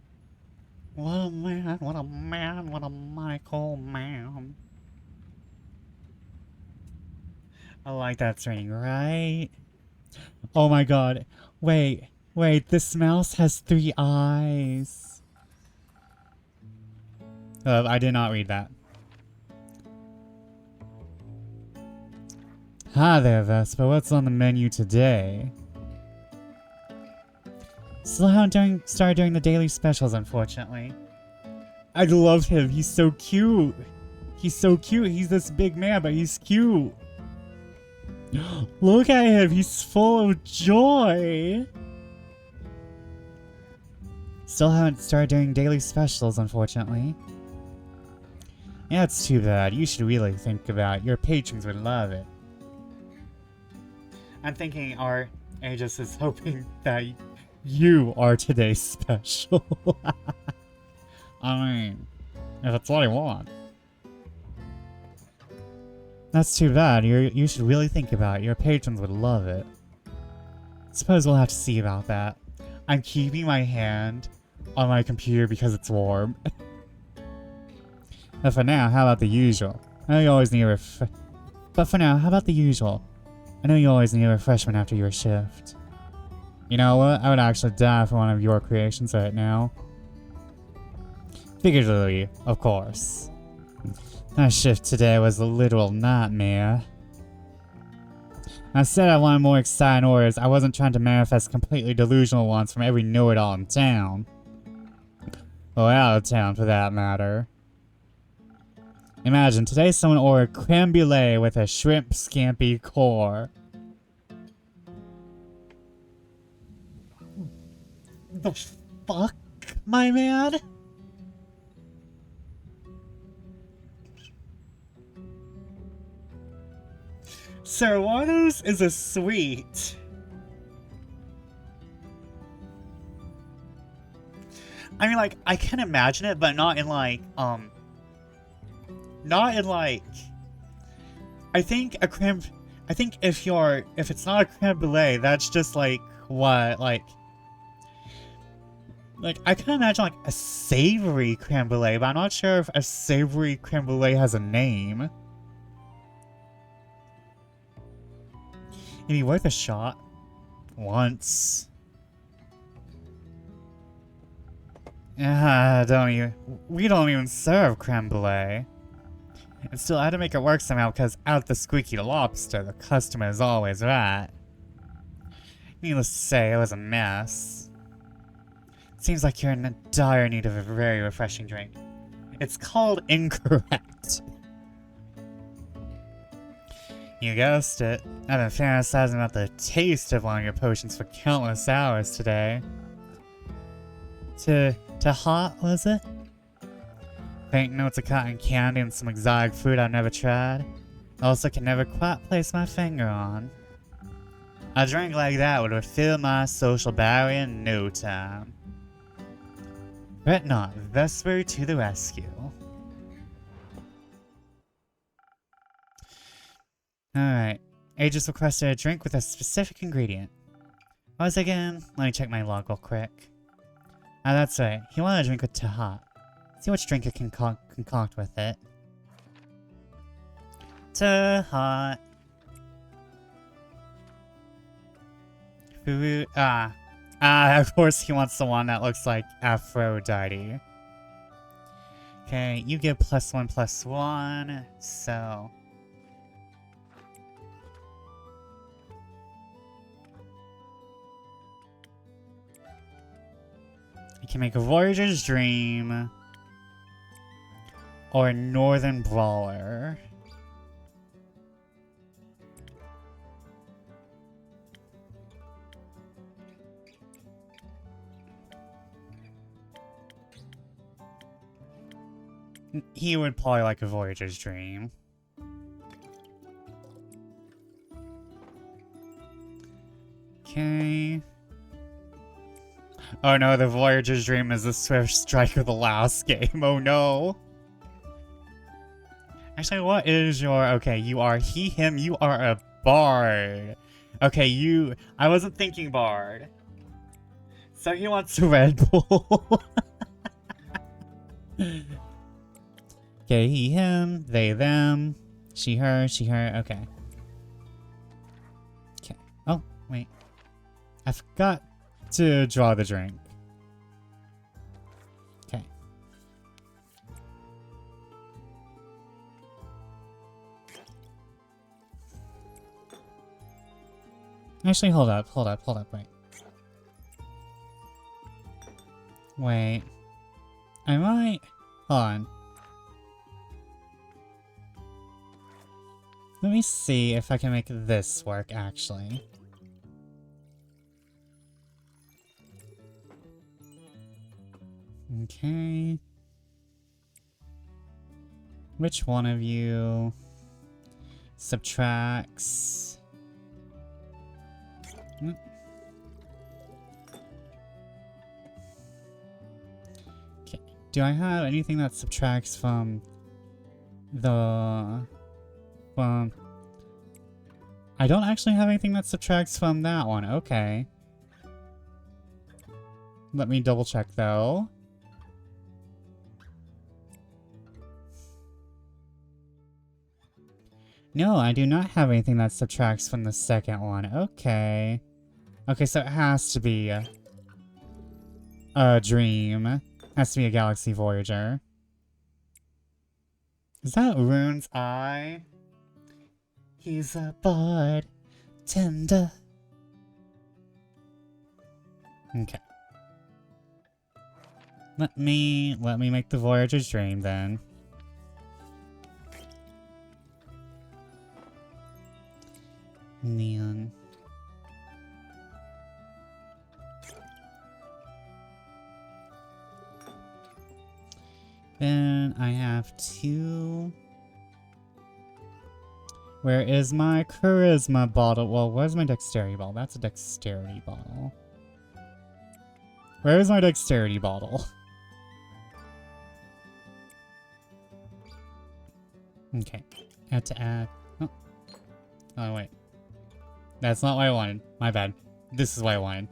What a man, what a Michael man. I like that ring, right? Oh my god. Wait, this mouse has 3 eyes. I did not read that. Hi there, Vespa. What's on the menu today? Still haven't started doing the daily specials, unfortunately. I love him. He's so cute. He's this big man, but he's cute. Look at him. He's full of joy. Still haven't started doing daily specials, unfortunately. Yeah, it's too bad. You should really think about it. Your patrons would love it. I'm thinking our Aegis is hoping that you are today's special. I mean, if that's what I want. That's too bad. You should really think about it. Your patrons would love it. Suppose we'll have to see about that. I'm keeping my hand on my computer because it's warm. But for now, how about the usual? I know you always need a refreshment after your shift. You know what? I would actually die for one of your creations right now. Figuratively, of course. My shift today was a literal nightmare. I said I wanted more exciting orders. I wasn't trying to manifest completely delusional ones from every know-it-all in town. Or out of town, for that matter. Imagine, today someone ordered creme brulee with a shrimp scampi core. The fuck, my man? Sir, one of those is a sweet. I mean, like, I can imagine it, but not in like, I think if it's not a creme brulee, that's just like, what, like, I can imagine like a savory creme brulee, but I'm not sure if a savory creme brulee has a name. It'd be worth a shot. Once. We don't even serve creme brulee. And still, I had to make it work somehow because out the squeaky lobster, the customer is always right. Needless to say, it was a mess. Seems like you're in dire need of a very refreshing drink. It's called Incorrect. You guessed it. I've been fantasizing about the taste of one of your potions for countless hours today. To to hot, was it? Faint notes of cotton candy and some exotic food I've never tried. Also can never quite place my finger on. A drink like that would refill my social barrier in no time. Fret not, Vesper to the rescue. Alright. Aegis requested a drink with a specific ingredient. What was it again? Let me check my log real quick. Ah, that's right. He wanted a drink with Tahat. See which drink I can concoct with it. Tahat. Food. Of course he wants the one that looks like Aphrodite. Okay, you get +1/+1, so... You can make a Voyager's Dream or a Northern Brawler. He would probably like a Voyager's Dream. Okay. Oh no, the Voyager's Dream is the Swift Strike of the last game. Oh no. Actually, what is your... Okay, you are he, him, you are a bard. Okay, I wasn't thinking bard. So he wants a Red Bull. Okay, he, him, they, them, she, her, okay. Okay. Oh, wait. I forgot to draw the drink. Okay. Actually, hold up, wait. Wait. I might... Hold on. Let me see if I can make this work, actually. Okay. Which one of you subtracts? Okay. Do I have anything that subtracts from the... I don't actually have anything that subtracts from that one. Okay. Let me double check though. No, I do not have anything that subtracts from the second one. Okay. Okay, so it has to be a dream. Has to be a Galaxy Voyager. Is that Rune's Eye? He's a bard, tender. Okay. Let me make the Voyager's Dream then. Neon. Then I have two. Where is my charisma bottle? Well, where's my dexterity bottle? That's a dexterity bottle. Where is my dexterity bottle? Okay. Add to add. Oh, wait. That's not what I wanted. My bad. This is what I wanted.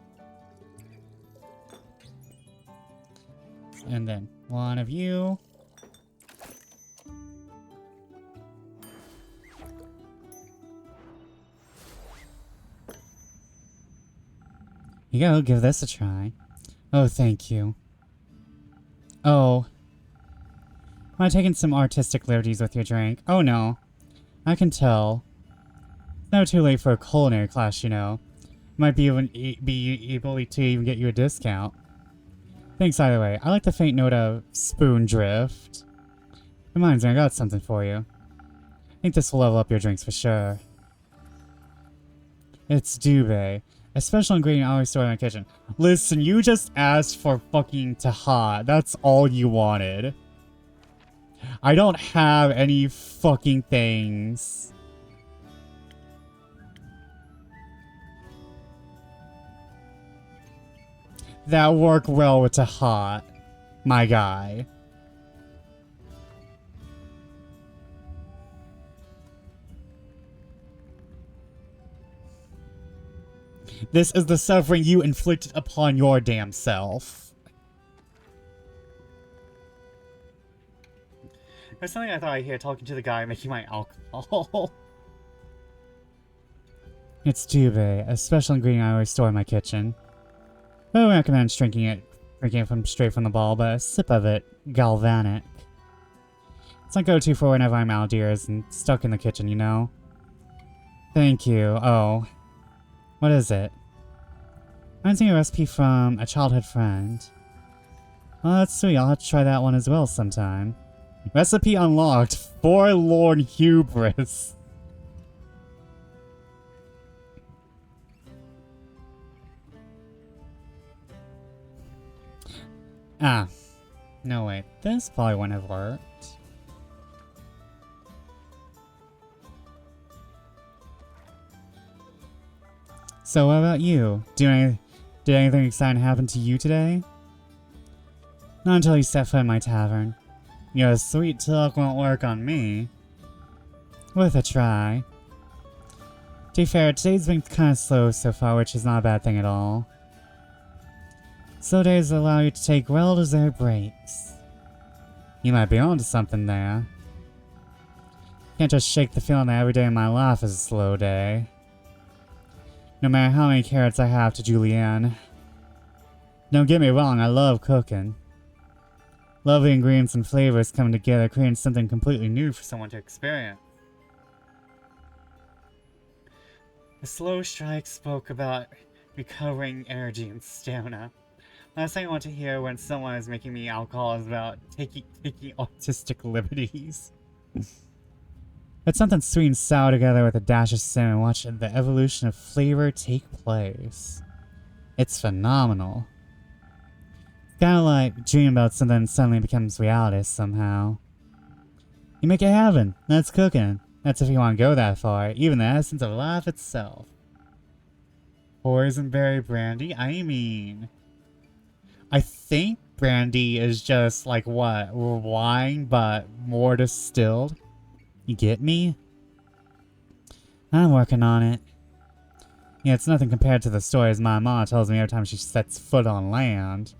And then one of you. You go, give this a try. Oh, thank you. Oh. Am I taking some artistic liberties with your drink? Oh no. I can tell. It's never too late for a culinary class, you know. Might be able to even get you a discount. Thanks either way. I like the faint note of spoon drift. Reminds me, I got something for you. I think this will level up your drinks for sure. It's Dubé, a A special ingredient I always store in my kitchen. Listen, you just asked for fucking Taha. That's all you wanted. I don't have any fucking things. That work well with Taha, my guy. This is the suffering you inflicted upon your damn self. There's something I thought I hear talking to the guy making my alcohol. It's Jube, a special ingredient I always store in my kitchen. I don't recommend drinking it from straight from the bottle, but a sip of it, galvanic. It's my go-to for whenever I'm out deers and stuck in the kitchen, you know? Thank you. Oh. What is it? Reminds me of a recipe from a childhood friend. Oh, that's sweet. I'll have to try that one as well sometime. Recipe unlocked. Forlorn hubris. Ah. No, wait. This probably wouldn't have worked. So what about you? Did anything exciting happen to you today? Not until you set foot in my tavern. Your sweet talk won't work on me. Worth a try. To be fair, today's been kind of slow so far, which is not a bad thing at all. Slow days allow you to take well-deserved breaks. You might be onto something there. Can't just shake the feeling that every day of my life is a slow day. No matter how many carrots I have to Julianne. Don't get me wrong, I love cooking. Lovely ingredients and flavors coming together, creating something completely new for someone to experience. The slow strike spoke about recovering energy and stamina. Last thing I want to hear when someone is making me alcohol is about taking artistic liberties. Put something sweet and sour together with a dash of cinnamon and watch the evolution of flavor take place. It's phenomenal. It's kind of like dreaming about something and suddenly it becomes reality somehow. You make it happen. That's cooking. That's if you want to go that far. Even the essence of life itself. Poisonberry brandy? I mean... I think brandy is just like what? Wine, but more distilled? You get me? I'm working on it. Yeah, it's nothing compared to the stories my mom tells me every time she sets foot on land.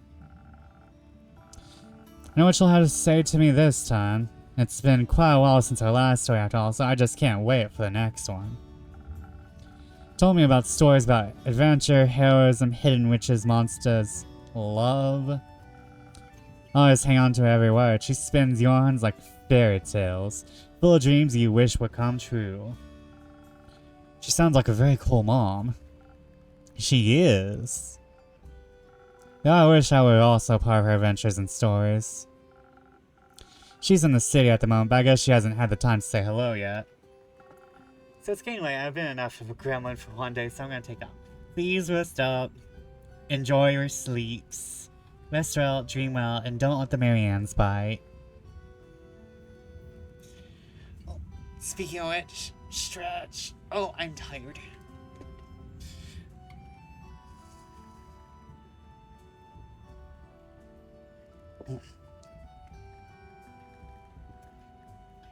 I know what she'll have to say to me this time. It's been quite a while since our last story after all, so I just can't wait for the next one. Told me about stories about adventure, heroism, hidden witches, monsters, love. I always hang on to every word. She spins yarns like fairy tales, full of dreams you wish would come true. She sounds like a very cool mom. She is. Though I wish I were also part of her adventures and stories. She's in the city at the moment, but I guess she hasn't had the time to say hello yet. So it's getting late. I've been enough of a gremlin for one day, so I'm gonna take off. Please rest up. Enjoy your sleeps. Rest well, dream well, and don't let the Mariannes bite. Oh, speaking of which, stretch. Oh, I'm tired.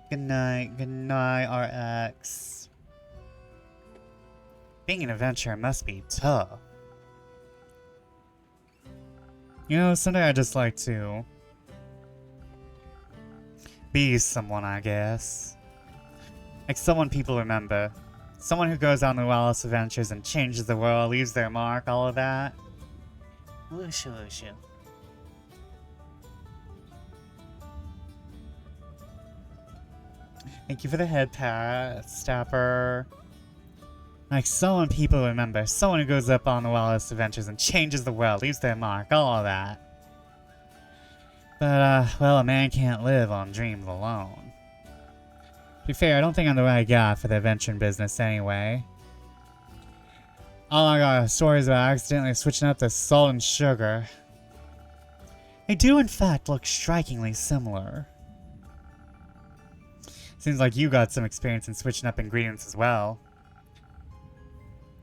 Good night, RX. Being an adventurer must be tough. You know, someday I'd just like to be someone, I guess. Like someone people remember. Someone who goes on the wildest adventures and changes the world, leaves their mark, all of that. Wooshu wooshu. Thank you for the head pat, Stapper. Like someone people remember. Someone who goes up on the wildest adventures and changes the world, leaves their mark, all of that. But, well, a man can't live on dreams alone. To be fair, I don't think I'm the right guy for the adventuring business anyway. Oh my god, stories about accidentally switching up the salt and sugar. They do in fact look strikingly similar. Seems like you got some experience in switching up ingredients as well.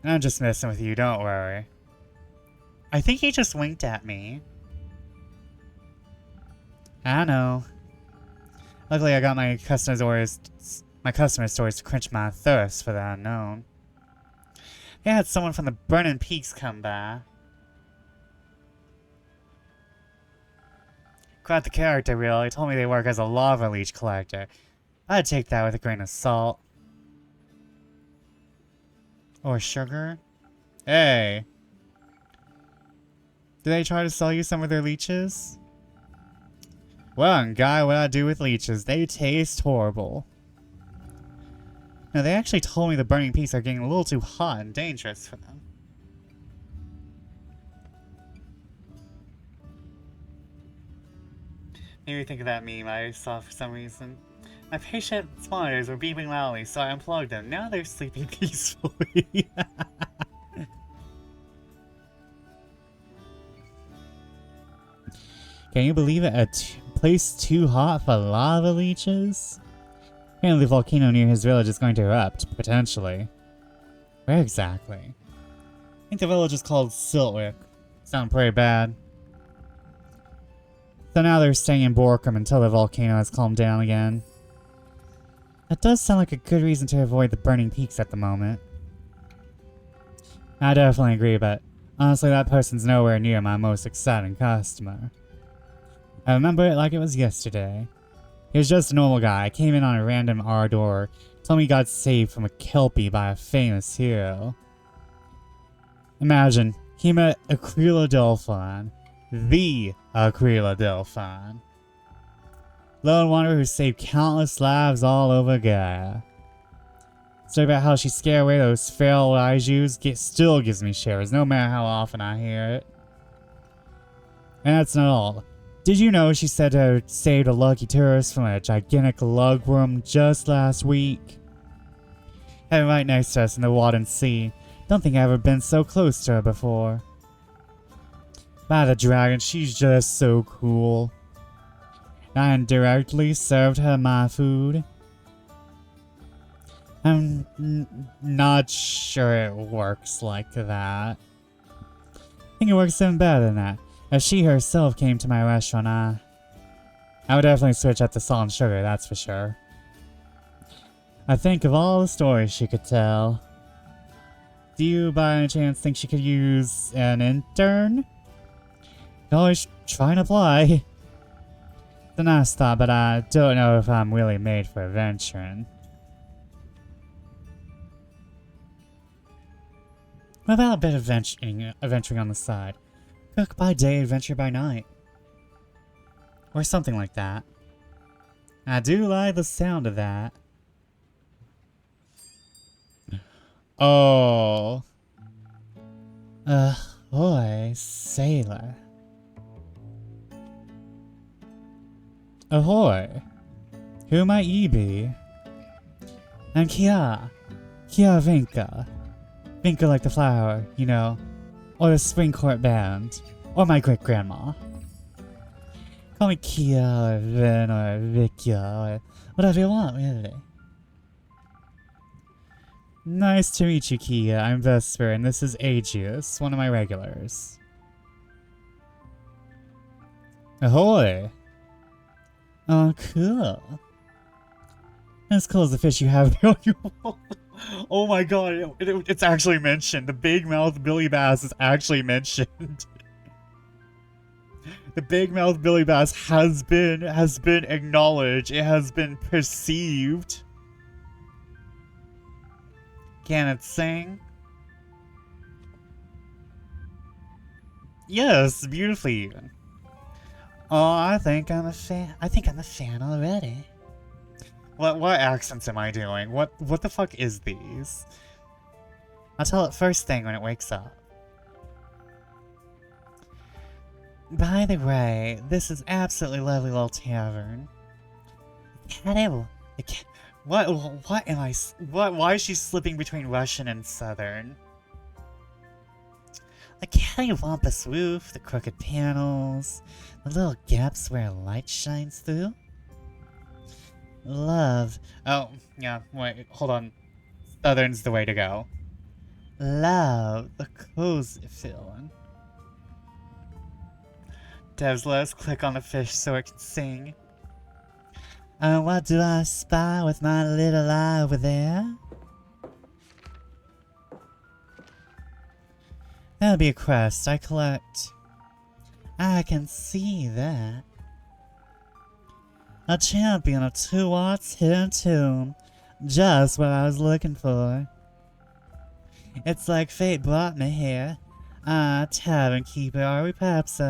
I'm just messing with you, don't worry. I think he just winked at me. I know. Luckily I got my customer stories to quench my thirst for the unknown. They had someone from the Burning Peaks come by. Quite the character, really. Told me they work as a lava leech collector. I'd take that with a grain of salt. Or sugar? Hey. Did they try to sell you some of their leeches? Well, and guy, what I do with leeches, they taste horrible. No, they actually told me the Burning Peaks are getting a little too hot and dangerous for them. Made me think of that meme I saw for some reason. My patient monitors were beeping loudly, so I unplugged them. Now they're sleeping peacefully. Can you believe it? A place too hot for lava leeches? Apparently the volcano near his village is going to erupt, potentially. Where exactly? I think the village is called Siltwick. Sound pretty bad. So now they're staying in Borkum until the volcano has calmed down again. That does sound like a good reason to avoid the Burning Peaks at the moment. I definitely agree, but honestly that person's nowhere near my most exciting customer. I remember it like it was yesterday. He was just a normal guy, came in on a random ardor, told me he got saved from a kelpie by a famous hero. Imagine, he met Aquila Delphine. The Aquila Delphine. Lone wanderer who saved countless lives all over Gaia. Story about how she scared away those feral Raijus still gives me shivers, no matter how often I hear it. And that's not all. Did you know she said to have saved a lucky tourist from a gigantic lugworm just last week? Had it right next to us in the Wadden Sea. Don't think I've ever been so close to her before. By the dragon, she's just so cool. I indirectly served her my food. I'm not sure it works like that. I think it works even better than that. If she herself came to my restaurant, I would definitely switch up the salt and sugar, that's for sure. I think of all the stories she could tell. Do you by any chance think she could use an intern? You can always try and apply. It's a nice thought, but I don't know if I'm really made for adventuring. What about a bit of adventuring on the side? Cook by day, adventure by night. Or something like that. I do like the sound of that. Oh. Ahoy, sailor. Ahoy. Who might ye be? I'm Kia. Kia Vinca. Vinca like the flower, you know. Or the Spring Court Band. Or my great-grandma. Call me Kia, or Vin, or Vikia, or whatever you want, really. Nice to meet you, Kia. I'm Vesper, and this is Aegeus, one of my regulars. Ahoy! Oh, cool. As cool as the fish you have on your wall. Oh my god, it's actually mentioned. The big mouth Billy Bass is actually mentioned. The big mouth Billy Bass has been acknowledged. It has been perceived. Can it sing? Yes, beautifully even. Oh, I think I'm a fan. I think I'm a fan already. What accents am I doing? What the fuck is these? I'll tell it first thing when it wakes up. By the way, this is absolutely lovely little tavern. Why is she slipping between Russian and Southern? A cattywampus roof, the crooked panels, the little gaps where light shines through. Love. Oh, yeah, wait, hold on. Southern's the way to go. Love the cozy feeling. Devs, let us click on the fish so it can sing. What do I spy with my little eye over there? That'll be a quest I collect. I can see that. A champion of 2 watts hidden tomb. Just what I was looking for. It's like fate brought me here. Tavern keeper, are we perhaps,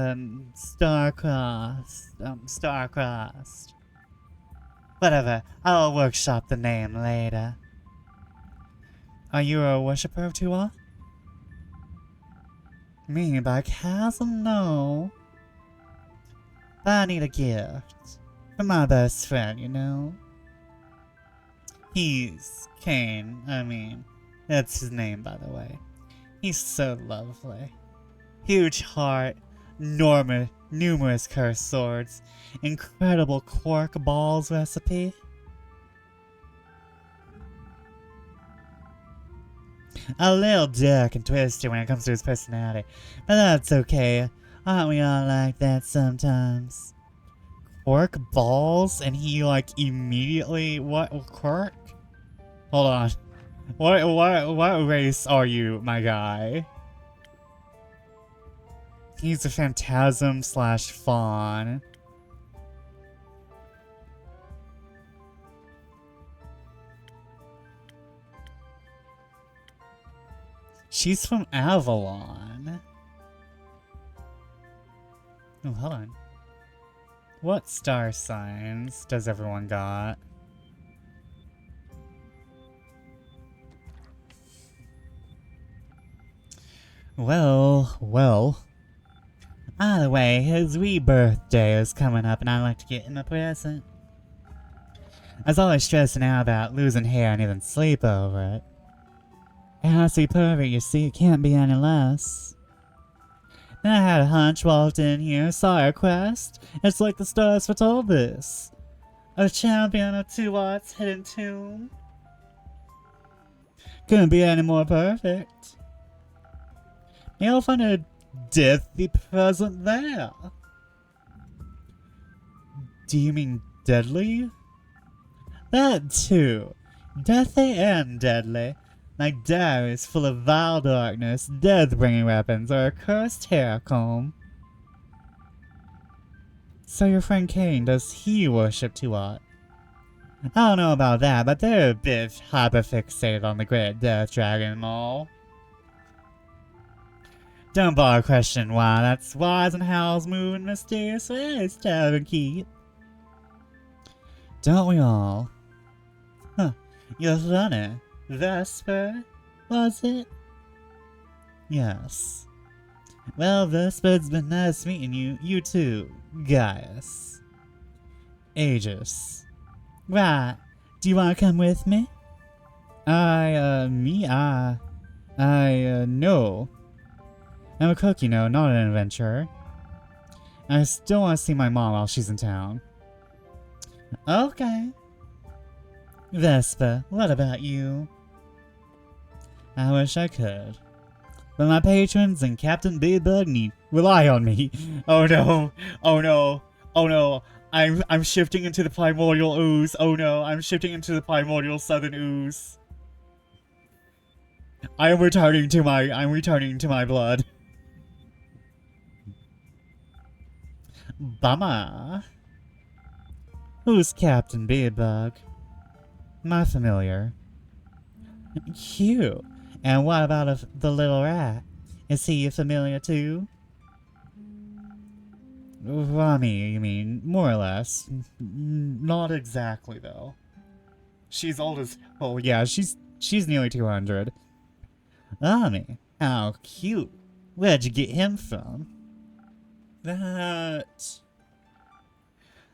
star-crossed? Star-crossed. Whatever, I'll workshop the name later. Are you a worshipper of Tua? Me, by chasm, no. But I need a gift. From my best friend, you know? He's Kane, I mean. That's his name, by the way. He's so lovely. Huge heart, numerous cursed swords, incredible quark balls recipe. A little dark and twisted when it comes to his personality, but that's okay. Aren't we all like that sometimes? Quark balls, and he like immediately what quark? Hold on. What race are you, my guy? He's a phantasm slash fawn. She's from Avalon. Oh, hold on. What star signs does everyone got? Well. Either way, his rebirthday is coming up and I'd like to get him a present. I was always stressing out about losing hair and even sleep over it. It has to be perfect, you see, it can't be any less. Then I had a hunch, walked in here, saw our quest. It's like the stars foretold this. A champion of 2 watts hidden tomb. Couldn't be any more perfect. You'll find a deathy present there. Do you mean deadly? That too. Deathy and deadly. Like diaries full of vile darkness, death-bringing weapons, or a cursed hair comb. So your friend Kane, does he worship Tuat? I don't know about that, but they're a bit hyperfixated on the great death dragon and all. Don't bother questioning why, that's wise and howls moving mysterious ways, Tavern keep. Don't we all? Huh, you're funny. Vesper, was it? Yes. Well, Vesper, it's been nice meeting you. You too, Gaius. Aegis. Right. Do you want to come with me? No. I'm a cook, you know, not an adventurer. I still want to see my mom while she's in town. Okay. Vespa, what about you? I wish I could. But my patrons and Captain Beardbug need rely on me. Oh no. Oh no. Oh no. I'm shifting into the primordial ooze. Oh no. I'm shifting into the primordial southern ooze. I'm returning to my blood. Bummer. Who's Captain Beardbug? My familiar. Cute. And what about the little rat? Is he a familiar too? Rami, you mean, more or less. Not exactly, though. She's old as... Oh, yeah, she's nearly 200. Rami, how cute. Where'd you get him from? That...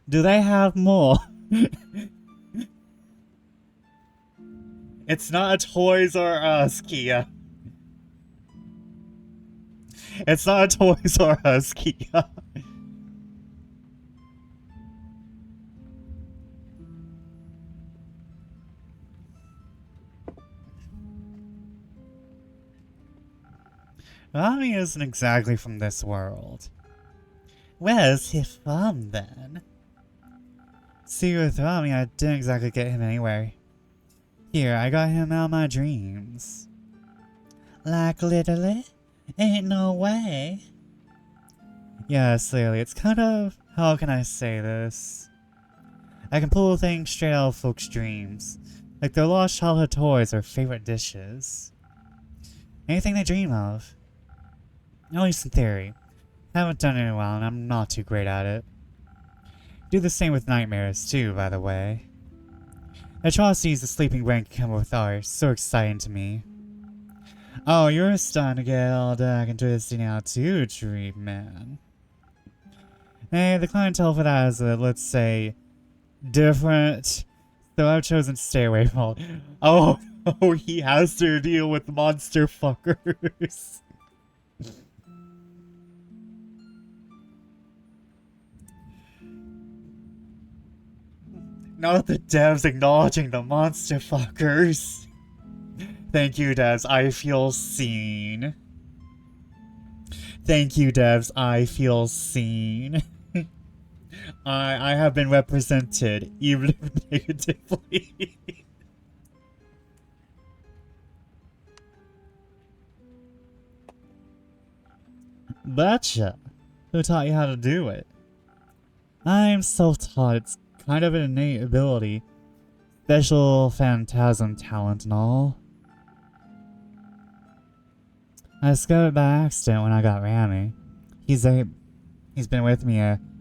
Do they have more? It's not a Toys R Us, Kia. It's not a Toys R Us kiosk. Rami isn't exactly from this world. Where's he from, then? See, with Rami, I didn't exactly get him anywhere. Here, I got him out of my dreams. Like literally? Ain't no way. Yes, Lily, it's kind of... how can I say this? I can pull things straight out of folks' dreams. Like their lost childhood toys or favorite dishes. Anything they dream of. At least in theory. Haven't done it in a while and I'm not too great at it. Do the same with nightmares too, by the way. Atrocities the sleeping brain can come up with are so exciting to me. Oh, you're starting to get all dark and twisty now too, Dream Man. Hey, the clientele for that is, let's say, different. So I've chosen to stay away from. Oh, he has to deal with monster fuckers. Not the devs acknowledging the monster fuckers. Thank you, devs. I feel seen. Thank you, devs. I feel seen. I have been represented, even if negatively. Betcha. Who taught you how to do it? I'm self-taught. It's kind of an innate ability. Special phantasm talent and all. I discovered it by accident when I got Rami. He's been with me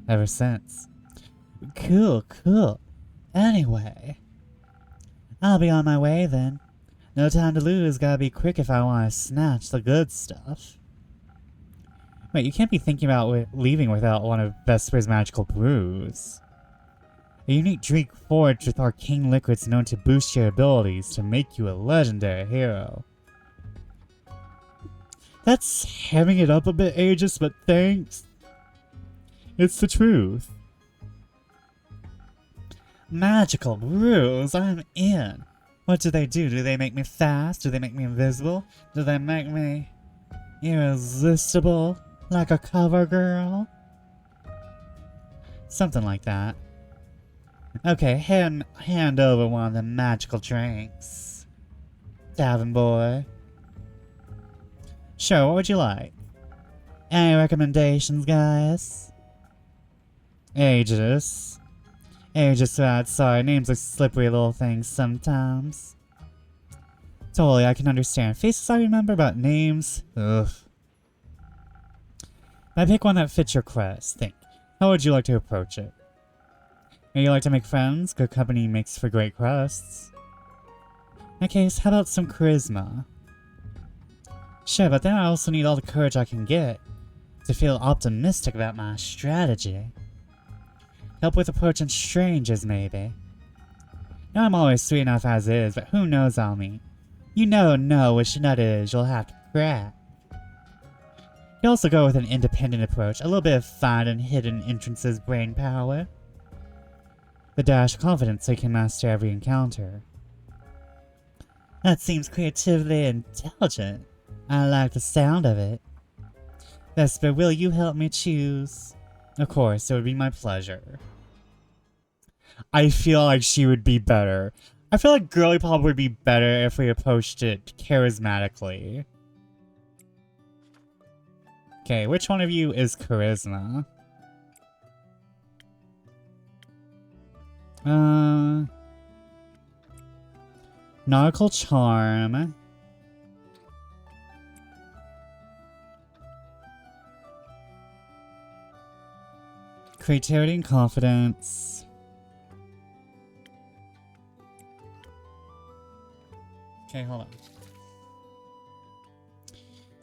ever since. Cool, cool. Anyway, I'll be on my way then. No time to lose, gotta be quick if I want to snatch the good stuff. Wait, you can't be thinking about leaving without one of Vesper's magical brews. A unique drink forged with arcane liquids known to boost your abilities to make you a legendary hero. That's hamming it up a bit, Aegis, but thanks. It's the truth. Magical brews, I'm in. What do they do? Do they make me fast? Do they make me invisible? Do they make me irresistible? Like a cover girl? Something like that. Okay, hand over one of the magical drinks. Tavern boy. Sure, what would you like? Any recommendations, guys? Aegis. Aegis, right, sorry, names are slippery little things sometimes. Totally, I can understand. Faces I remember, but names? Ugh. I pick one that fits your quest. Think. How would you like to approach it? Would you like to make friends? Good company makes for great quests. In that case, how about some charisma? Sure, but then I also need all the courage I can get to feel optimistic about my strategy. Help with approaching strangers, maybe. Now I'm always sweet enough as is, but who knows on me? You never know which nut it is you'll have to crack. You also go with an independent approach, a little bit of fun and hidden entrances brain power. The dash of confidence so you can master every encounter. That seems creatively intelligent. I like the sound of it. Vesper, will you help me choose? Of course, it would be my pleasure. I feel like she would be better. I feel like Girly Pop would be better if we approached it charismatically. Okay, which one of you is charisma? Nautical charm. Creativity and confidence. Okay, hold on.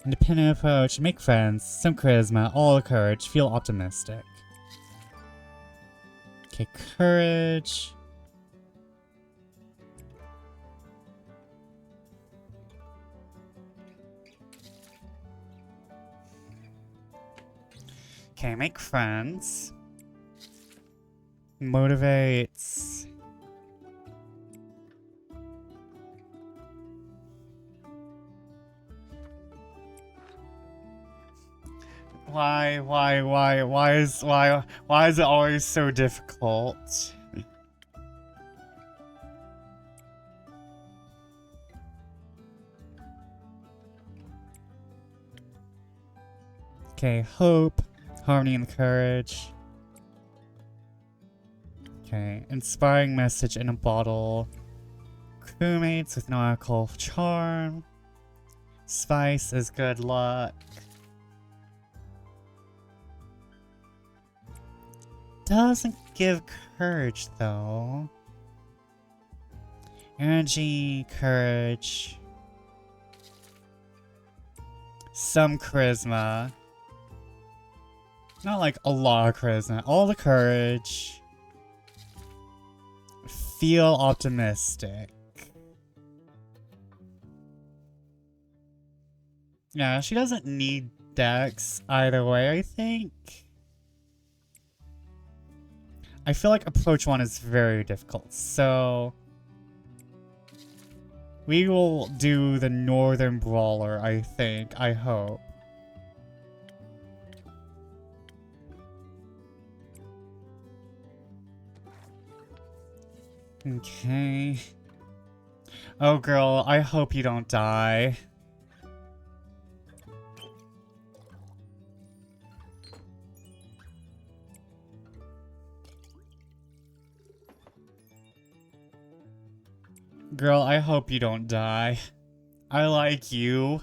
Independent approach, make friends, some charisma, all the courage, feel optimistic. Okay, courage. Okay, make friends. Motivates. Why is it always so difficult? Okay, hope, harmony and courage. Okay, inspiring message in a bottle. Crewmates with no alcohol charm. Spice is good luck. Doesn't give courage though. Energy, courage. Some charisma. Not like a lot of charisma. All the courage. Feel optimistic. Yeah, she doesn't need dex either way, I think. I feel like approach 1 is very difficult, so we will do the Northern Brawler, I think, I hope. Okay. Oh girl, I hope you don't die. Girl, I hope you don't die. I like you.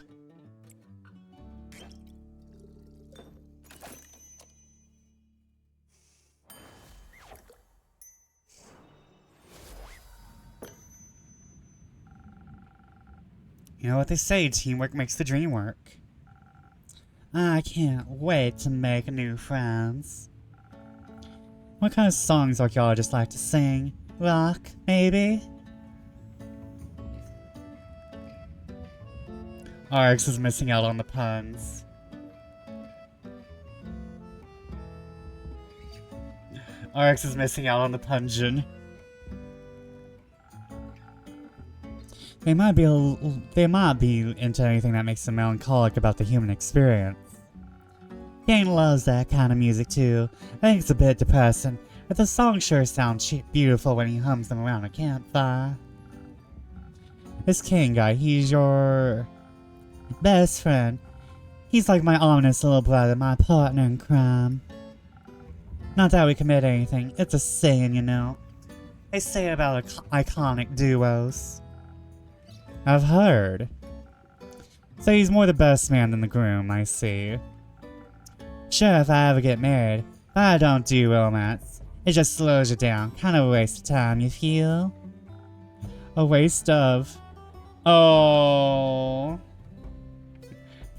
You know what they say, teamwork makes the dream work. I can't wait to make new friends. What kind of songs archaeologists like to sing? Rock, maybe? RX is missing out on the puns. RX is missing out on the pungent. They might be into anything that makes them melancholic about the human experience. Kane loves that kind of music too. I think it's a bit depressing, but the song sure sounds beautiful when he hums them around a campfire. This Kane guy, he's your best friend. He's like my ominous little brother, my partner in crime. Not that we commit anything, it's a saying, you know. They say about iconic duos. I've heard. So he's more the best man than the groom, I see. Sure, if I ever get married, but I don't do romance. It just slows you down, kind of a waste of time, you feel? A waste of... Oh...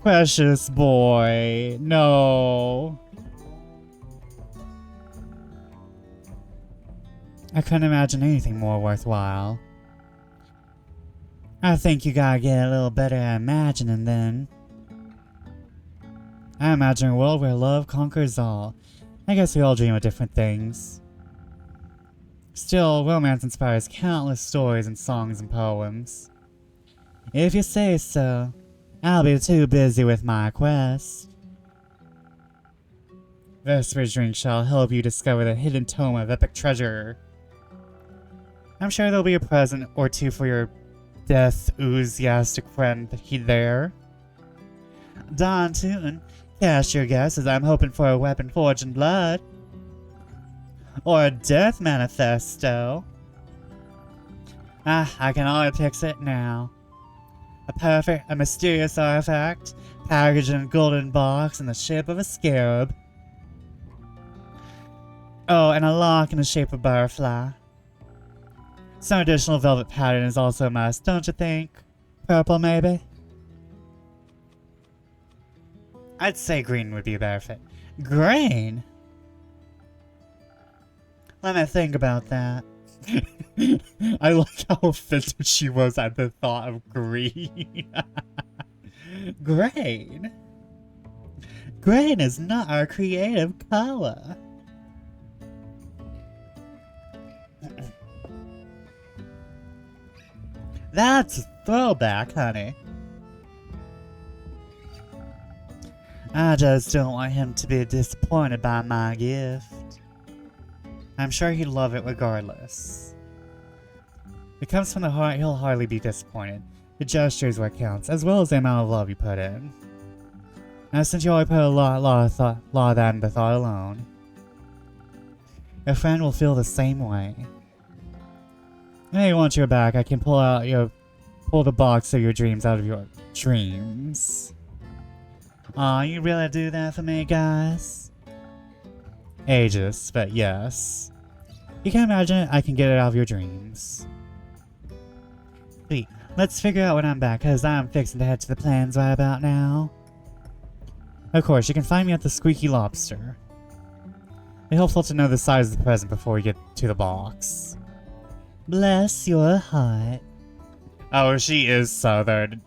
Precious boy, no. I couldn't imagine anything more worthwhile. I think you gotta get a little better at imagining then. I imagine a world where love conquers all. I guess we all dream of different things. Still, romance inspires countless stories and songs and poems. If you say so, I'll be too busy with my quest. Vesper's drink shall help you discover the hidden tome of epic treasure. I'm sure there'll be a present or two for your death-enthusiastic friend there. Don Tootin, cast your guesses. I'm hoping for a weapon forged in blood. Or a death manifesto. I can already picture it now. A mysterious artifact, packaged in a golden box in the shape of a scarab. Oh, and a lock in the shape of a butterfly. Some additional velvet pattern is also a must, don't you think? Purple, maybe? I'd say green would be a better fit. Green? Let me think about that. I like how offended she was at the thought of green. Green? green is not our creative color. That's a throwback, honey. I just don't want him to be disappointed by my gift. I'm sure he'd love it regardless. If it comes from the heart, he'll hardly be disappointed. The gesture is what counts, as well as the amount of love you put in. Now, since you already put a lot of that into thought alone, your friend will feel the same way. Hey, once you're back, I can pull the box of your dreams out of your dreams. Aw, you really do that for me, guys? Ages, but yes. You can imagine it, I can get it out of your dreams. Sweet, let's figure out when I'm back, cause I'm fixing to head to the plans right about now. Of course, you can find me at the Squeaky Lobster. It's helpful to know the size of the present before we get to the box. Bless your heart. Oh, she is southern.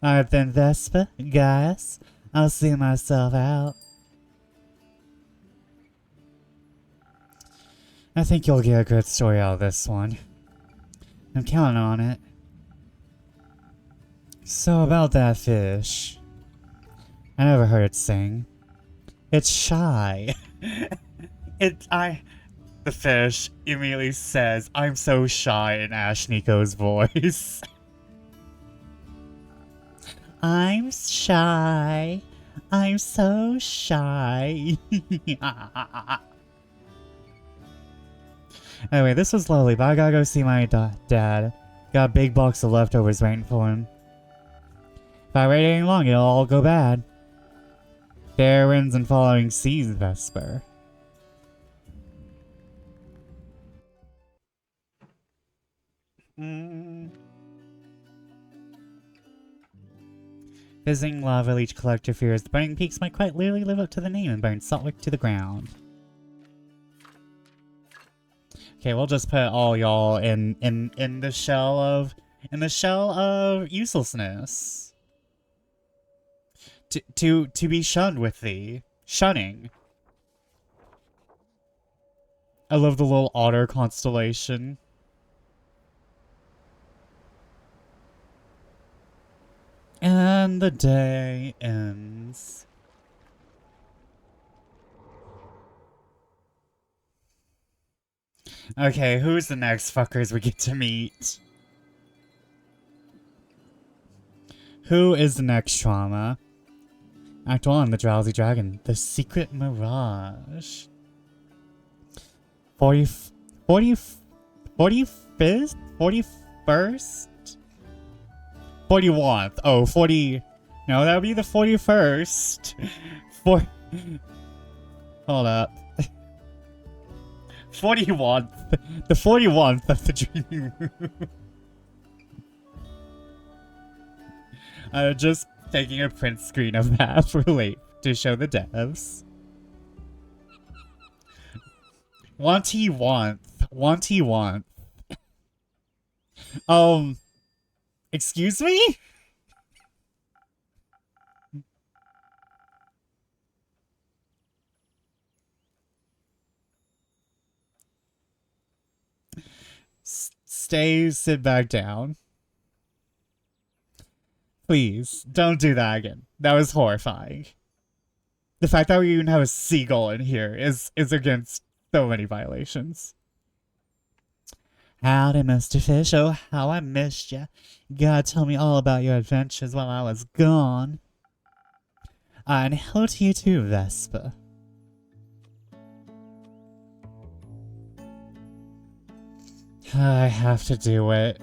Alright then, Vespa, guys. I'll see myself out. I think you'll get a good story out of this one. I'm counting on it. So about that fish. I never heard it sing. It's shy. The fish immediately says, I'm so shy in Ash Nico's voice. I'm shy. I'm so shy. Anyway, this was lovely, but I gotta go see my dad. Got a big box of leftovers waiting for him. If I wait any long, it'll all go bad. There winds and following seas, Vesper. Visiting lava leech collector fears the burning peaks might quite literally live up to the name and burn Saltwick to the ground. Okay, we'll just put all y'all in the shell of uselessness. To be shunned with thee. Shunning. I love the little otter constellation. And the day ends. Okay, who's the next fuckers we get to meet? Who is the next trauma? Act 1, the Drowsy Dragon. The Secret Mirage. 45th? 41st? 41th. Oh, 40... No, that would be the 41st. Hold up. 41th. The 41th of the Dream Room. I'm just taking a print screen of that for late to show the devs. Want. Excuse me? Sit back down. Please, don't do that again. That was horrifying. The fact that we even have a seagull in here is against so many violations. Howdy, Mr. Fish. Oh, how I missed ya. You gotta tell me all about your adventures while I was gone. And hello to you too, Vespa. I have to do it.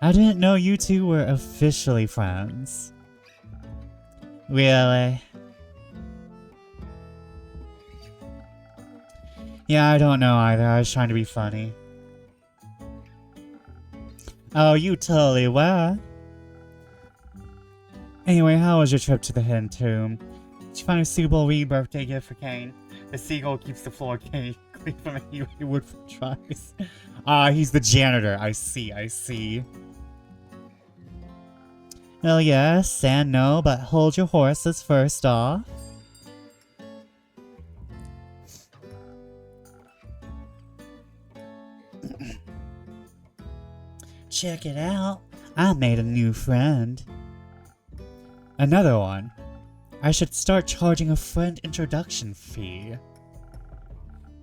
I didn't know you two were officially friends. Really? Yeah, I don't know either. I was trying to be funny. Oh, you totally were. Anyway, how was your trip to the Hidden Tomb? Did you find a suitable birthday gift for Kane? The seagull keeps the floor clean from any wood for tries. He's the janitor. I see. Well, yes and no, but hold your horses first off. Check it out. I made a new friend. Another one. I should start charging a friend introduction fee.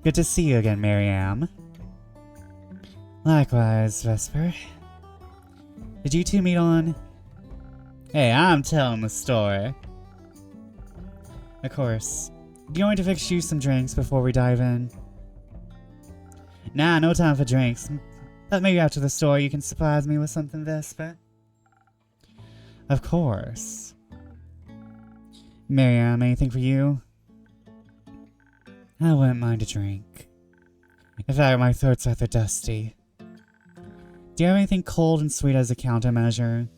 Good to see you again, Miriam. Likewise, Vesper. Did you two meet on... Hey, I'm telling the story. Of course. Do you want to fix you some drinks before we dive in? Nah, no time for drinks. But maybe after the story you can surprise me with something, Vesper. Of course. Miriam, anything for you? I wouldn't mind a drink. In fact, my throat's rather dusty. Do you have anything cold and sweet as a countermeasure?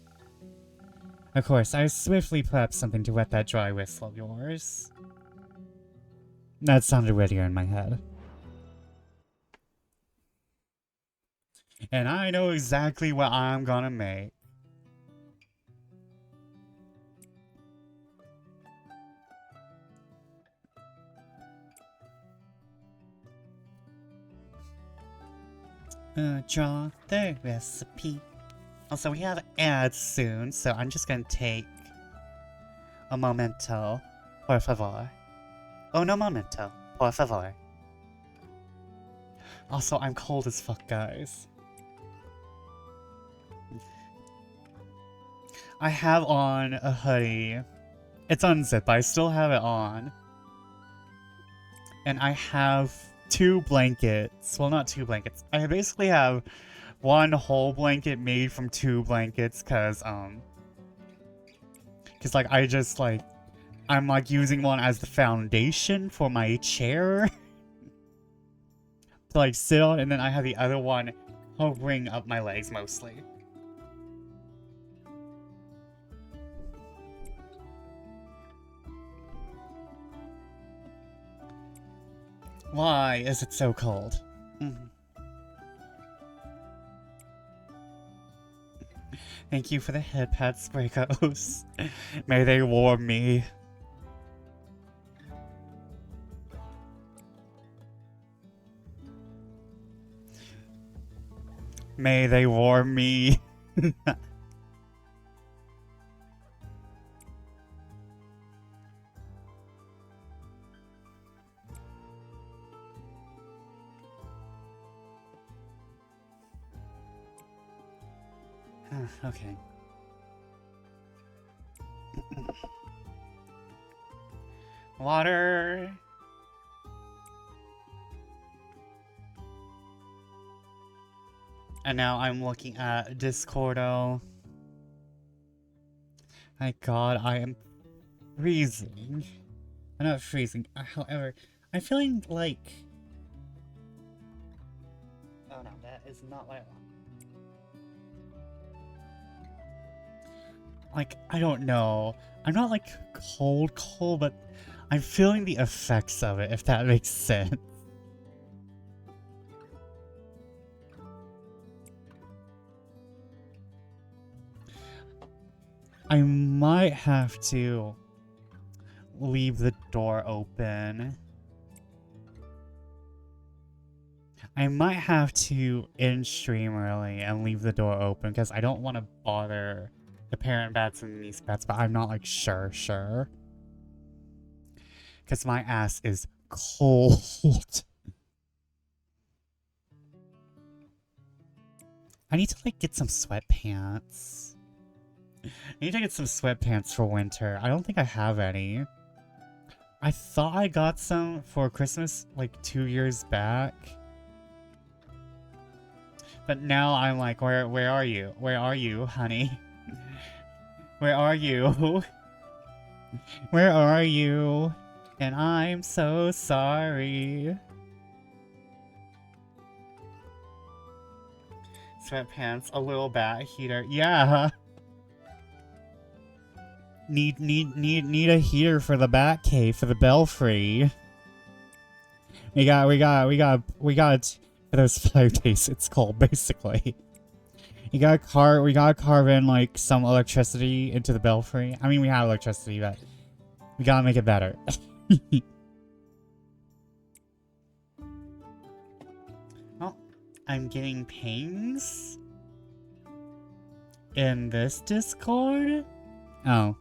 Of course, I swiftly prepped something to wet that dry whistle of yours. That sounded wittier in my head. And I know exactly what I'm gonna make. Draw the recipe. Also, we have ads soon, so I'm just gonna take a momento, por favor. Oh, no momento, por favor. Also, I'm cold as fuck, guys. I have on a hoodie. It's unzipped, but I still have it on. And I have 2 blankets. Well, not 2 blankets. I basically have 1 whole blanket made from 2 blankets, cause like I'm like using one as the foundation for my chair to like sit on, and then I have the other one hovering up my legs mostly. Why is it so cold? Thank you for the head pats, Breakos. May they warm me. May they warm me. Okay. Water. And now I'm looking at Discordo. My god, I am freezing. I'm not freezing, however, I'm feeling like... Oh no, that is not what I want. Like, I don't know. I'm not like cold, but I'm feeling the effects of it, if that makes sense. I might have to leave the door open. I might have to end stream early and leave the door open because I don't want to bother the parent bats and niece bats, but I'm not like sure. Because my ass is cold. I need to like get some sweatpants. I need to get some sweatpants for winter. I don't think I have any. I thought I got some for Christmas like 2 years back. But now I'm like, where are you? Where are you, honey? Where are you? Where are you? And I'm so sorry. Sweatpants, a little bat heater. Yeah. Need a heater for the bat cave, for the belfry. We got for those 5 days, it's cold, basically. we gotta carve in like some electricity into the belfry. I mean, we have electricity, but we gotta make it better. Oh, I'm getting pings in this Discord. Oh.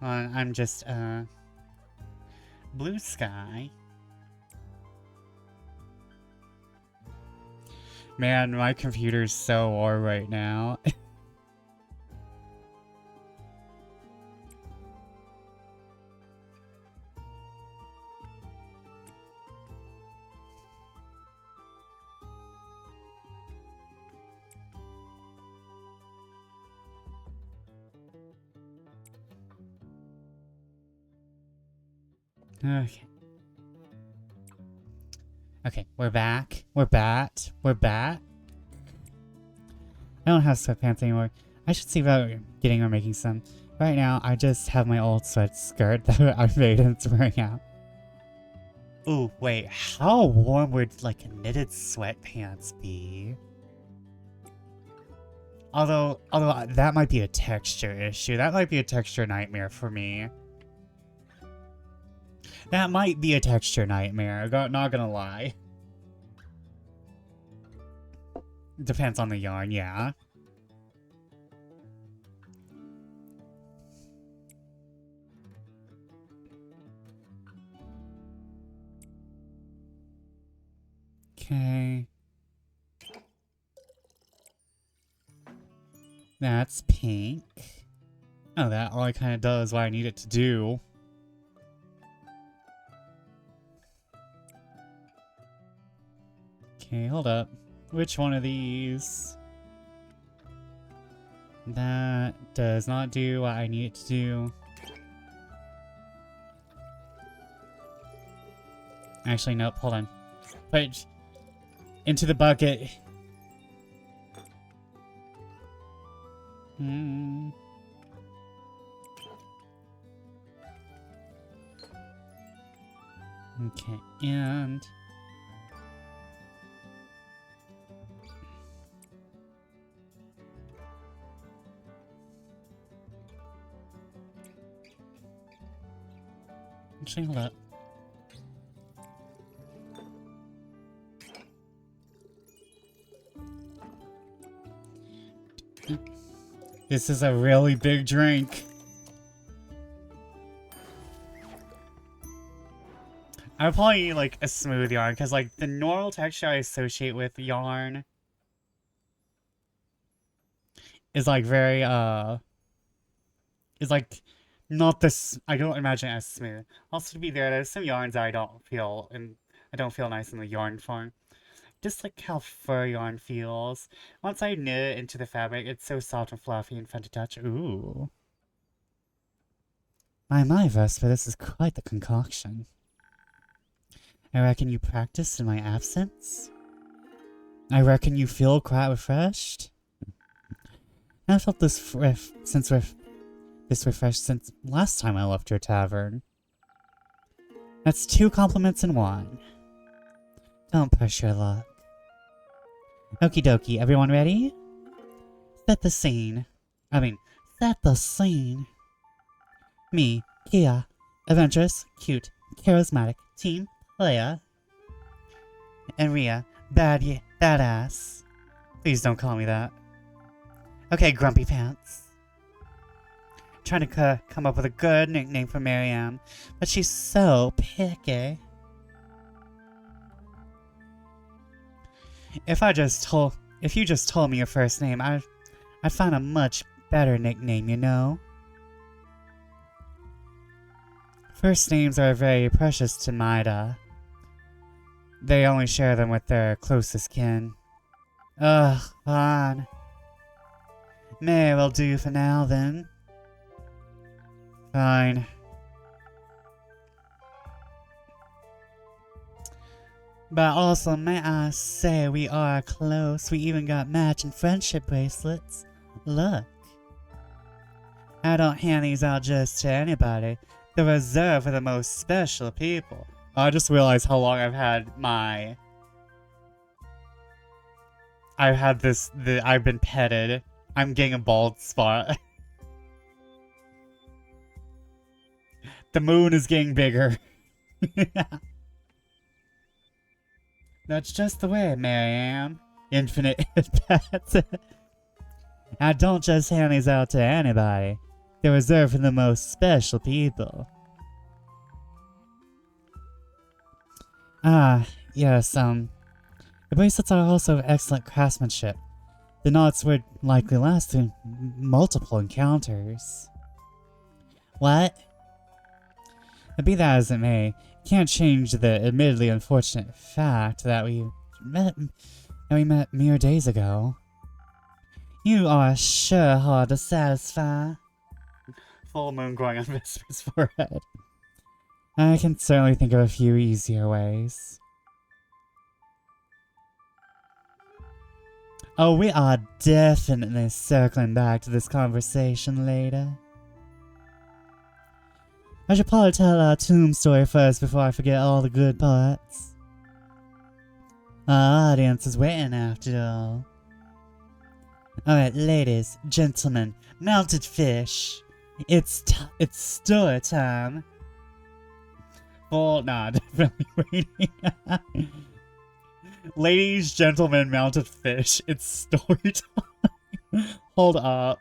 I'm just, blue sky. Man, my computer's so warm right now. Okay. Okay, we're back. We're back. We're back. I don't have sweatpants anymore. I should see about getting or making some. Right now, I just have my old sweat skirt that I made and it's wearing out. Ooh, wait, how warm would, like, knitted sweatpants be? Although that might be a texture issue. That might be a texture nightmare for me. That might be a texture nightmare, not gonna lie. Depends on the yarn, yeah. Okay. That's pink. Oh, that all it kind of does what I need it to do. Okay, hold up. Which one of these? That does not do what I need it to do. Actually, nope, hold on. Put it into the bucket. Okay, and... Actually, hold up. This is a really big drink. I would probably need, like, a smooth yarn, because, like, the normal texture I associate with yarn is, like, very, is, like, not this, I don't imagine it as smooth. Also, to be there's some yarns that I don't feel nice in the yarn form. Just like how fur yarn feels. Once I knit it into the fabric, it's so soft and fluffy and fun to touch. Ooh. My, Vesper, this is quite the concoction. I reckon you practiced in my absence? I reckon you feel quite refreshed? I've felt this refreshed since last time I left your tavern. That's 2 compliments in 1. Don't push your luck. Okie dokie, everyone ready? Set the scene. Set the scene. Me, Kia, adventurous, cute, charismatic, team player. And Rhea, badass. Please don't call me that. Okay, Grumpy Pants. Trying to come up with a good nickname for Marianne, but she's so picky. If you just told me your first name, I'd find a much better nickname, you know? First names are very precious to Maida. They only share them with their closest kin. Ugh, fine. May will do for now, then. Fine. But also, may I say, we are close. We even got matching friendship bracelets. Look. I don't hand these out just to anybody. They're reserved for the most special people. I just realized how long I've had my... I've been petted. I'm getting a bald spot. The moon is getting bigger. That's just the way, Marianne. Infinite pets. I don't just hand these out to anybody. They're reserved for the most special people. Ah, yes, the bracelets are also of excellent craftsmanship. The knots would likely last through multiple encounters. What? Be that as it may, can't change the admittedly unfortunate fact that we met mere days ago. You are sure hard to satisfy. Full moon growing on Vesper's forehead. I can certainly think of a few easier ways. Oh, we are definitely circling back to this conversation later. I should probably tell our tomb story first before I forget all the good parts. Our audience is waiting after all. Alright, ladies, gentlemen, melted fish. It's story time. Well, nah, definitely waiting. Ladies, gentlemen, melted fish. It's story time. Hold up.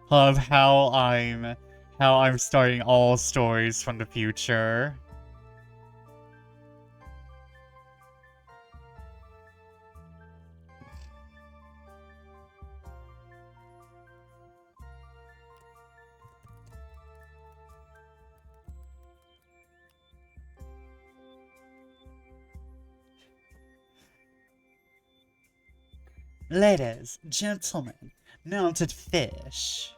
Of how I'm starting all stories from the future. Ladies, gentlemen, melted fish.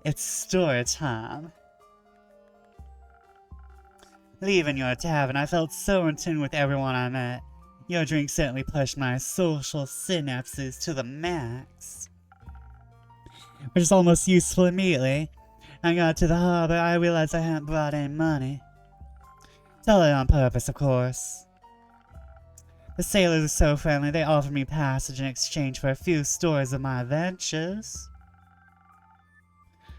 It's story time. Leaving your tavern, I felt so in tune with everyone I met. Your drink certainly pushed my social synapses to the max. Which is almost useful immediately. I got to the harbor, I realized I hadn't brought any money. Totally on purpose, of course. The sailors are so friendly, they offered me passage in exchange for a few stories of my adventures.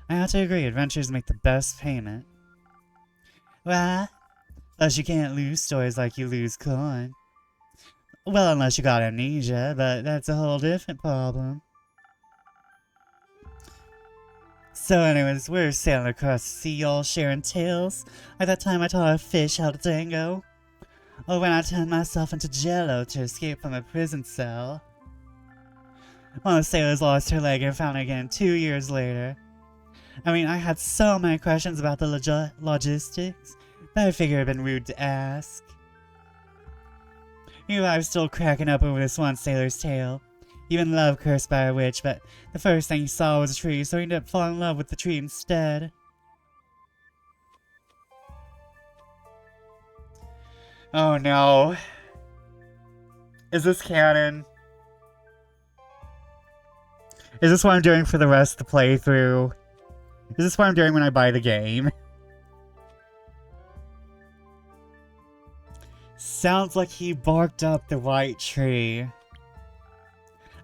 I have to agree, adventures make the best payment. Right? Plus you can't lose stories like you lose coin. Well, unless you got amnesia, but that's a whole different problem. So anyways, we're sailing across the sea, all sharing tales. Like that time I taught a fish how to tango. Or when I turned myself into jello to escape from a prison cell. One of the sailors lost her leg and found it again 2 years later. I mean, I had so many questions about the logistics, but I figured it'd been rude to ask. I was still cracking up over this one sailor's tale. He been love cursed by a witch, but the first thing he saw was a tree, so he ended up falling in love with the tree instead. Oh no. Is this canon? Is this what I'm doing for the rest of the playthrough? Is this what I'm doing when I buy the game? Sounds like he barked up the right tree.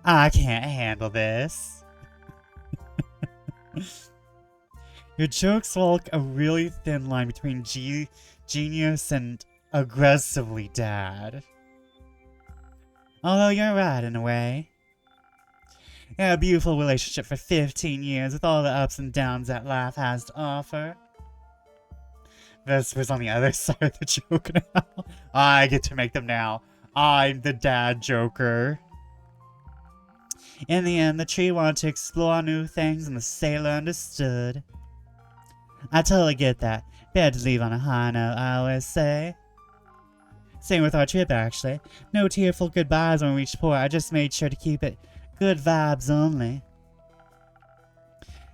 I can't handle this. Your jokes walk a really thin line between genius and aggressively dad. Although you're right in a way. You had a beautiful relationship for 15 years with all the ups and downs that life has to offer. Vesper's on the other side of the joke now. I get to make them now. I'm the dad joker. In the end, the tree wanted to explore new things and the sailor understood. I totally get that. Better to leave on a high note, I always say. Same with our trip, actually. No tearful goodbyes when we reached port. I just made sure to keep it good vibes only.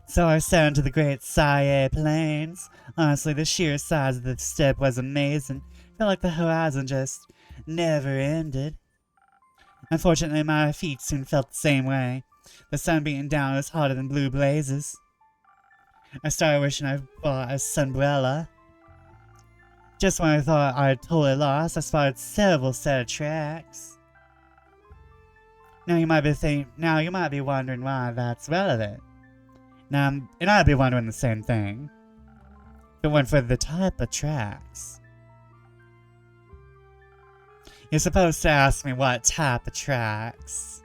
So I sat into the great Sierra Plains. Honestly, the sheer size of the steppe was amazing. Felt like the horizon just never ended. Unfortunately, my feet soon felt the same way. The sun beating down was hotter than blue blazes. I started wishing I bought a sunbrella. Just when I thought I had totally lost, I spotted several set of tracks. Now you might be wondering why that's relevant. And I'd be wondering the same thing. But when for the type of tracks. You're supposed to ask me what type of tracks.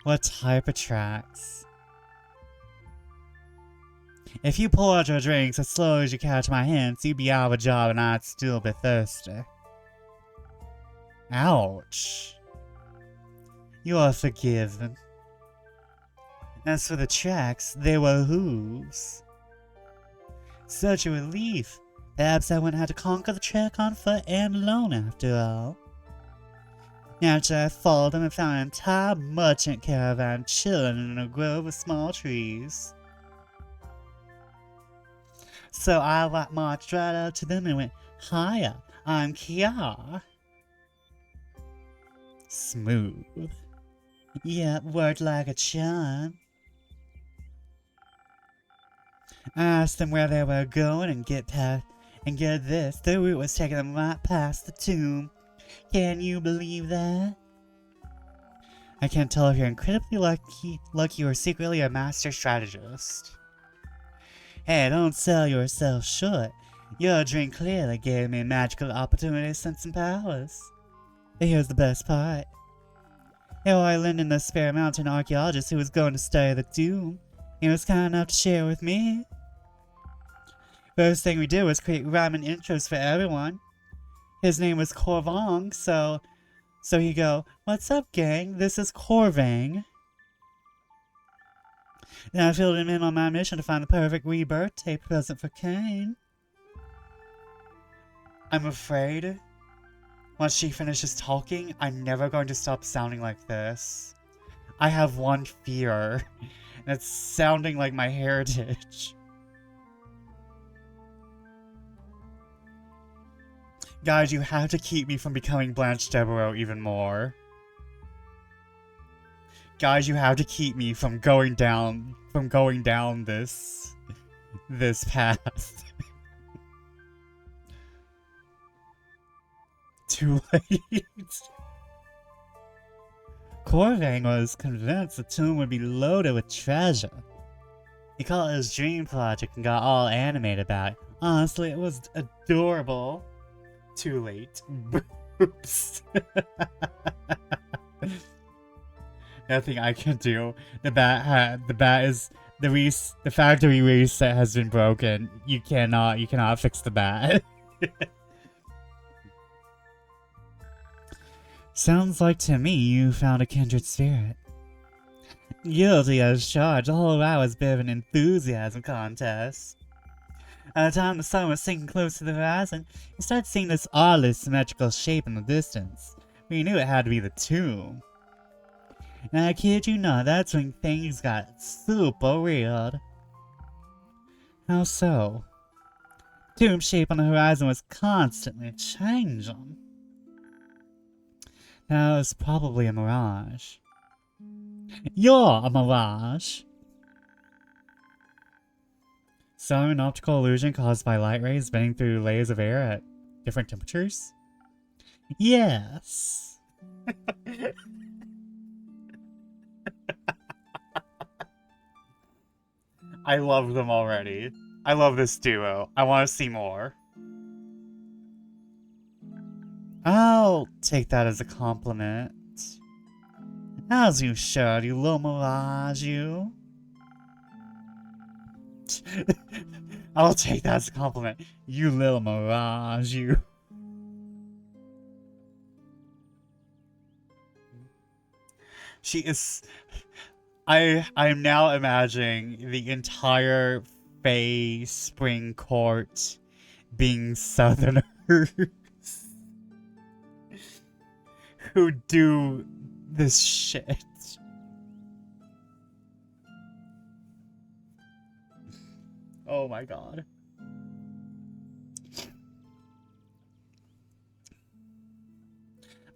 What type of tracks? If you poured your drinks as slow as you catch my hints, you'd be out of a job and I'd still be thirsty. Ouch. You are forgiven. As for the tracks, they were hooves. Such a relief. Perhaps I wouldn't have to conquer the track on foot and alone after all. Naturally, I followed them and found an entire merchant caravan chilling in a grove of small trees. So I marched right up to them and went, "Hiya, I'm Kiara." Smooth. Yeah, worked like a charm. I asked them where they were going and get this, the route was taking them right past the tomb. Can you believe that? I can't tell if you're incredibly lucky or secretly a master strategist. Hey, don't sell yourself short. Your drink clearly gave me magical opportunities, sense, and powers. But here's the best part. I lended a spare mountain archaeologist who was going to study the tomb. He was kind enough to share with me. First thing we did was create rhyming intros for everyone. His name was Corvang, so he'd go, "What's up, gang? This is Corvang." Then I filled him in on my mission to find the perfect birthday present for Kane. I'm afraid, once she finishes talking, I'm never going to stop sounding like this. I have one fear, and it's sounding like my heritage. Guys, you have to keep me from becoming Blanche Devereaux even more. Guys, you have to keep me from going down this path. Too late. Corvang was convinced the tomb would be loaded with treasure. He called it his dream project and got all animated about it. Honestly, it was adorable. Too late. Oops. Nothing I can do. The factory reset has been broken. You cannot fix the bat. Sounds like to me you found a kindred spirit. Guilty as charged, the whole route was a bit of an enthusiasm contest. At the time the sun was sinking close to the horizon, you started seeing this oddly symmetrical shape in the distance. We knew it had to be the tomb. And I kid you not, that's when things got super weird. How so? The tomb shape on the horizon was constantly changing. That was probably a mirage. You're a mirage! So an optical illusion caused by light rays bending through layers of air at different temperatures? Yes. I love them already. I love this duo. I want to see more. I'll take that as a compliment. As you should, you little mirage, you. I'll take that as a compliment. You little mirage, you. She is... I'm now imagining the entire Fae Spring Court being Southerners who do this shit. Oh my god.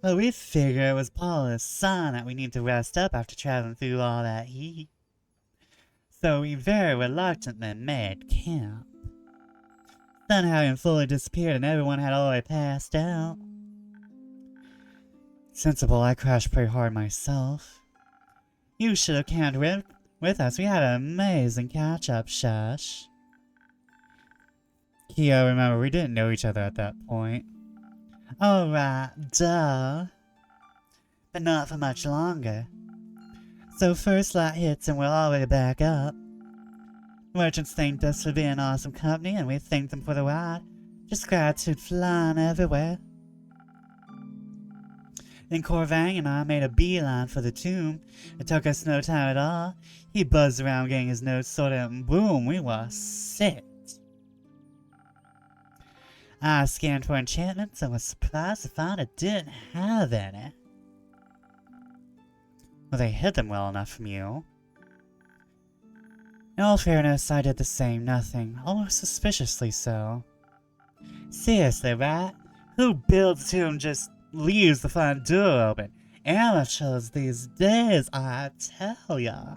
Well, we figured it was Paula's sign that we need to rest up after traveling through all that heat. So we very reluctantly made camp. Sun having fully disappeared and everyone had already passed out. Sensible, I crashed pretty hard myself. You should have camped with us. We had an amazing catch-up, Shush. Kyo, remember, we didn't know each other at that point. Oh, right, duh. But not for much longer. So first light hits and we're already back up. Merchants thanked us for being awesome company and we thanked them for the ride. Just gratitude flying everywhere. Then Corvang and I made a beeline for the tomb. It took us no time at all. He buzzed around getting his notes sorted out and boom, we were set. I scanned for enchantments and was surprised to find it didn't have any. Well, they hid them well enough from you. In all fairness, I did the same, nothing, almost suspiciously so. Seriously, right? Who builds a tomb and just leaves the front door open? Amateurs these days, I tell ya.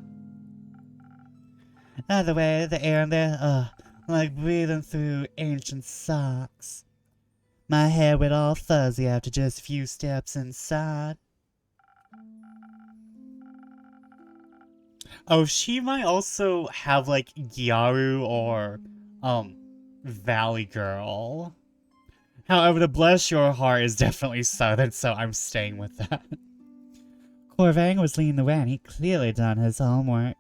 Either way, the air in there, like breathing through ancient socks. My hair went all fuzzy after just a few steps inside. Oh, she might also have like Gyaru or Valley Girl. However, the bless your heart is definitely southern, so I'm staying with that. Corvang was leading the way and he clearly done his homework.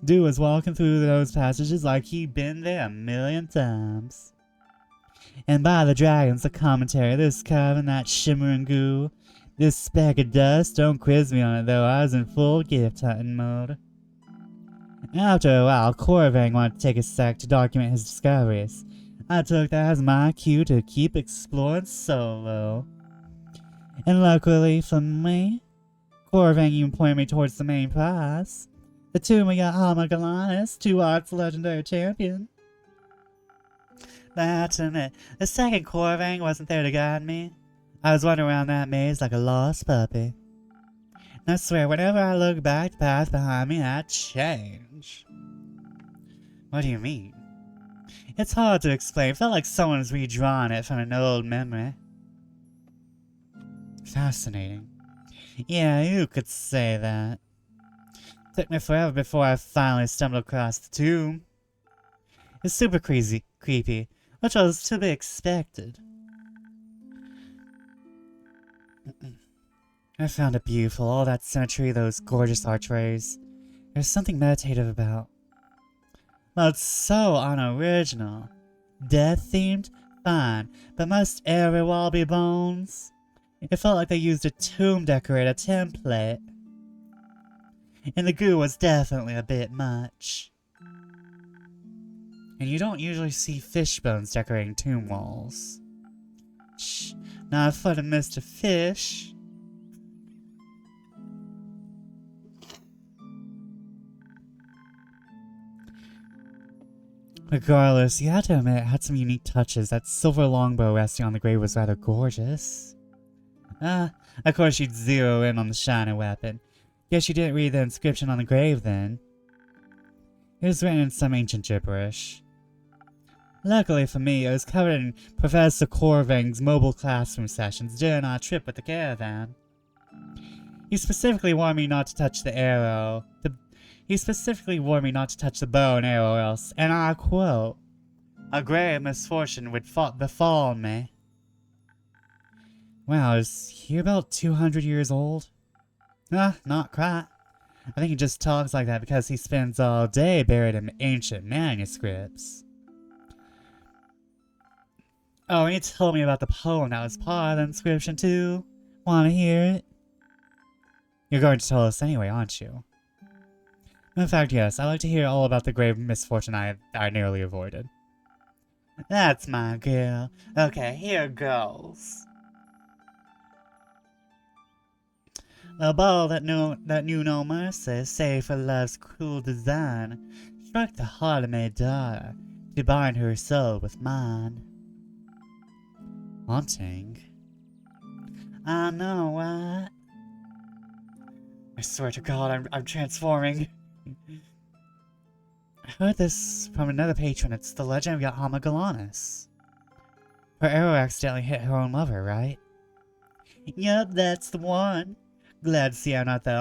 Dude was walking through those passages like he'd been there a million times. And by the dragons, the commentary, this carving, that shimmering goo, this speck of dust, don't quiz me on it though, I was in full gift hunting mode. After a while, Corvang wanted to take a sec to document his discoveries. I took that as my cue to keep exploring solo. And luckily for me, Corvang even pointed me towards the main prize. The tomb of Yahama 2 Arts legendary champion. That's it. The second Corvang wasn't there to guide me. I was wandering around that maze like a lost puppy. And I swear, whenever I look back, the path behind me, I change. What do you mean? It's hard to explain. It felt like someone's redrawn it from an old memory. Fascinating. Yeah, you could say that. Took me forever before I finally stumbled across the tomb. It's super creepy, which was to be expected. I found it beautiful, all that symmetry, those gorgeous archways. There's something meditative about. Well, it's so unoriginal. Death-themed? Fine, but must every wall be bones? It felt like they used a tomb decorator template. And the goo was definitely a bit much. And you don't usually see fish bones decorating tomb walls. Shh, not fun to Mr. Fish. Regardless, you have to admit it had some unique touches. That silver longbow resting on the grave was rather gorgeous. Of course you'd zero in on the shiny weapon. Guess you didn't read the inscription on the grave then. It was written in some ancient gibberish. Luckily for me, it was covered in Professor Corvang's mobile classroom sessions during our trip with the caravan. He specifically warned me not to touch the arrow. He specifically warned me not to touch the bow and arrow or else, and I quote, "A grave misfortune would befall me." Wow, is he about 200 years old? Not quite. I think he just talks like that because he spends all day buried in ancient manuscripts. Oh, and he told me about the poem that was part of the inscription too. Wanna hear it? You're going to tell us anyway, aren't you? In fact, yes, I'd like to hear all about the grave misfortune I nearly avoided. That's my girl. Okay, here goes. The ball that knew no mercy, save for love's cruel design, struck the heart of my daughter to bind her soul with mine. Haunting. I know, what? I swear to God, I'm transforming. I heard this from another patron. It's the legend of Yahama Galanis. Her arrow accidentally hit her own lover, right? Yup, that's the one. Glad to see I'm not the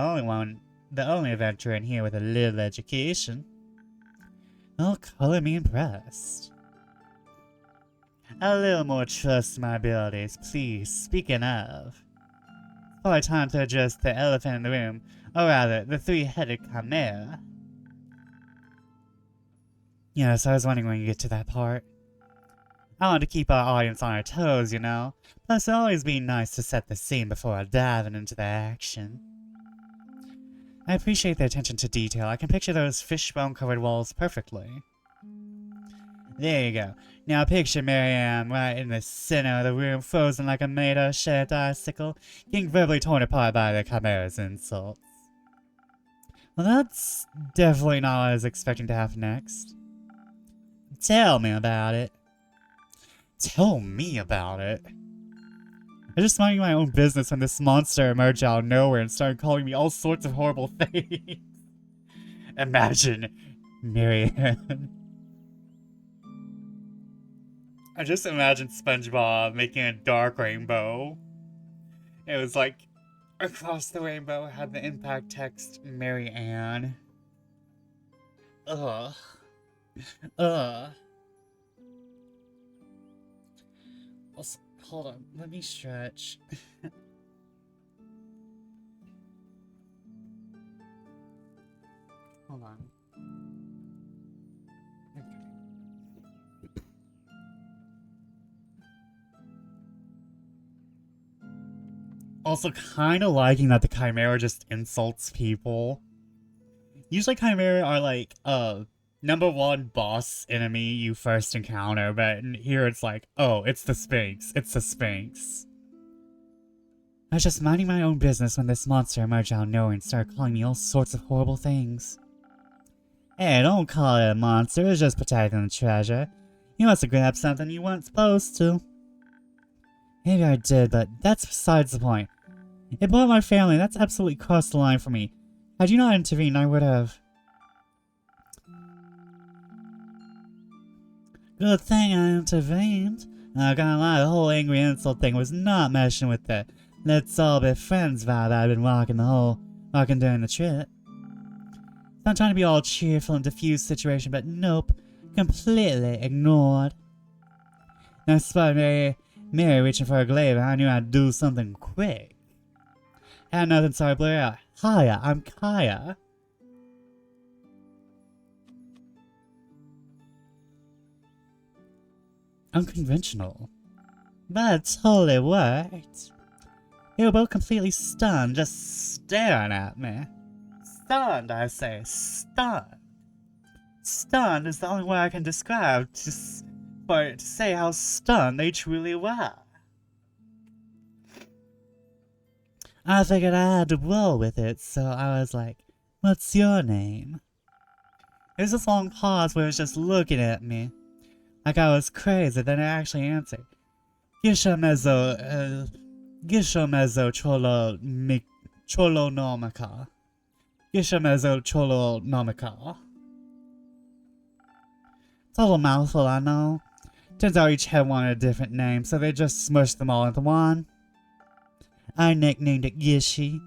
only adventurer in here with a little education. Oh, color me impressed. A little more trust in my abilities, please. Speaking of, it's probably time to address the elephant in the room, or rather, the three-headed chimera. Yes, I was wondering when you get to that part. I want to keep our audience on our toes, you know? Plus, it'll always be nice to set the scene before I dive into the action. I appreciate the attention to detail. I can picture those fishbone-covered walls perfectly. There you go. Now picture Marianne right in the center of the room, frozen like a tomato-shaped icicle, getting verbally torn apart by the chimera's insults. Well, that's definitely not what I was expecting to happen next. Tell me about it. Tell me about it. I was just minding my own business when this monster emerged out of nowhere and started calling me all sorts of horrible things. Imagine Marianne. I just imagine SpongeBob making a dark rainbow. It was like, across the rainbow had the impact text, Mary Ann. Ugh. Ugh. Also, hold on, let me stretch. Hold on. Also, kind of liking that the Chimera just insults people. Usually Chimera are like, number one boss enemy you first encounter, but here it's like, oh, it's the Sphinx. It's the Sphinx. I was just minding my own business when this monster emerged out of nowhere and started calling me all sorts of horrible things. Hey, don't call it a monster, it's just protecting the treasure. You must have grabbed something you weren't supposed to. Maybe I did, but that's besides the point. It blew up my family, that's absolutely crossed the line for me. Had you not intervened, I would have... Good thing I intervened. Not gonna lie, the whole angry insult thing was not meshing with the let's all be friends vibe I've been rocking during the trip. I'm trying to be all cheerful and diffuse situation, but nope, completely ignored. Now, despite Mary reaching for a glaive, I knew I'd do something quick. Had nothing, so I blurted out, "Hiya, I'm Kaya." Unconventional. But it totally worked. They were both completely stunned, just staring at me. Stunned, I say, stunned. Stunned is the only way I can describe to say how stunned they truly were. I figured I had to roll with it, so I was like, "What's your name?" There's this long pause where it was just looking at me. Like I was crazy, then I actually answered. Gishomezo Cholonomica. Gishomezo Cholonomica. It's a little mouthful, I know. Turns out each had wanted a different name, so they just smushed them all into one. I nicknamed it Gishi.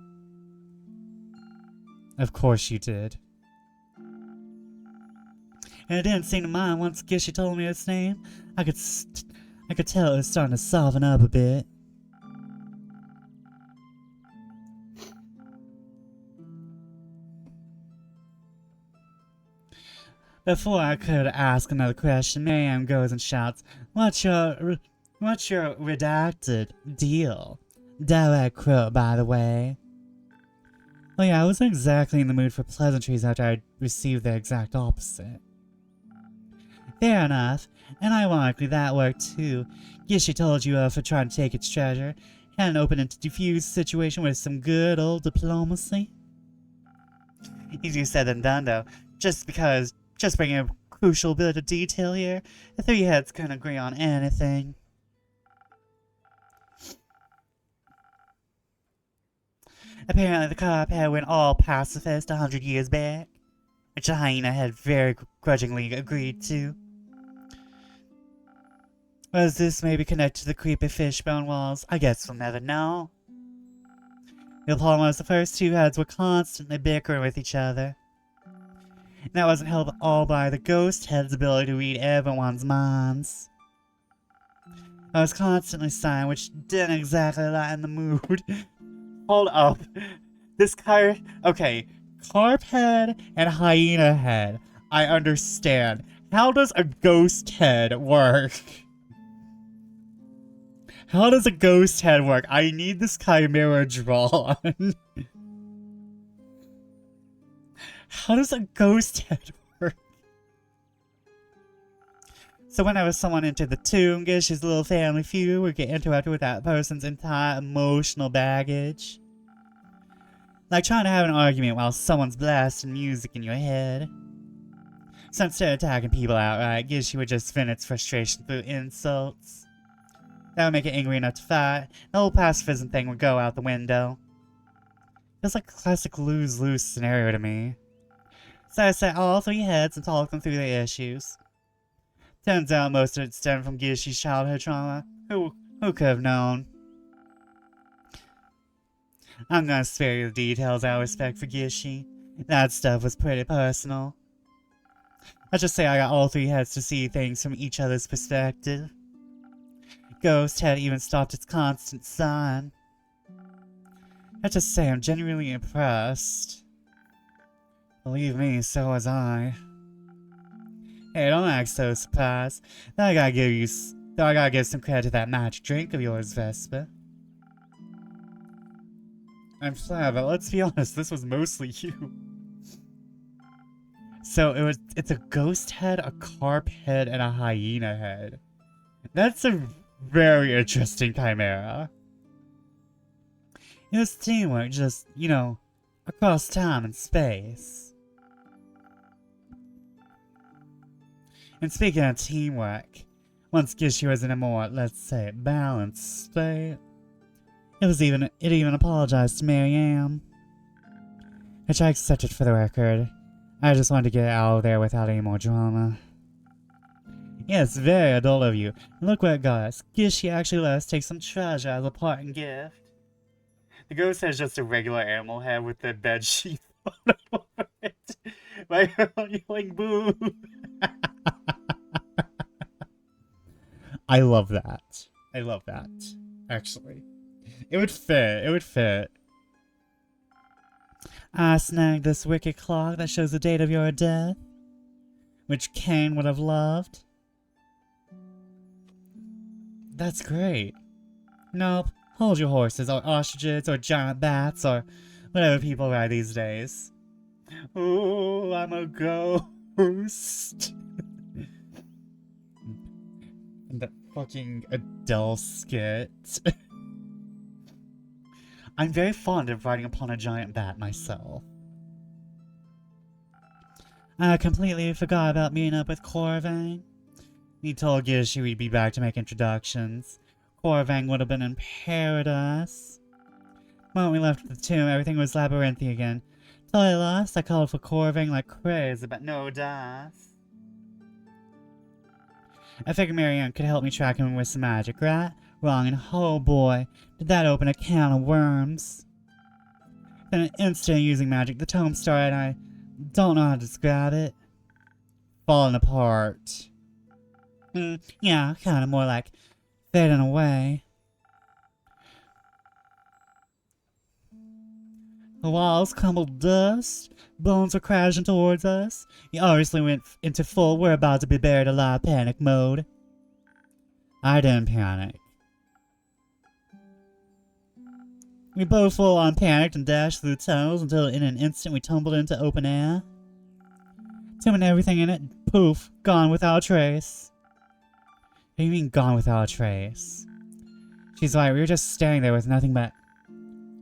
Of course you did. And it didn't seem to mind once Gishi told me its name. I could tell it was starting to soften up a bit. Before I could ask another question, Miriam goes and shouts, What's your redacted deal? Direct quote, by the way. Well, yeah, I wasn't exactly in the mood for pleasantries after I received the exact opposite. Fair enough, and ironically that worked too. Guess she told you for trying to take its treasure. Had an open and diffused situation with some good old diplomacy. Easier said than done, though. Just bringing a crucial bit of detail here, the three heads couldn't agree on anything. Apparently the cop had went all pacifist 100 years back, which the hyena had very grudgingly agreed to. Was this maybe connected to the creepy fishbone walls? I guess we'll never know. The problem was the first two heads were constantly bickering with each other. And that wasn't helped at all by the ghost head's ability to read everyone's minds. I was constantly sighing, which didn't exactly lighten the mood. Hold up. Okay, carp head and hyena head. I understand. How does a ghost head work? How does a ghost head work? I need this chimera drawn. How does a ghost head work? So whenever someone entered the tomb, Gish's little family feud would get interrupted with that person's entire emotional baggage. Like trying to have an argument while someone's blasting music in your head. So instead of attacking people outright, Gish would just vent its frustration through insults. That would make it angry enough to fight. The whole pacifism thing would go out the window. Feels like a classic lose-lose scenario to me. So I sat all three heads and talked them through their issues. Turns out most of it stemmed from Gishi's childhood trauma. Who could have known? I'm gonna spare you the details out of respect for Gishi. That stuff was pretty personal. Let's just say I got all three heads to see things from each other's perspective. Ghost had even stopped its constant sighing. Let's just say I'm genuinely impressed. Believe me, so was I. Hey, don't act so surprised. Though I gotta give some credit to that magic drink of yours, Vespa. I'm sad, but let's be honest, this was mostly you. So it's a ghost head, a carp head, and a hyena head. That's a very interesting chimera. It was teamwork, just, you know, across time and space. And speaking of teamwork, once Gishi was in a more, let's say, balanced state, it even apologized to Marianne. Which I accepted for the record. I just wanted to get out of there without any more drama. Yes, very adult of you. Look what it got us. Gishi actually let us take some treasure as a parting gift. The ghost has just a regular animal head with the bed sheet on over it. My girl yelling boo. I love that. I love that, actually. It would fit. It would fit. I snagged this wicked clock that shows the date of your death, which Cain would have loved. That's great. Nope. Hold your horses, or ostriches, or giant bats, or whatever people ride these days. Ooh, I'm a ghost. And that fucking Adele skit. I'm very fond of riding upon a giant bat myself. I completely forgot about meeting up with Corvang. He told Gishi we'd be back to make introductions. Corvang would have been in paradise. When we left the tomb, everything was labyrinthy again. Totally lost, I called for Corvang like crazy, but no dice. I figured Marianne could help me track him with some magic, right? Wrong, and oh boy, did that open a can of worms. Then an instant using magic, the tome started, and I don't know how to describe it. Falling apart. Yeah, kinda more like fading away. The walls crumbled dust, bones were crashing towards us. He obviously went into full "we're about to be buried alive" panic mode. I didn't panic. We both full on panicked and dashed through the tunnels until in an instant we tumbled into open air. Tomb and everything in it, poof, gone without a trace. What do you mean gone without a trace? She's right, we were just standing there with nothing but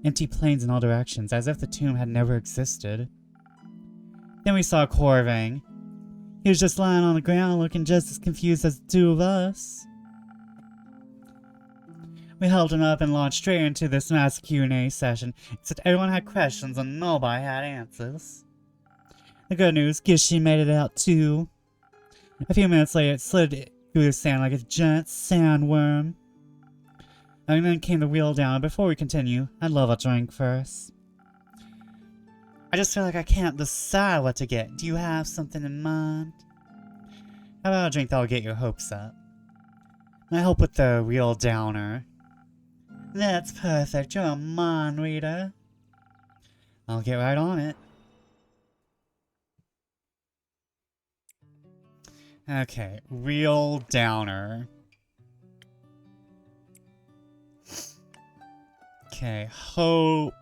empty plains in all directions, as if the tomb had never existed. Then we saw Corvang. He was just lying on the ground looking just as confused as the two of us. We helped him up and launched straight into this massive Q&A session, except everyone had questions and nobody had answers. The good news, Gishi made it out too. A few minutes later, it slid through the sand like a giant sandworm. And then came the wheel down. Before we continue, I'd love a drink first. I just feel like I can't decide what to get. Do you have something in mind? How about a drink that'll get your hopes up? I help with the real downer. That's perfect. You're a mind reader. I'll get right on it. Okay, real downer. Okay, hope.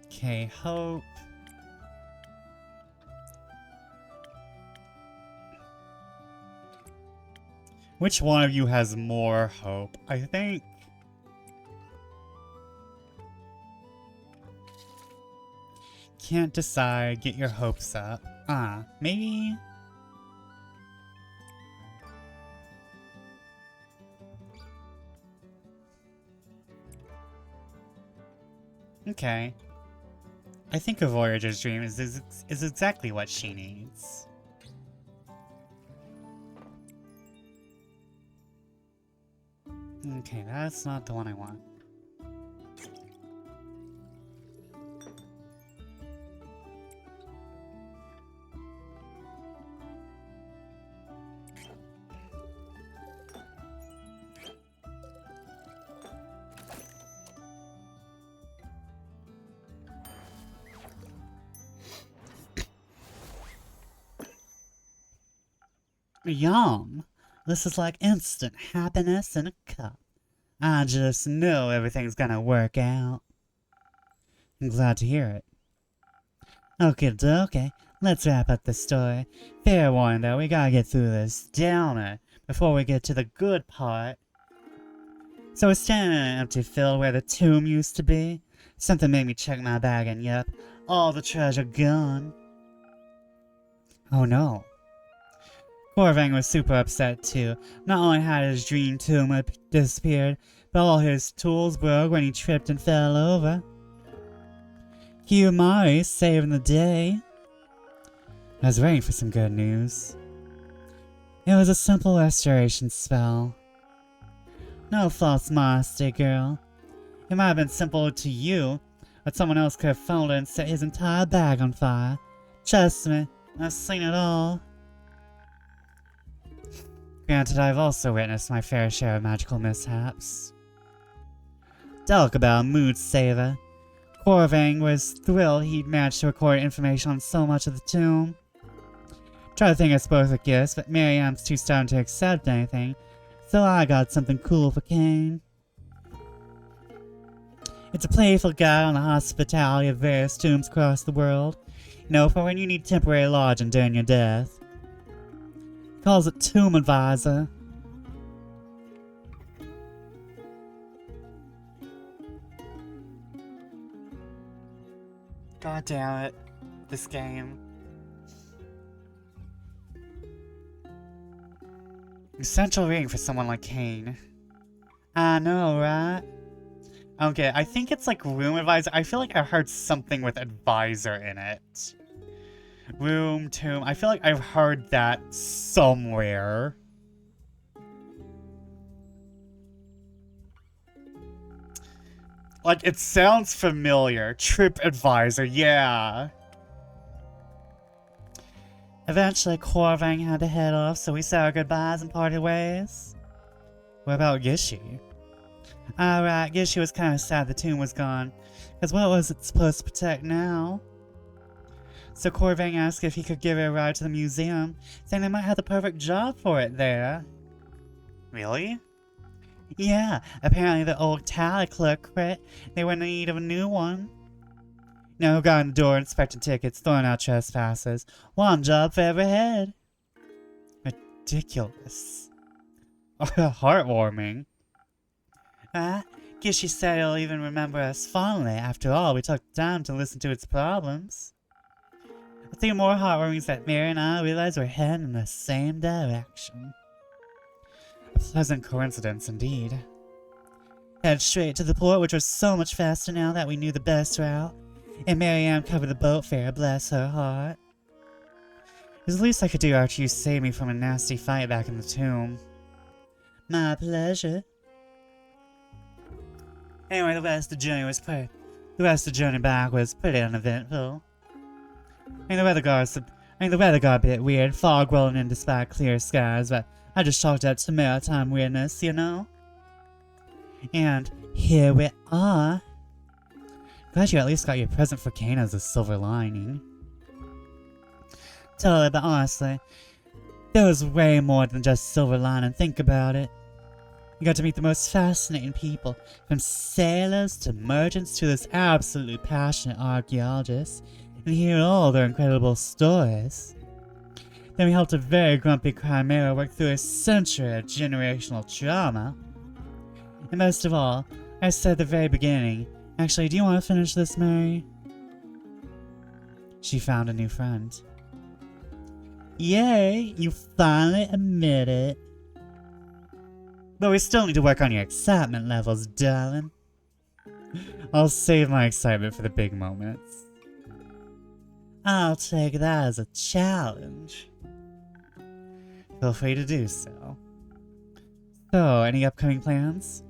Okay, hope. Which one of you has more hope? I think... Can't decide. Get your hopes up. Maybe... Okay. I think a Voyager's dream is exactly what she needs. Okay, that's not the one I want. Yum! This is like instant happiness in a cup. I just know everything's gonna work out. I'm glad to hear it. Okie dokie, let's wrap up the story. Fair warning though, we gotta get through this downer before we get to the good part. So we're standing in an empty field where the tomb used to be. Something made me check my bag and yep, all the treasure gone. Oh no. Corvang was super upset too. Not only had his dream tomb disappeared, but all his tools broke when he tripped and fell over. Kiyomari saving the day. I was waiting for some good news. It was a simple restoration spell. No false modesty, girl. It might have been simple to you, but someone else could have found it and set his entire bag on fire. Trust me, I've seen it all. Granted, I've also witnessed my fair share of magical mishaps. Talk about a mood saver. Corvang was thrilled he'd managed to record information on so much of the tomb. Try to think it's both a gift, but Miriam's too stubborn to accept anything, so I got something cool for Kane. It's a playful guide on the hospitality of various tombs across the world. You know, for when you need temporary lodging during your death. Calls it Tomb Advisor. God damn it. This game. Essential reading for someone like Kane. I know, right? Okay, I think it's like Room Advisor. I feel like I heard something with Advisor in it. Room, tomb. I feel like I've heard that somewhere. Like, it sounds familiar. Trip Advisor, yeah. Eventually, Corvang had to head off, so we said our goodbyes and parted ways. What about Gishi? Alright, Gishi was kind of sad the tomb was gone. Because what was it supposed to protect now? So Corvang asked if he could give her a ride to the museum, saying they might have the perfect job for it there. Really? Yeah, apparently the old tally clerk quit. They were in need of a new one. Now who got in the door inspecting tickets, throwing out trespasses. One job for every head. Ridiculous. Heartwarming. Guess she said he'll even remember us fondly. After all, we took time to listen to its problems. I think more heartwarming is that Mary and I realized we're heading in the same direction. A pleasant coincidence indeed. Headed straight to the port, which was so much faster now that we knew the best route. And Mary Ann covered the boat fare, bless her heart. It was the least I could do after you saved me from a nasty fight back in the tomb. My pleasure. Anyway, the rest of the journey back was pretty uneventful. The weather got a bit weird, fog rolling in despite clear skies, but I just chalked it up to maritime weirdness, you know? And here we are. Glad you at least got your present for Kane as a silver lining. Totally, but honestly, there was way more than just silver lining. Think about it. You got to meet the most fascinating people, from sailors to merchants to this absolutely passionate archaeologist, and hear all their incredible stories. Then we helped a very grumpy chimera work through a century of generational trauma. And most of all, I said at the very beginning, actually, do you want to finish this, Mary? She found a new friend. Yay, you finally admit it. But we still need to work on your excitement levels, darling. I'll save my excitement for the big moments. I'll take that as a challenge. Feel free to do so. So, any upcoming plans?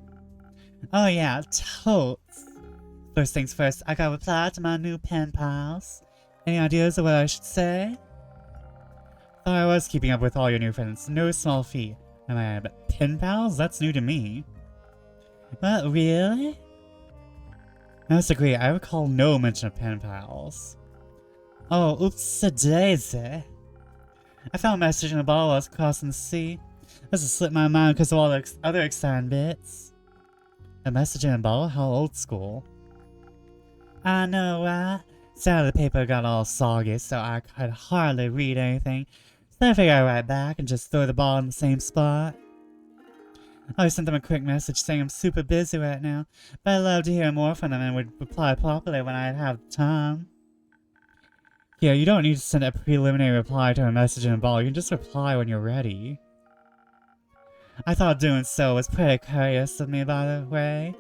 Oh yeah, totes. First things first, I gotta reply to my new pen pals. Any ideas of what I should say? Thought I was keeping up with all your new friends, no small feat. Am I a pen pals? That's new to me. What, really? I must agree, I recall no mention of pen pals. Oh, oops-a-daisy. I found a message in a bottle while I was crossing the sea. Must have slipped my mind because of all the other exciting bits. A message in a bottle? How old school. I know, right? Side of the paper got all soggy, so I could hardly read anything. So I figured I'd write back and just throw the ball in the same spot. I sent them a quick message saying I'm super busy right now, but I'd love to hear more from them and would reply properly when I'd have time. Yeah, you don't need to send a preliminary reply to a message in a ball, you can just reply when you're ready. I thought doing so was pretty curious of me, by the way.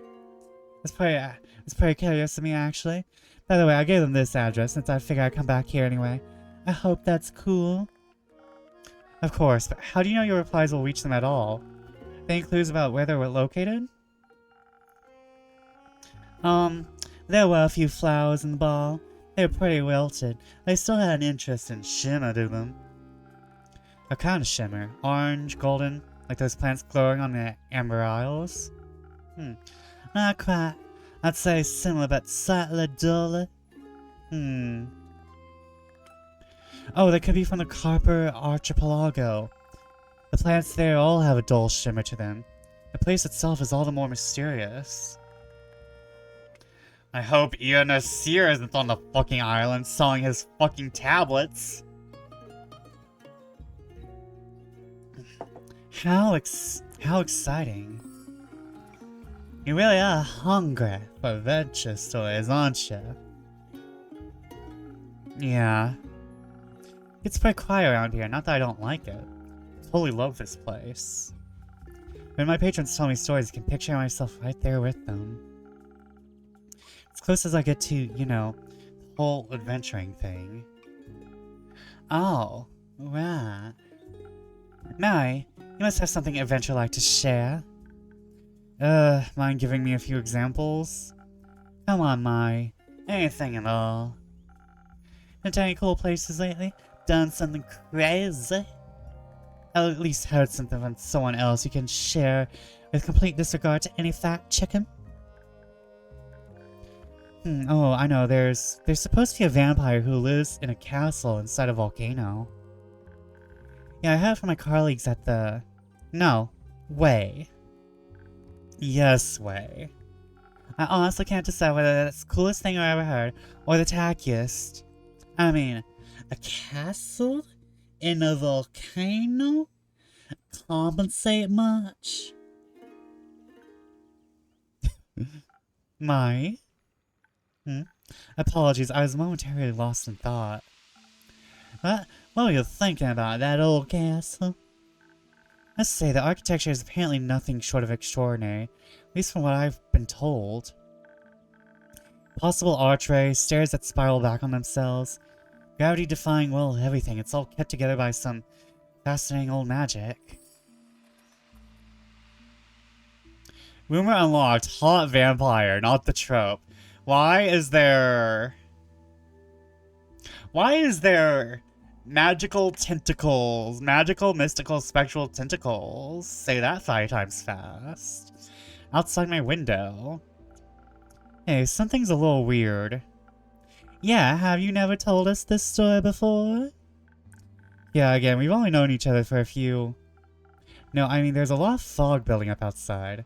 It's pretty curious of me, actually. By the way, I gave them this address since I figured I'd come back here anyway. I hope that's cool. Of course, but how do you know your replies will reach them at all? Any clues about where they were located? There were a few flowers in the ball. They were pretty wilted. They still had an interest in shimmer to them. A kind of shimmer. Orange, golden, like those plants glowing on the Amber Isles? Not quite. I'd say similar but slightly duller. Oh, they could be from the Carper Archipelago. The plants there all have a dull shimmer to them. The place itself is all the more mysterious. I hope Ian Nasir isn't on the fucking island selling his fucking tablets. How exciting. You really are hungry for adventure stories, aren't you? Yeah. It's pretty quiet around here, not that I don't like it. I totally love this place. When my patrons tell me stories, I can picture myself right there with them. As close as I get to, you know, the whole adventuring thing. Oh, right. Mary, you must have something adventure-like to share. Mind giving me a few examples? Come on, Mari. Anything at all. Been to any cool places lately? Done something crazy? I've at least heard something from someone else you can share with complete disregard to any fact-checking? Oh, I know. There's supposed to be a vampire who lives in a castle inside a volcano. Yeah, I heard from my colleagues at the... No. Way. Yes, Way. I honestly can't decide whether that's the coolest thing I ever heard or the tackiest. I mean, a castle in a volcano? Compensate much? My? Apologies, I was momentarily lost in thought. What were you thinking about, that old castle? Let's say the architecture is apparently nothing short of extraordinary, at least from what I've been told. Possible archways, stairs that spiral back on themselves, gravity-defying, well, everything. It's all kept together by some fascinating old magic. Rumor unlocked, hot vampire, not the trope. Why is there magical tentacles? Magical, mystical, spectral tentacles. Say that 5 times fast. Outside my window. Hey, something's a little weird. Yeah, have you never told us this story before? Yeah, again, we've only known each other for a few... No, I mean, there's a lot of fog building up outside.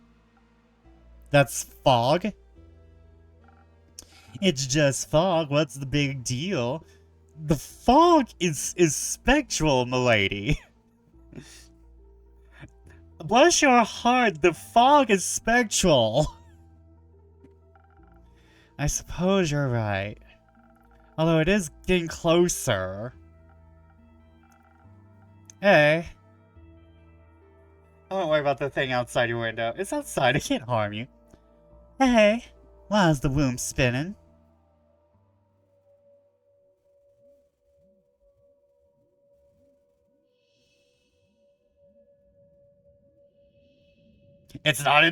That's fog? It's just fog, what's the big deal? The fog is spectral, milady. Bless your heart, the fog is spectral. I suppose you're right. Although it is getting closer. Hey. Don't worry about the thing outside your window. It's outside, it can't harm you. Hey, why's the womb spinning? It's not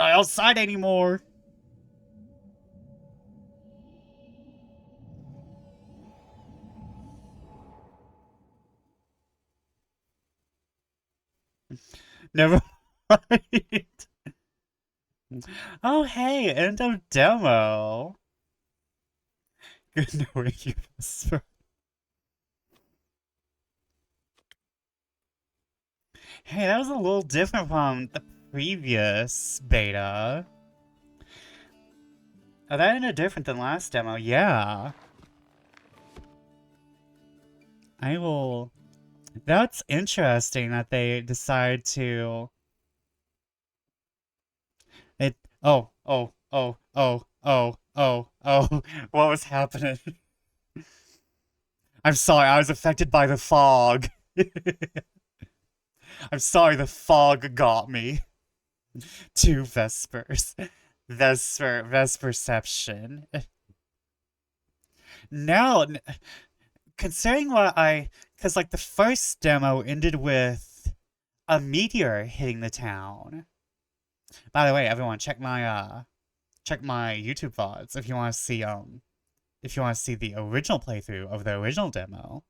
outside anymore. Never mind. Oh, hey, end of demo. Good knowing you, Vesper. Hey, that was a little different from the previous beta. Oh, that ended different than last demo, yeah. I will... That's interesting that they decide to... Oh. What was happening? I'm sorry, I was affected by the fog. I'm sorry, the fog got me. 2 Vespers. Vesperception. No, considering because like the first demo ended with a meteor hitting the town. By the way, everyone, check my YouTube VODs if you want to see the original playthrough of the original demo.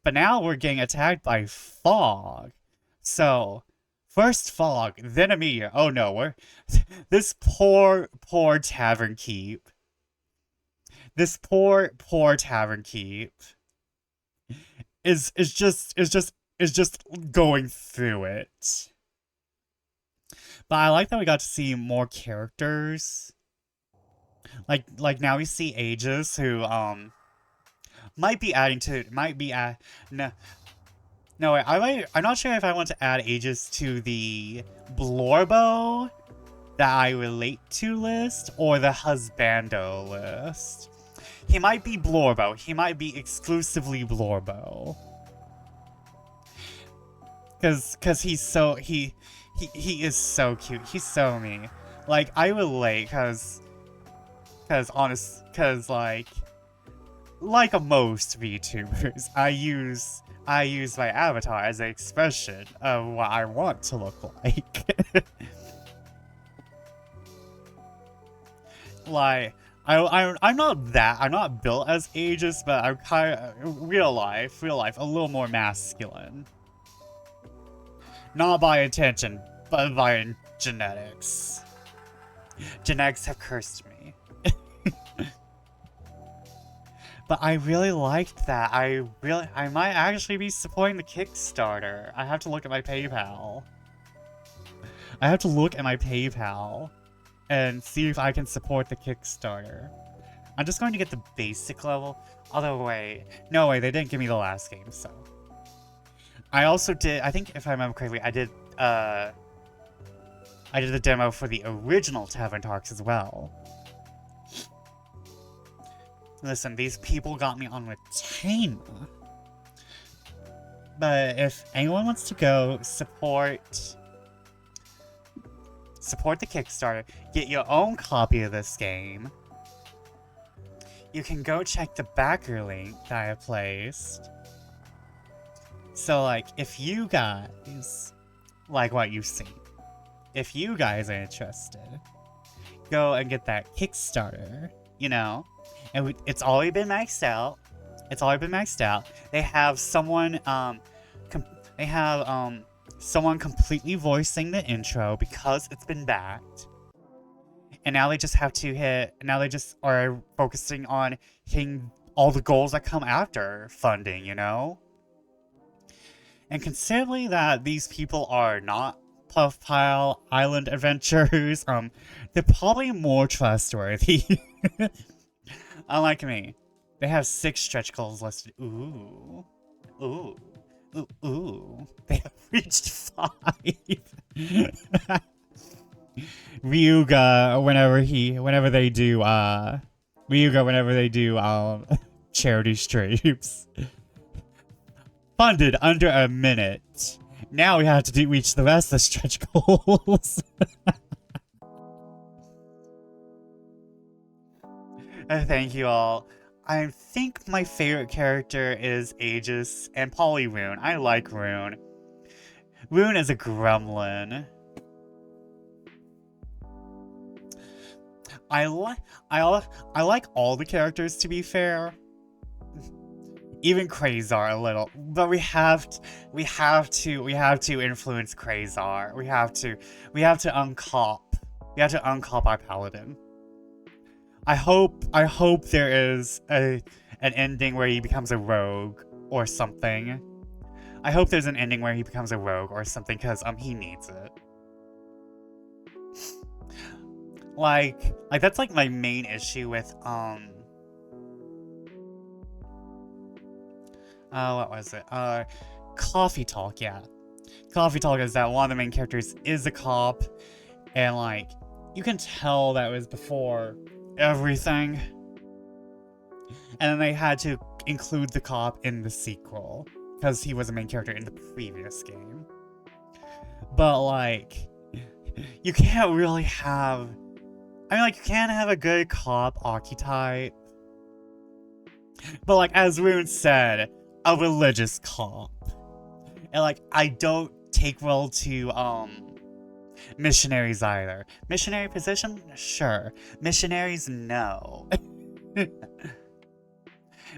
But now we're getting attacked by fog. So, first fog, then a meteor. Oh no, this poor tavern keep. This poor tavern keep is just going through it. But I like that we got to see more characters. Like now we see Aegis, who might be I'm not sure if I want to add Aegis to the Blorbo that I relate to list or the Husbando list. He might be Blorbo. He might be exclusively Blorbo. Cause he's so he is so cute. He's so me. Like I relate cause like most VTubers, I use my avatar as an expression of what I want to look like. Like I'm not built as Aegis, but I'm kind of real life a little more masculine. Not by intention, but by genetics. Genetics have cursed me. But I really liked that. I might actually be supporting the Kickstarter. I have to look at my PayPal. I have to look at my PayPal and see if I can support the Kickstarter. I'm just going to get the basic level. Although, wait. No, wait, they didn't give me the last game, so. I also did, I think if I remember correctly, I did the demo for the original Tavern Talks as well. Listen, these people got me on retainer. But if anyone wants to go support the Kickstarter, get your own copy of this game, you can go check the backer link that I have placed. So, like, if you guys like what you've seen, if you guys are interested, go and get that Kickstarter, you know? And it's already been maxed out. It's already been maxed out. They have someone, someone completely voicing the intro because it's been backed. And now they just have to now they just are focusing on hitting all the goals that come after funding, you know? And considering that these people are not Puff Pile Island adventurers, they're probably more trustworthy. Unlike me. They have 6 stretch goals listed. Ooh. Ooh. Ooh. Ooh. They have reached 5. Ryuga, whenever they do charity streams. Funded under a minute. Now we have to reach the rest of the stretch goals. Thank you all. I think my favorite character is Aegis and probably Rune. I like Rune. Rune is a gremlin. I like all the characters, to be fair. Even Quasar a little, but we have to influence Quasar. We have to uncop our paladin. I hope there is an ending where he becomes a rogue or something. I hope there's an ending where he becomes a rogue or something, because he needs it. Like that's like my main issue with what was it? Coffee Talk, yeah. Coffee Talk is that one of the main characters is a cop, and like, you can tell that was before everything. And then they had to include the cop in the sequel, because he was a main character in the previous game. But like, you can't really have... I mean, like, you can have a good cop archetype. But like, as Rune said, a religious cop. And like, I don't take well to missionaries either. Missionary position? Sure. Missionaries, no.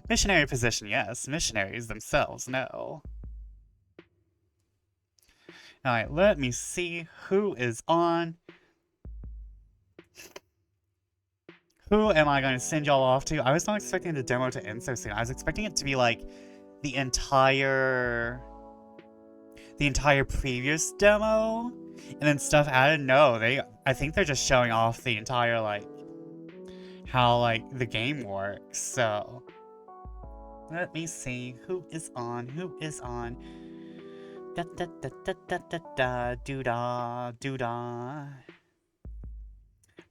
Missionary position, yes. Missionaries themselves, no. Alright, let me see who is on. Who am I going to send y'all off to? I was not expecting the demo to end so soon. I was expecting it to be like the entire previous demo and then stuff added. No, I think they're just showing off the entire, like, how like the game works. So let me see who is on. Da da da da da da da doo-da doo-da.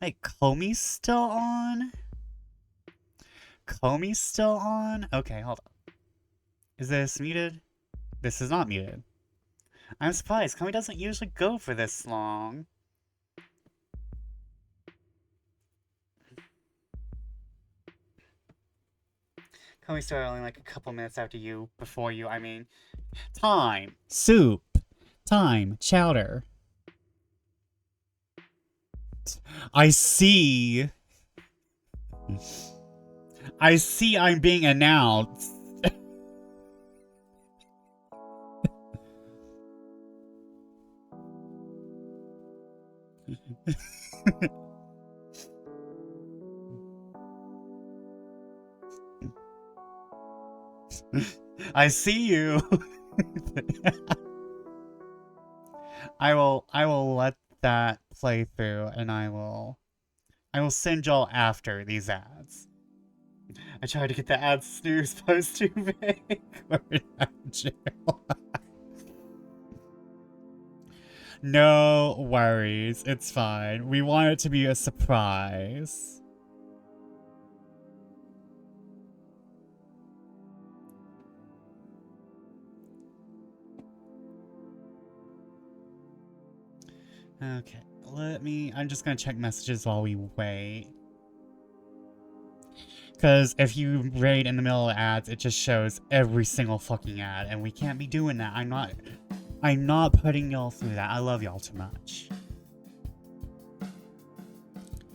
Wait, Comey's still on? Comey's still on? Okay, hold on. Is this muted? This is not muted. I'm surprised. Comey doesn't usually go for this long. Comey started only like a couple minutes after you, before you, I mean. Time. Soup. Time. Chowder. I see I'm being announced. I see you. I will let that play through, and I will send y'all after these ads. I tried to get the ad snooze post too big. We're in jail. No worries, it's fine. We want it to be a surprise. Okay, I'm just gonna check messages while we wait. Because if you raid in the middle of ads, it just shows every single fucking ad, and we can't be doing that. I'm not putting y'all through that. I love y'all too much.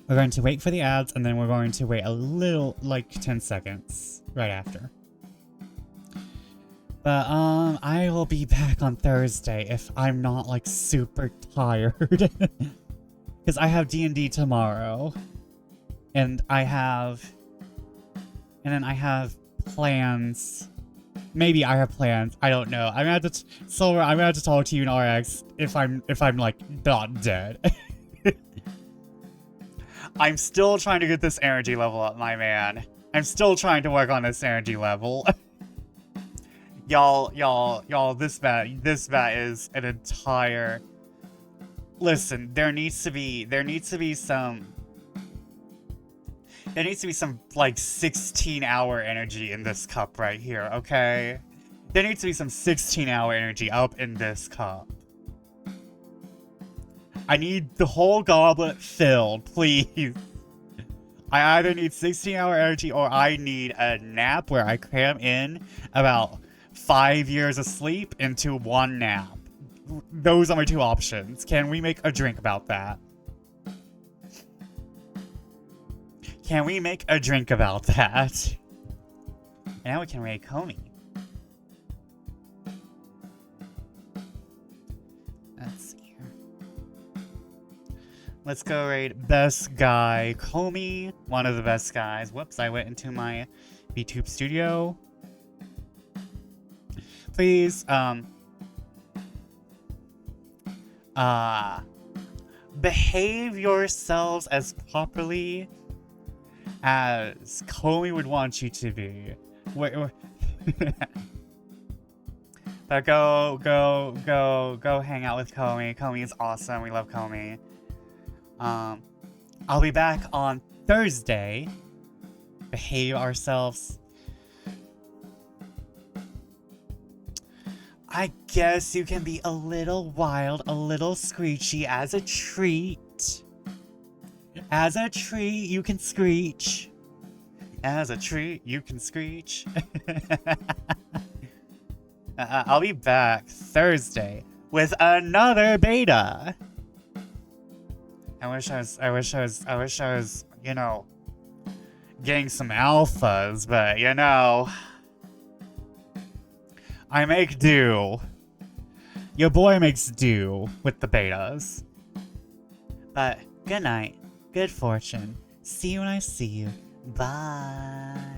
We're going to wait for the ads, and then we're going to wait a little, like 10 seconds right after. But, I will be back on Thursday if I'm not, like, super tired. Because I have D&D tomorrow. And I have plans. Maybe I have plans. I don't know. I'm gonna have to Silver, I'm gonna have to talk to you in RX if I'm like not dead. I'm still trying to get this energy level up, my man. I'm still trying to work on this energy level. y'all, this bat is an entire. Listen, there needs to be some like 16-hour energy in this cup right here, okay? There needs to be some 16-hour energy up in this cup. I need the whole goblet filled, please. I either need 16-hour energy or I need a nap where I cram in about 5 years of sleep into one nap. Those are my two options. Can we make a drink about that? Can we make a drink about that? And now we can raid Comey. Let's see here. Let's go raid best guy Comey. One of the best guys. Whoops, I went into my VTube studio. Please, behave yourselves as properly as Comey would want you to be. Wait. But go hang out with Comey. Comey is awesome. We love Comey. I'll be back on Thursday. Behave ourselves. I guess you can be a little wild, a little screechy as a treat. As a treat, you can screech. As a treat, you can screech. I'll be back Thursday with another beta. I wish I was, you know, getting some alphas, but you know, I make do. Your boy makes do with the betas. But good night, good fortune. See you when I see you. Bye.